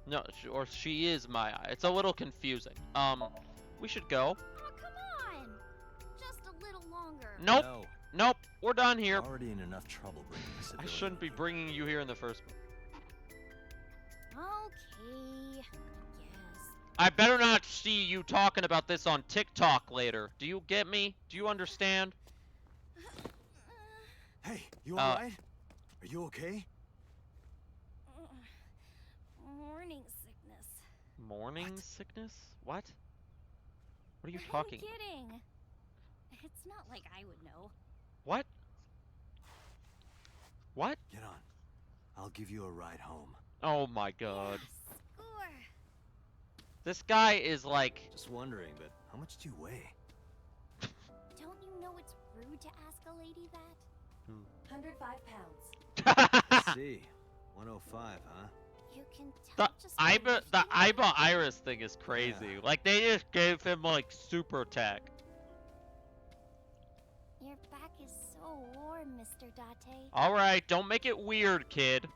No, or she is my eye. It's a little confusing. We should go. Oh, come on! Just a little longer. Nope. No. Nope. We're done here. You're already in enough trouble bringing this I civilian shouldn't be in. bringing you here in the first place. Okay, I guess. I better not see you talking about this on TikTok later. Do you get me? Do you understand? Hey, you alright? Are you okay? Morning sickness. Morning sickness? What? What are you talking I'm about? kidding. It's not like I would know. What? What? Get on. I'll give you a ride home. Oh my god. Yeah, score. This guy is like... Just wondering, but how much do you weigh? Don't you know it's rude to ask a lady that? 105 pounds. I see. 105, huh? You can The tell just by Iba lifting it. Iris thing is crazy. Yeah. Like they just gave him like super tech. Your back is so warm, Mr. Date. Alright, don't make it weird, kid.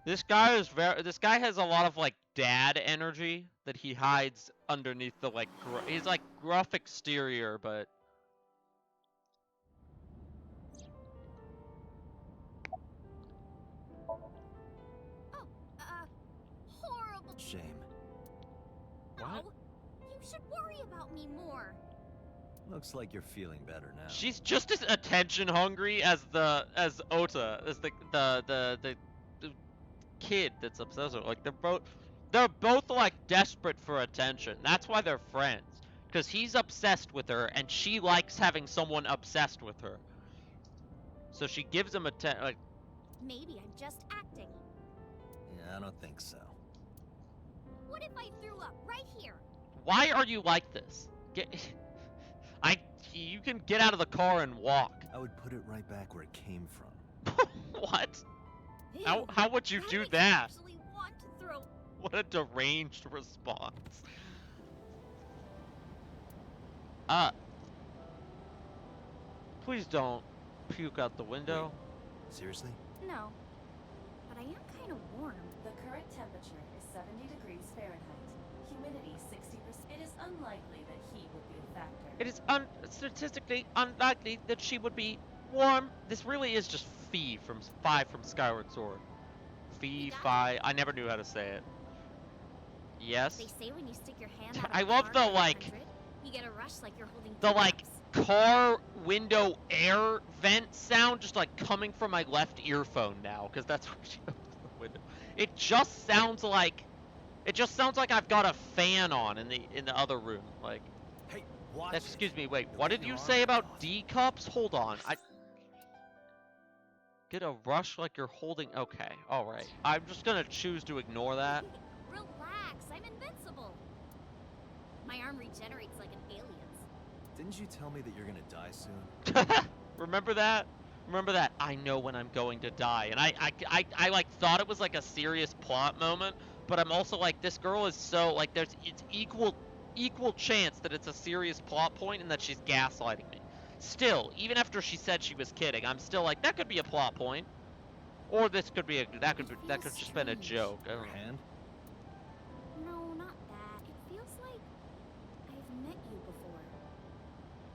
This guy has a lot of like dad energy that he hides underneath the like he's like gruff exterior, but Horrible. Shame. what? No, you should worry about me more. Looks like you're feeling better now. She's just as attention hungry as Ota, as the kid that's obsessed with her. Like they're both like desperate for attention. That's why they're friends. Because he's obsessed with her and she likes having someone obsessed with her. So she gives him like. Maybe I'm just acting. Yeah, I don't think so. What if I threw up right here? Why are you like this? You can get out of the car and walk. I would put it right back where it came from. What? Ew, How would you do makes me that? actually want to throw. What a deranged response. Please don't puke out the window. Wait, seriously? No, but I am kind of warm. The current temperature is 70 degrees Fahrenheit. Humidity 60%. It is unlikely that heat would be a factor. It is statistically unlikely that she would be warm. This really is just Fee from Skyward Sword. Fee, Fi. I never knew how to say it. Yes. They say when you stick your hand out of I a love car the at like 100, you get a rush like you're holding the two like cups. car window air vent sound just like coming from my left earphone now, because that's where she opens the window. It just sounds like I've got a fan on in the other room. Like, Hey, watch excuse it. me, wait, You'll what get did your you arm say cut about off. D cups? Hold on, I get a rush like you're holding. Okay, all right. I'm just gonna choose to ignore that. Relax, I'm invincible. My arm regenerates like an alien's. Didn't you tell me that you're gonna die soon? Remember that? Remember that? I know when I'm going to die, and I like thought it was like a serious plot moment, but I'm also like, this girl is so like it's equal chance that it's a serious plot point and that she's gaslighting me. Still, even after she said she was kidding, I'm still like, that could be a plot point, or this could be that could just been a joke. I don't Your know. hand? No, not that. It feels like I've met you before.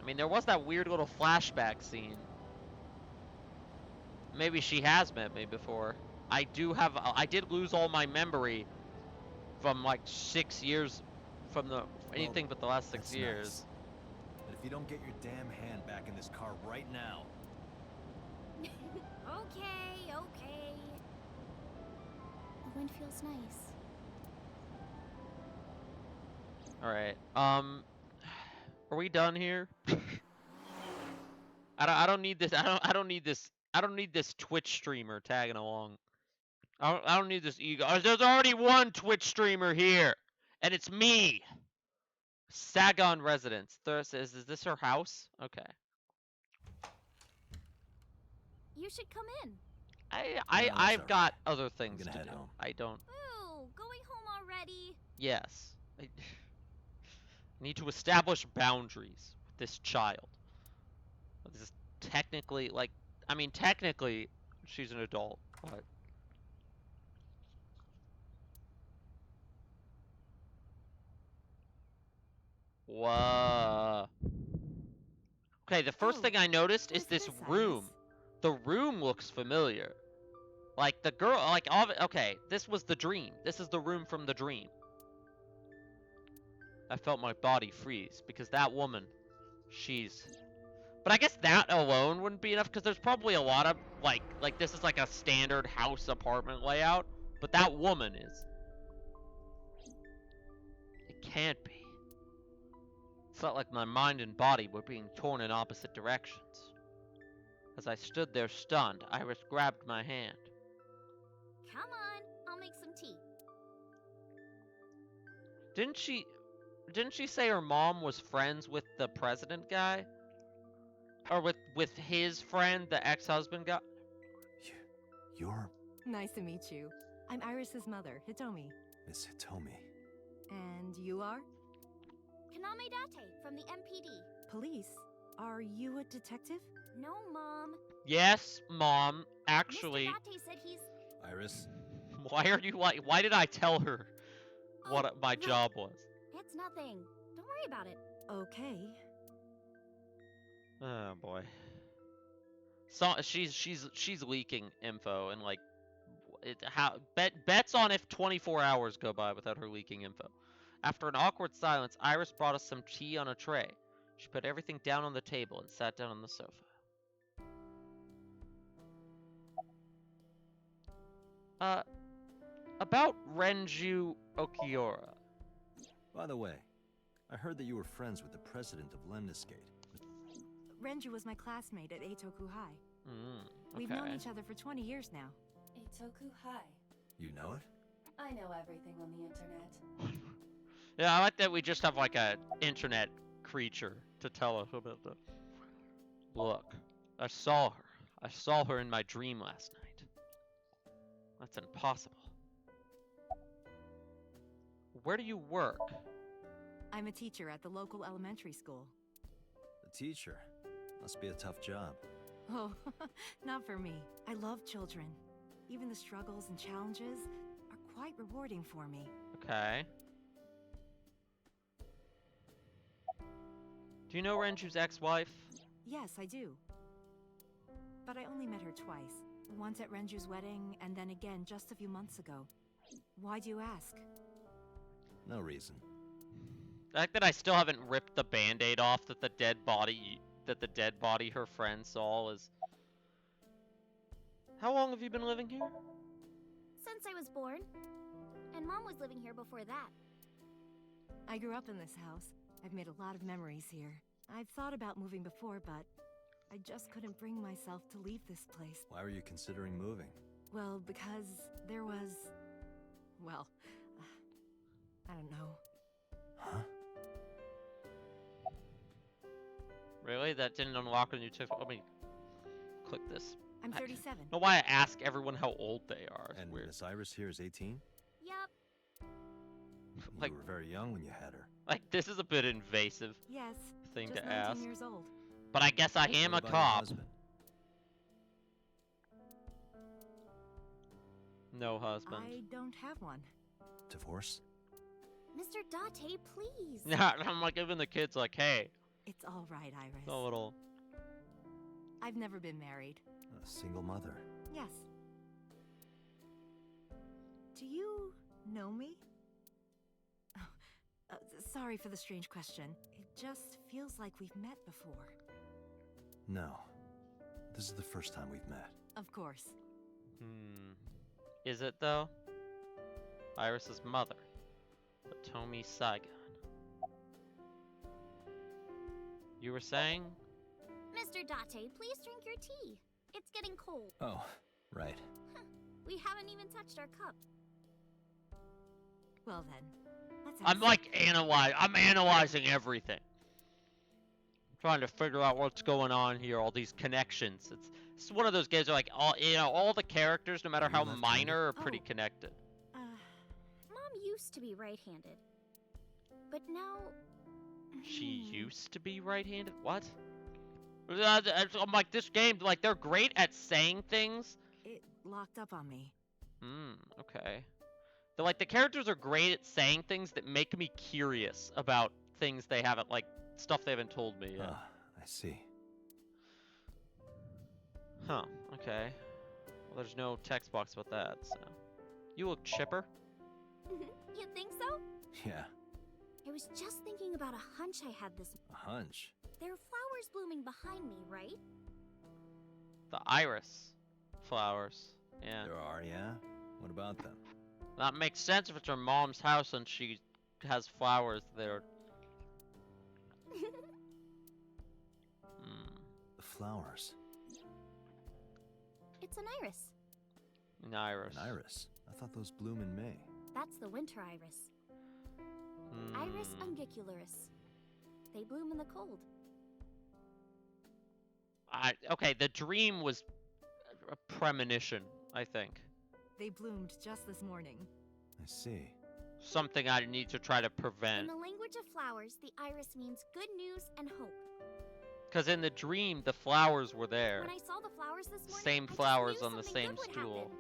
I mean, there was that weird little flashback scene. Maybe she has met me before. I did lose all my memory from like 6 years from anything but the last 6 That's years. nice. But if you don't get your damn hand back in this car right now. Okay, okay. The wind feels nice. All right. Are we done here? I don't need this. I don't need this. I don't need this Twitch streamer tagging along. I don't need this ego. There's already one Twitch streamer here, and it's me. Sagon residence. Is this her house? Okay. You should come in. No, I've that's got all other things gonna to head do. home. I don't. Ooh, going home already? Yes. I need to establish boundaries with this child. This is technically like, I mean, technically she's an adult, but whoa. Okay, the first Oh, thing I noticed is what's this this, room. Iris? The room looks familiar. Like the girl, like okay, this was the dream. This is the room from the dream. I felt my body freeze because that woman, she's. But I guess that alone wouldn't be enough because there's probably a lot of like this is like a standard house apartment layout, but that woman is. It can't be. Felt like my mind and body were being torn in opposite directions. As I stood there stunned, Iris grabbed my hand. Come on, I'll make some tea. Didn't she say her mom was friends with the president guy? Or with his friend, the ex-husband guy? You're Nice to meet you. I'm Iris's mother, Hitomi. Miss Hitomi. And you are? Kaname Date from the MPD. Police? Are you a detective? No, Mom. Yes, Mom. Actually, Mr. Date said he's... Iris? why did I tell her what my right. job was? It's nothing. Don't worry about it. Okay. Oh boy. So she's leaking info and like bets on if 24 hours go by without her leaking info. After an awkward silence, Iris brought us some tea on a tray. She put everything down on the table and sat down on the sofa. About Renju Okiura. By the way, I heard that you were friends with the president of Lemniscate. Renju was my classmate at Eitoku High. Okay. We've known each other for 20 years now. Eitoku High. You know it? I know everything on the internet. Yeah, I like that we just have like a internet creature to tell us about the... Look, I saw her. I saw her in my dream last night. That's impossible. Where do you work? I'm a teacher at the local elementary school. The teacher. Must be a tough job. Oh, not for me. I love children. Even the struggles and challenges are quite rewarding for me. Okay. Do you know Renju's ex-wife? Yes, I do. But I only met her twice. Once at Renju's wedding, and then again just a few months ago. Why do you ask? No reason. The fact that I still haven't ripped the band-aid off that the dead body her friend saw is... How long have you been living here? Since I was born. And Mom was living here before that. I grew up in this house. I've made a lot of memories here. I've thought about moving before, but I just couldn't bring myself to leave this place. Why were you considering moving? Well, because there was... well, I don't know. Huh? Really? That didn't unlock when you took... Let me click this. I'm I 37. don't know why I ask everyone how old they are. It's And weird. Miss Iris here is 18? Yup. Like- You were very young when you had her. Like, this is a bit invasive Yes, thing just to 19 ask. years old. But I guess I am What a about your cop. husband? No husband. I don't have one. Divorce? Mr. Date, please. Yeah, I'm like giving the kids like, hey, It's all right, Iris. a little... I've never been married. A single mother. Yes. Do you know me? Oh, sorry for the strange question. It just feels like we've met before. No. This is the first time we've met. Of course. Is it, though? Iris's mother. Tomi Saigon. You were saying? Mr. Date, please drink your tea. It's getting cold. Oh, right. We haven't even touched our cup. Well then, let's I'm ask- like I'm analyzing everything. Trying to figure out what's going on here, all these connections. It's one of those games where like all the characters, no matter Are you how left-handed? minor, are pretty Oh. connected. Mom used to be right-handed. But now... She used to be right-handed? What? I'm like, this game, like, they're great at saying things. It locked up on me. Okay. They're like, the characters are great at saying things that make me curious about things they haven't, like, stuff they haven't told me yet. Ah, I see. Huh, okay. Well, there's no text box about that, so. You look chipper. You think so? Yeah, I was just thinking about a hunch I had this... a hunch. There are flowers blooming behind me, right? The iris flowers. Yeah. There are, yeah? What about them? That makes sense if it's her mom's house and she has flowers there. The flowers. It's an iris. An iris. An iris. I thought those bloom in May. That's the winter iris. Iris ungicularis. They bloom in the cold. Okay, the dream was a premonition, I think. They bloomed just this morning. I see. Something I need to try to In prevent. the language of flowers, the iris means good news and hope. Because in the dream, the flowers were there. When I saw the flowers this morning, Same I just flowers knew on the something same good would stool. happen.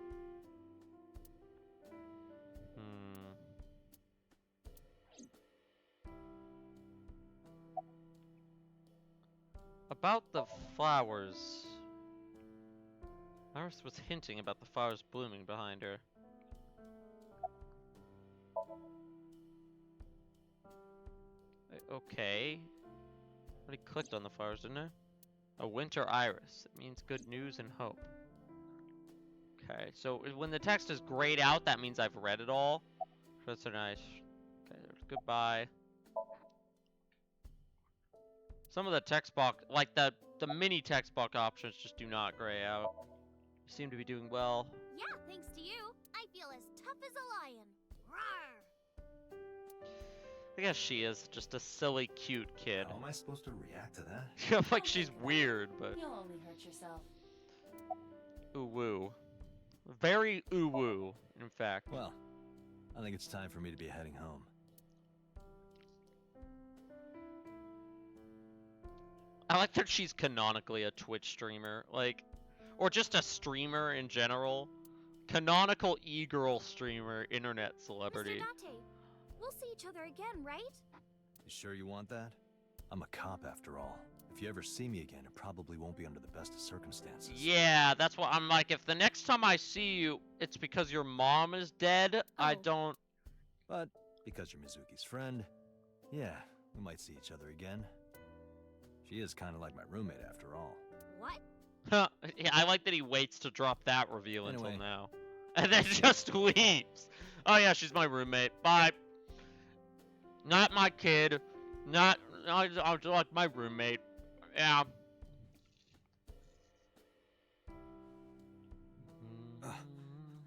About the flowers. Iris was hinting about the flowers blooming behind her. Okay. I already clicked on the flowers, didn't I? A winter iris. It means good news and hope. Okay, so when the text is grayed out, that means I've read it all. That's a nice. Okay, there's goodbye. Some of the text box, like the mini text box options, just do not gray out. You seem to be doing well. Yeah, thanks to you, I feel as tough as a lion. Rawr! I guess she is just a silly, cute kid. How am I supposed to react to that? Like she's weird, but You'll only hurt yourself. ooh woo. Very ooh woo, in fact. Well, I think it's time for me to be heading home. I like that she's canonically a Twitch streamer, like, or just a streamer in general. Canonical e-girl streamer, internet celebrity. Mr. Date, we'll see each other again, right? You sure you want that? I'm a cop after all. If you ever see me again, it probably won't be under the best of circumstances. Yeah, that's what I'm like. If the next time I see you, it's because your mom is dead, I don't... But because you're Mizuki's friend, yeah, we might see each other again. She is kind of like my roommate after all. What? Yeah, I like that he waits to drop that reveal Anyway. until now. And then just leaves. Oh yeah, she's my roommate. Bye. Not my kid. Not like my roommate. Yeah.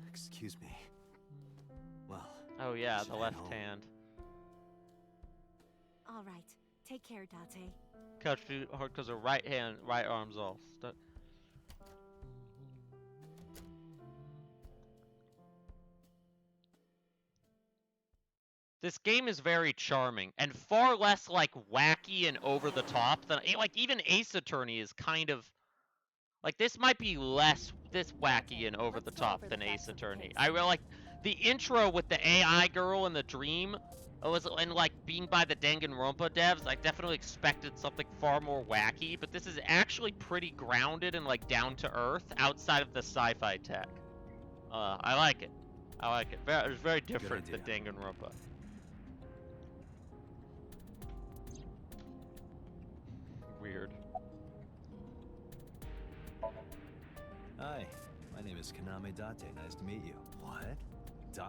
Excuse me. Well. Oh yeah, should the head left home. hand. All right. Take care, Date. Because her right arm's all stuck. This game is very charming and far less like wacky and over the top than like even Ace Attorney is kind of like this might be less this wacky and over the top than Ace Attorney. I really like the intro with the AI girl in the dream. And like being by the Danganronpa devs, I definitely expected something far more wacky, but this is actually pretty grounded and like down to earth outside of the sci-fi tech. I like it. I like it. It's very different than Danganronpa. Weird. Hi, my name is Kaname Date. Nice to meet you. What? Date?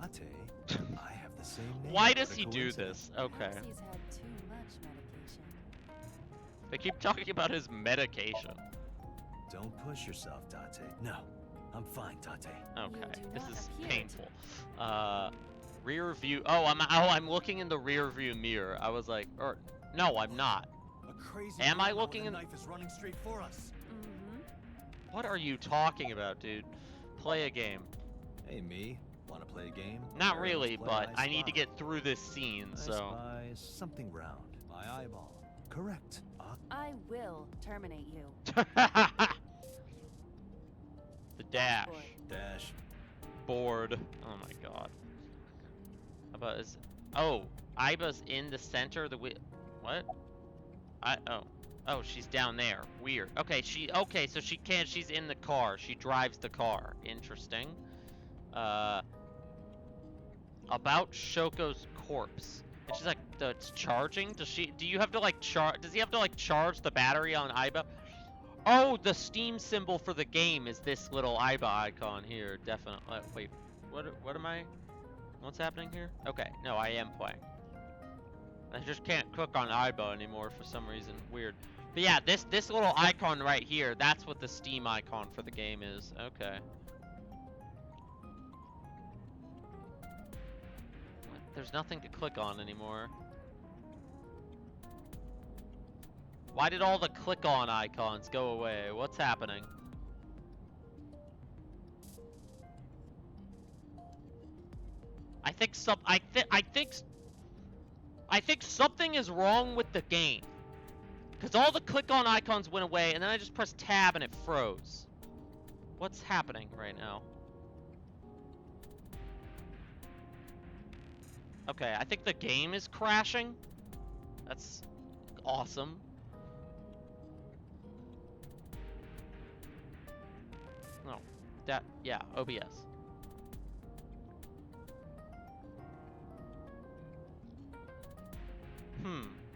I have the same name. Why does What a he do coincidence. this? Okay. Perhaps he's had too much medication. They keep talking about his medication. Don't push yourself, Date. No, I'm fine, Date. Okay, do this not is appear painful. Rear view. Oh, I'm looking in the rear view mirror. I was like, or no, I'm not. A crazy Am I grandma looking with in- a knife is running straight for us. What are you talking about, dude? Play a game. Hey, me. Want to play a game? Not Very much really, play, but I need to spy. get through this scene, I so. spy something round. My eyeball. Correct. I will terminate you. The dash. Boy. Dash. Board. Oh my god. How about is? Oh, Iba's in the center. What? Oh, she's down there. Weird. Okay, so she can't. She's in the car. She drives the car. Interesting. About Shoko's corpse. And she's like, it's charging? Do you have to like does he have to like charge the battery on Iba? Oh, the Steam symbol for the game is this little Iba icon here. Definitely. Wait, what am I? What's happening here? Okay, no, I am playing. I just can't click on Iba anymore for some reason. Weird. But yeah, this little icon right here, that's what the Steam icon for the game is. Okay. There's nothing to click on anymore. Why did all the click on icons go away? What's happening? I think something is wrong with the game. Cause all the click on icons went away and then I just pressed tab and it froze. What's happening right now? Okay, I think the game is crashing. That's awesome. No, yeah, OBS.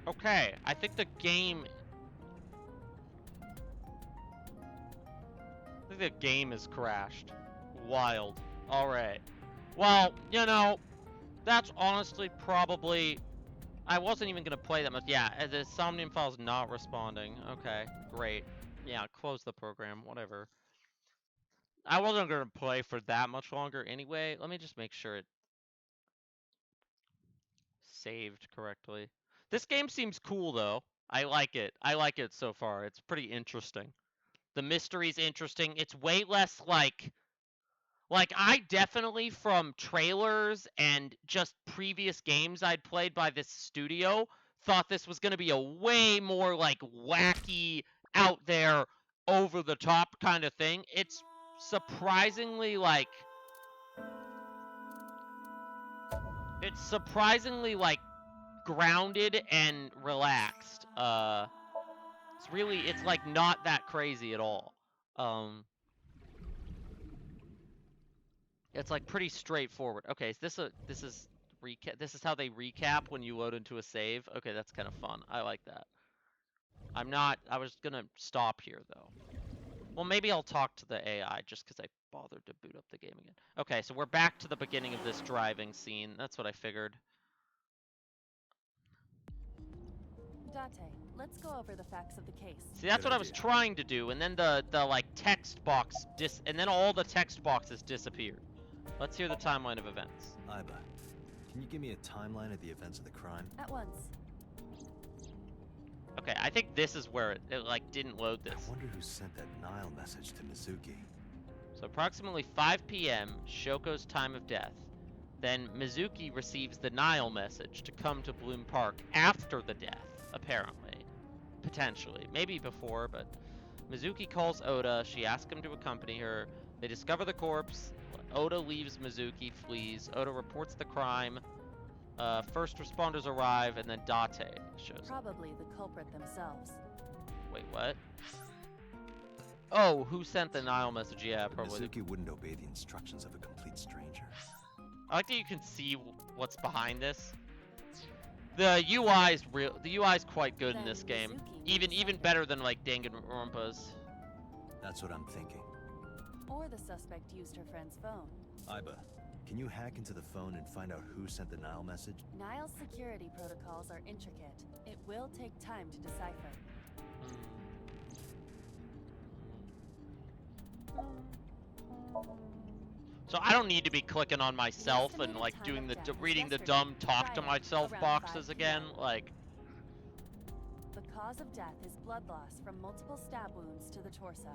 Okay, I think the game is crashed. Wild. Alright. Well, you know, that's honestly probably... I wasn't even gonna play that much. Yeah, the Somnium file's not responding. Okay, great. Yeah, close the program, whatever. I wasn't gonna play for that much longer anyway. Let me just make sure it saved correctly. This game seems cool though. I like it. I like it so far. It's pretty interesting. The mystery's interesting. It's way less like I definitely from trailers and just previous games I'd played by this studio thought this was going to be a way more like wacky, out there, over the top kind of thing. It's surprisingly like grounded and relaxed. It's like not that crazy at all. It's like pretty straightforward. Okay, this is recap. This is how they recap when you load into a save. Okay, that's kind of fun. I like that. I was gonna stop here though. Well, maybe I'll talk to the AI just because I bothered to boot up the game again. Okay, so we're back to the beginning of this driving scene. That's what I figured. Date, let's go over the facts of the case. See, that's what I was trying to do, and then the like text box and then all the text boxes disappeared. Let's hear the timeline of events. Iba, can you give me a timeline of the events of the crime? At once. Okay, I think this is where it like didn't load this. I wonder who sent that Nile message to Mizuki. So approximately 5 p.m., Shoko's time of death. Then Mizuki receives the Nile message to come to Bloom Park after the death, apparently. Potentially. Maybe before, but Mizuki calls Oda. She asks him to accompany her. They discover the corpse. Oda leaves Mizuki, flees. Oda reports the crime. First responders arrive, and then Date shows up. Probably the culprit themselves. Wait, what? Oh, who sent the Nile message? Yeah, But probably. Mizuki wouldn't obey the instructions of a complete stranger. I like that you can see what's behind this. The UI's real. The UI's quite good in this game. Even better than like Danganronpa's. That's what I'm thinking. Or the suspect used her friend's phone. Iba, can you hack into the phone and find out who sent the Nile message? Nile's security protocols are intricate. It will take time to decipher. So I don't need to be clicking on myself and like doing the reading the dumb talk to myself boxes again. Like, the cause of death is blood loss from multiple stab wounds to the torso.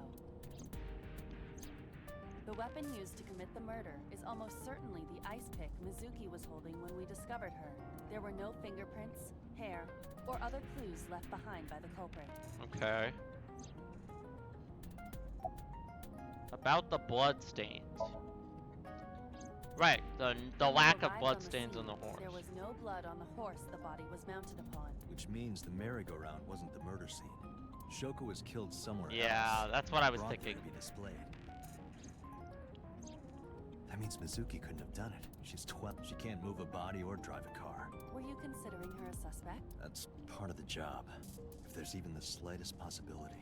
The weapon used to commit the murder is almost certainly the ice pick Mizuki was holding when we discovered her. There were no fingerprints, hair, or other clues left behind by the culprit. okay. About the blood stains. Right, the lack of blood stains on the horse. There was no blood on the horse the body was mounted upon. Which means the merry-go-round wasn't the murder scene. Shoko was killed somewhere else. Yeah, that's what I was brought there thinking. to be displayed. That means Mizuki couldn't have done it. She's 12. She can't move a body or drive a car. Were you considering her a suspect? That's part of the job. If there's even the slightest possibility.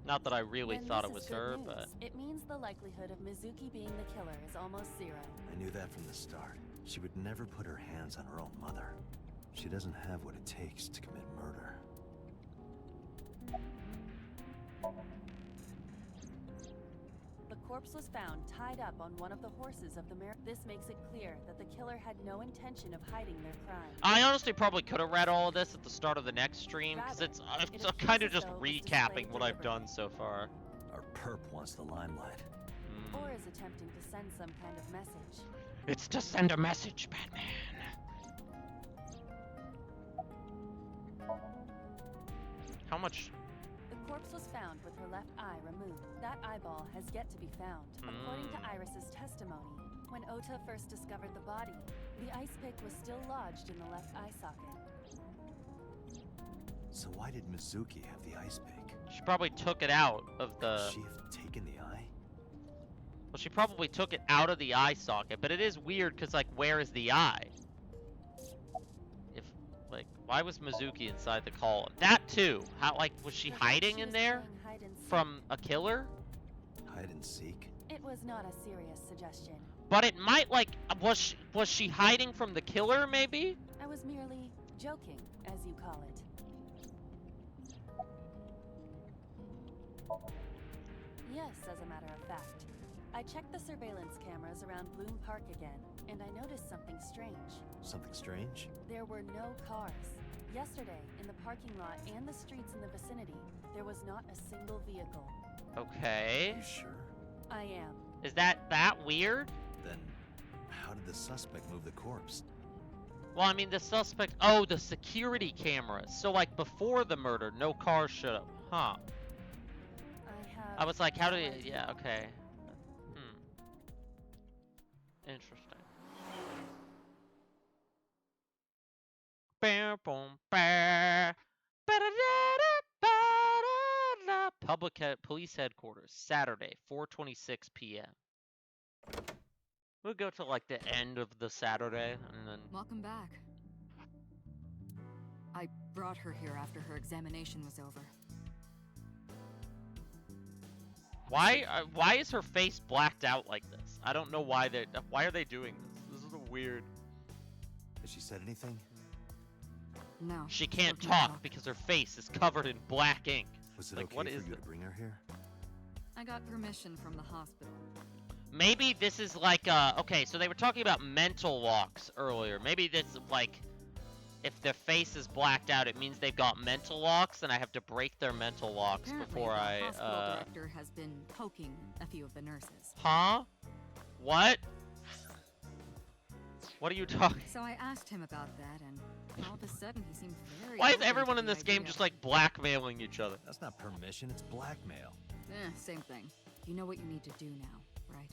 Not that I really Then thought this it was is good her, news. but It means the likelihood of Mizuki being the killer is almost zero. I knew that from the start. She would never put her hands on her own mother. She doesn't have what it takes to commit murder. The corpse was found tied up on one of the horses of the mare. This makes it clear that the killer had no intention of hiding their crime. I honestly probably could have read all of this at the start of the next stream, because it's kind of just recapping what I've done so far. Our perp wants the limelight. Or is attempting to send some kind of message. It's to send a message, Batman. How much? The corpse was found with her left eye removed. That eyeball has yet to be found. According to Iris's testimony, when Ota first discovered the body, the ice pick was still lodged in the left eye socket. So why did Mizuki have the ice pick? She probably took it out of the... Could she have taken the eye? Well, she probably took it out of the eye socket, but it is weird because, like, where is the eye? If, like, why was Mizuki inside the column? That too! How, like, was she hiding in there? From a killer? Hide and seek? It was not a serious suggestion. But it might, like, was she hiding from the killer, maybe? I was merely joking, as you call it. Yes, as a matter of fact. I checked the surveillance cameras around Bloom Park again, and I noticed something strange. Something strange? There were no cars. Yesterday, in the parking lot and the streets in the vicinity, there was not a single vehicle. Okay. You sure? I am. Is that weird? Then, how did the suspect move the corpse? Well, I mean, the suspect... Oh, the security cameras. So, like, before the murder, no cars showed up. Huh. I was like, how do you... Yeah, okay. Interesting. Police headquarters, Saturday, 4:26 p.m. We'll go to, like, the end of the Saturday, and then... Welcome back. I brought her here after her examination was over. Why is her face blacked out like this? I don't know why are they doing this? This is weird. Has she said anything? No. She can't talk because her face is covered in black ink. Was it like, okay what for is you it? to bring her here? I got permission from the hospital. Maybe this is like okay, so they were talking about mental locks earlier. Maybe this, like, if their face is blacked out, it means they've got mental locks, and I have to break their mental locks Apparently, before the I hospital director has been poking a few of the nurses. Huh? What? What are you talking? So I asked him about that, and all of a sudden he seemed very... Why is open everyone to in the this game idea. just like blackmailing each other? That's not permission, it's blackmail. Same thing. You know what you need to do now, right?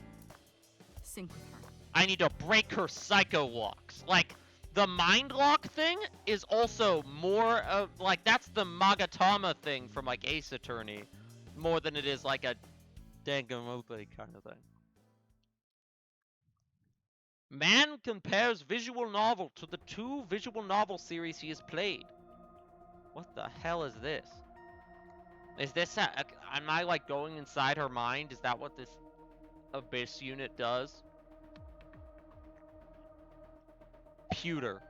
Sync with her. I need to break her psycho locks. Like, the mind lock thing is also more of, like, that's the Magatama thing from, like, Ace Attorney, more than it is, like, a Danganronpa kind of thing. Man compares visual novel to the 2 visual novel series he has played. What the hell is this? Is this, am I, like, going inside her mind? Is that what this Abyss unit does? Pewter.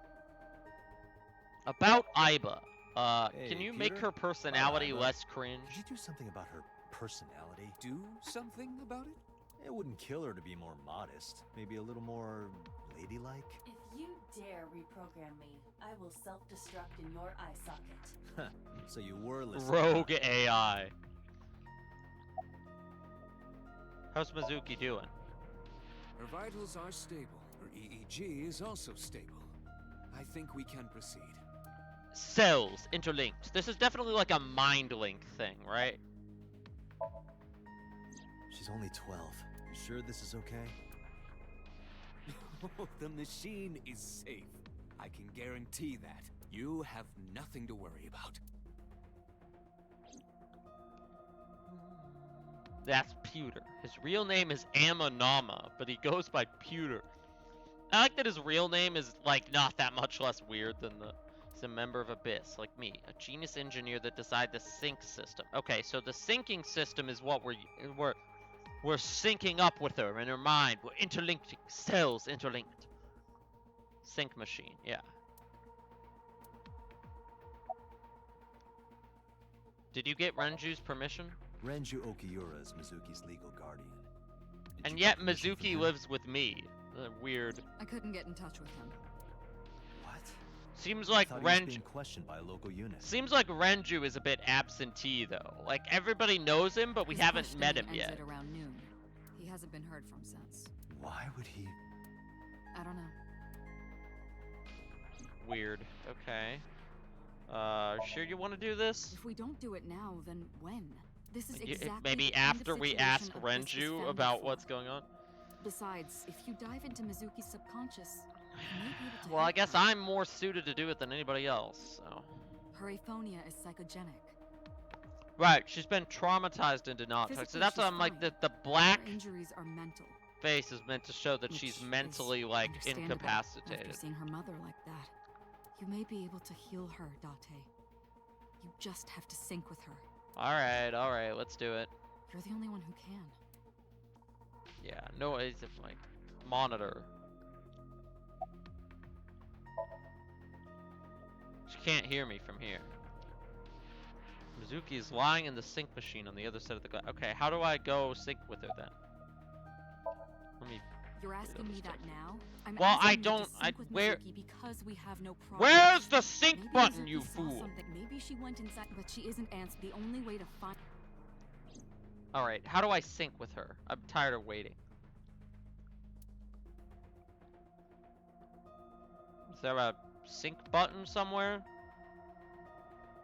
About Aiba. Hey, Can you Pewter? make her personality Aiba. less cringe? Did you do something about her personality? Do something about it? It wouldn't kill her to be more modest. Maybe a little more ladylike? If you dare reprogram me, I will self-destruct in your eye socket. So you were listening. Rogue AI. How's Mizuki doing? Her vitals are stable. Her EEG is also stable. I think we can proceed. Cells interlinked. This is definitely like a mind link thing, right? She's only 12. You sure this is okay? The machine is safe. I can guarantee that. You have nothing to worry about. That's Pewter. His real name is Amanama, but he goes by Pewter. I like that his real name is, like, not that much less weird than he's a member of Abyss, like me. A genius engineer that designed the sync system. Okay, so the syncing system is what we're syncing up with her in her mind. We're interlinked, cells interlinked. Sync machine, yeah. Did you get Renju's permission? Renju Okiura is Mizuki's legal guardian. Did And you yet get permission from Mizuki him? lives with me. Weird. I couldn't get in touch with him. What? Seems like I thought he was Renju... being questioned by a local unit. Seems like Renju is a bit absentee, though. Like, everybody knows him, but we His haven't met him questioning yet. ended around noon. He hasn't been heard from since. Why would he? I don't know. Weird. Okay. Sure you want to do this? If we don't do it now, then when? This is Y- exactly Maybe the kind of after we situation ask Abyss was Renju founded about for. what's going on? Besides, if you dive into Mizuki's subconscious, you may be able to Well, I help guess her. I'm more suited to do it than anybody else, so... Her aphonia is psychogenic. Right, she's been traumatized into not talking. So Physically, that's why she's I'm like, fine. the black Her injuries are mental. face is meant to show that Which she's is mentally, like, understandable incapacitated. After seeing her mother like that, you may be able to heal her, Date. You just have to sync with her. Alright, let's do it. You're the only one who can. Yeah, noise of like monitor. She can't hear me from here. Mizuki is lying in the sync machine on the other side of the glass. Okay, how do I go sync with her then? Let me. You're asking me that now? I'm Well, asking I you to don't. sync with Where? Mizuki because we have no problem. Where's the sync Maybe button, Mizuki you saw fool? something. Maybe she went inside, but she isn't answering. The only way to find. All right, how do I sync with her? I'm tired of waiting. Is there a sync button somewhere?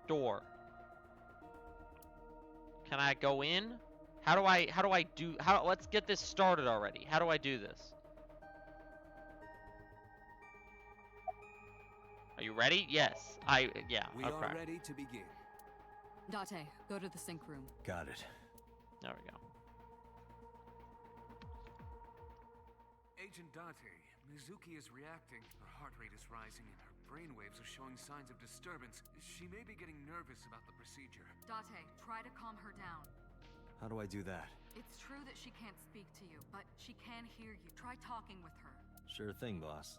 Door. Can I go in? Let's get this started already. How do I do this? Are you ready? Yes. Yeah, We okay. are ready to begin. Date, go to the sync room. Got it. There we go. Agent Date, Mizuki is reacting. Her heart rate is rising and her brainwaves are showing signs of disturbance. She may be getting nervous about the procedure. Date, try to calm her down. How do I do that? It's true that she can't speak to you, but she can hear you. Try talking with her. Sure thing, boss.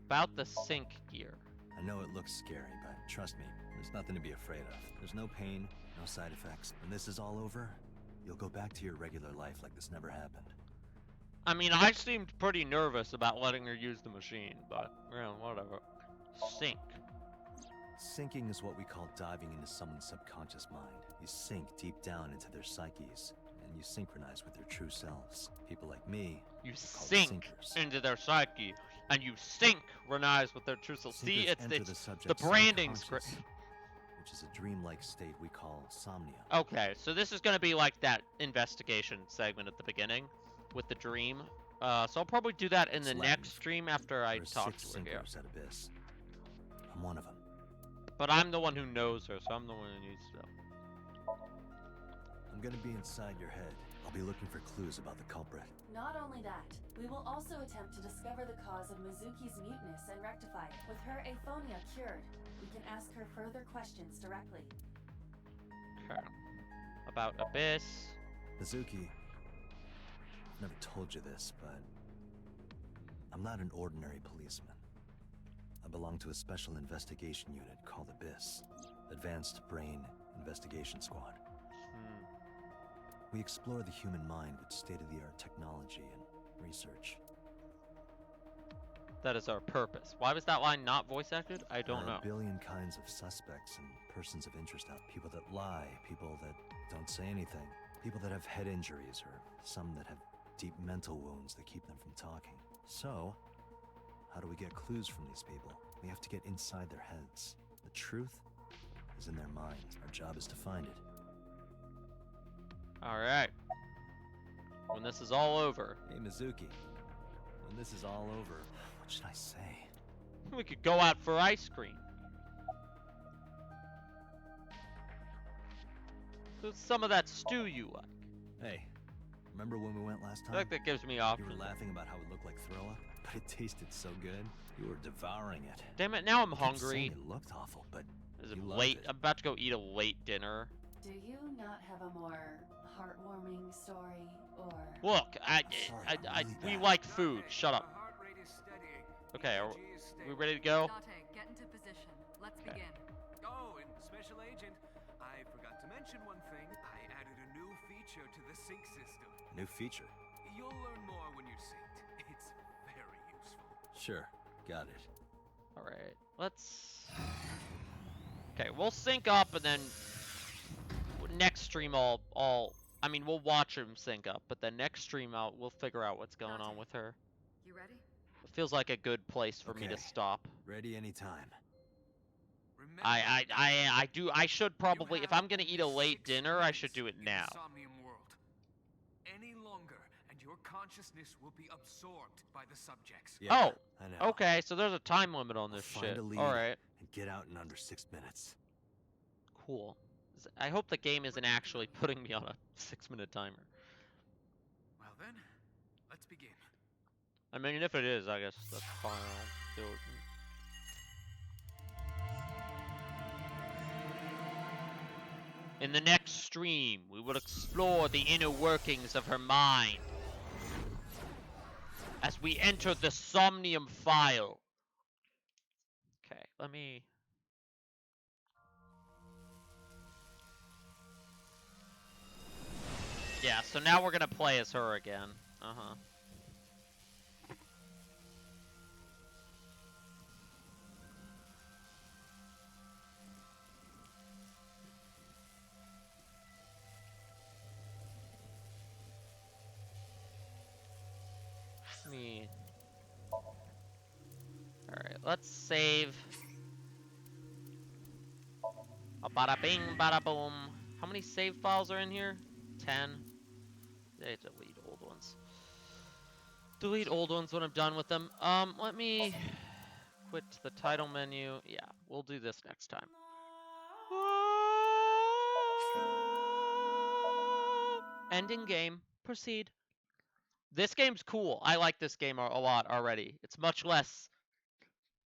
About the sync gear. I know it looks scary, but trust me, there's nothing to be afraid of. There's no pain, no side effects. When this is all over, you'll go back to your regular life like this never happened. I mean, I seemed pretty nervous about letting her use the machine, but, yeah, whatever. Sync. Syncing is what we call diving into someone's subconscious mind. You sink deep down into their psyches, and you synchronize with their true selves. People like me, You called sink sinkers. into their psyche, and you synchronize with their true self. See, Sinkers it's enter the subject's branding subconscious, script. which is a dreamlike state we call Somnium. Okay, so this is gonna be like that investigation segment at the beginning with the dream. So I'll probably do that in the It's next Latin stream after I There are talk 6 to her here. sinkers at Abyss. I'm one of them. But I'm the one who knows her, so I'm the one who needs to. I'm gonna be inside your head. I'll be looking for clues about the culprit. Not only that, we will also attempt to discover the cause of Mizuki's muteness and rectify it. With her aphonia cured, we can ask her further questions directly. Okay. About Abyss. Mizuki, I've never told you this, but I'm not an ordinary policeman. I belong to a special investigation unit called Abyss, Advanced Brain Investigation Squad. We explore the human mind with state-of-the-art technology and research. That is our purpose. Why was that line not voice acted? I don't There know. are a billion kinds of suspects and persons of interest out. People that lie, people that don't say anything, people that have head injuries, or some that have deep mental wounds that keep them from talking. So, how do we get clues from these people? We have to get inside their heads. The truth is in their minds. Our job is to find it. Alright. When this is all over, Hey, Mizuki. When this is all over, what should I say? we could go out for ice cream. There's some of that stew you like. Hey, remember when we went last I time? feel like that gives me You options. were laughing about how it looked like throw up, but it tasted so good. You were devouring it. Damn it, now I'm You kept saying hungry. It looked awful, but Is it you loved late? it. I'm about to go eat a late dinner. Do you not have a more heartwarming story, or... Look, Sorry, I'm really we bad. like food. Shut up. Her heart rate is steadying. Okay, are ECG is we stable. ready to go? Date, get into position. Let's Okay. begin. Oh, and Special Agent, I forgot to mention one thing. I added a new feature to the sync system. New feature. You'll learn more when you're synced. It's very useful. Sure, got it. Alright, let's... Okay, we'll sync up and then... Next stream I mean, we'll watch him sync up, but then next stream we'll figure out what's going on with her. You ready? It feels like a good place for me to Okay. stop. Ready anytime. Remember, I should probably, you if have I'm gonna only eat a late 6 dinner, I should minutes do it in the now. Somnium world. Any longer, and your consciousness will be absorbed by the subjects. Yeah, Oh, I know. okay, so there's a time limit on I'll this find shit. a lead Alright, and get out in under 6 minutes. cool. I hope the game isn't actually putting me on a 6-minute timer. Well then, let's begin. I mean, if it is, I guess that's fine. I'll do it. In the next stream, we will explore the inner workings of her mind as we enter the Somnium file. Okay, let me... Yeah, so now we're gonna play as her again. Uh-huh. Me. Alright, let's save. A bada bing, bada boom. How many save files are in here? 10. They delete old ones. Delete old ones when I'm done with them. Let me quit the title menu. Yeah, we'll do this next time. Ending game. Proceed. This game's cool. I like this game a lot already. It's much less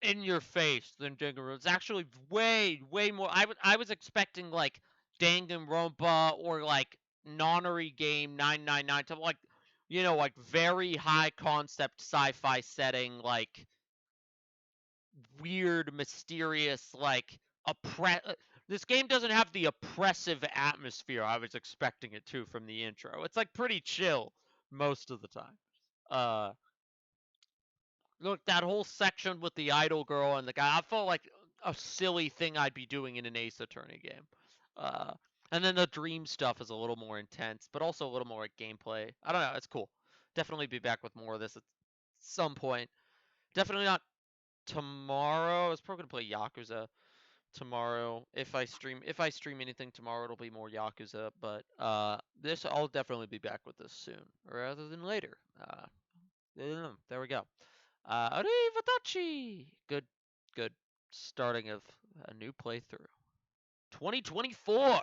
in your face than Danganronpa. It's actually way more. I was expecting like Danganronpa or like Nonary Game 999 to like, you know, like very high concept sci-fi setting, like weird, mysterious, like this game doesn't have the oppressive atmosphere I was expecting it to from the intro. It's like pretty chill most of the time. Look, that whole section with the idol girl and the guy, I felt like a silly thing I'd be doing in an Ace Attorney game. Uh, and then the dream stuff is a little more intense, but also a little more like gameplay. I don't know, it's cool. Definitely be back with more of this at some point. Definitely not tomorrow. I was probably gonna play Yakuza tomorrow. If I stream anything tomorrow, it'll be more Yakuza. But this I'll definitely be back with this soon, rather than later. There we go. Arrivederci! Good starting of a new playthrough. 2024!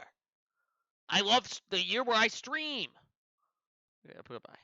I love the year where I stream! Yeah, goodbye.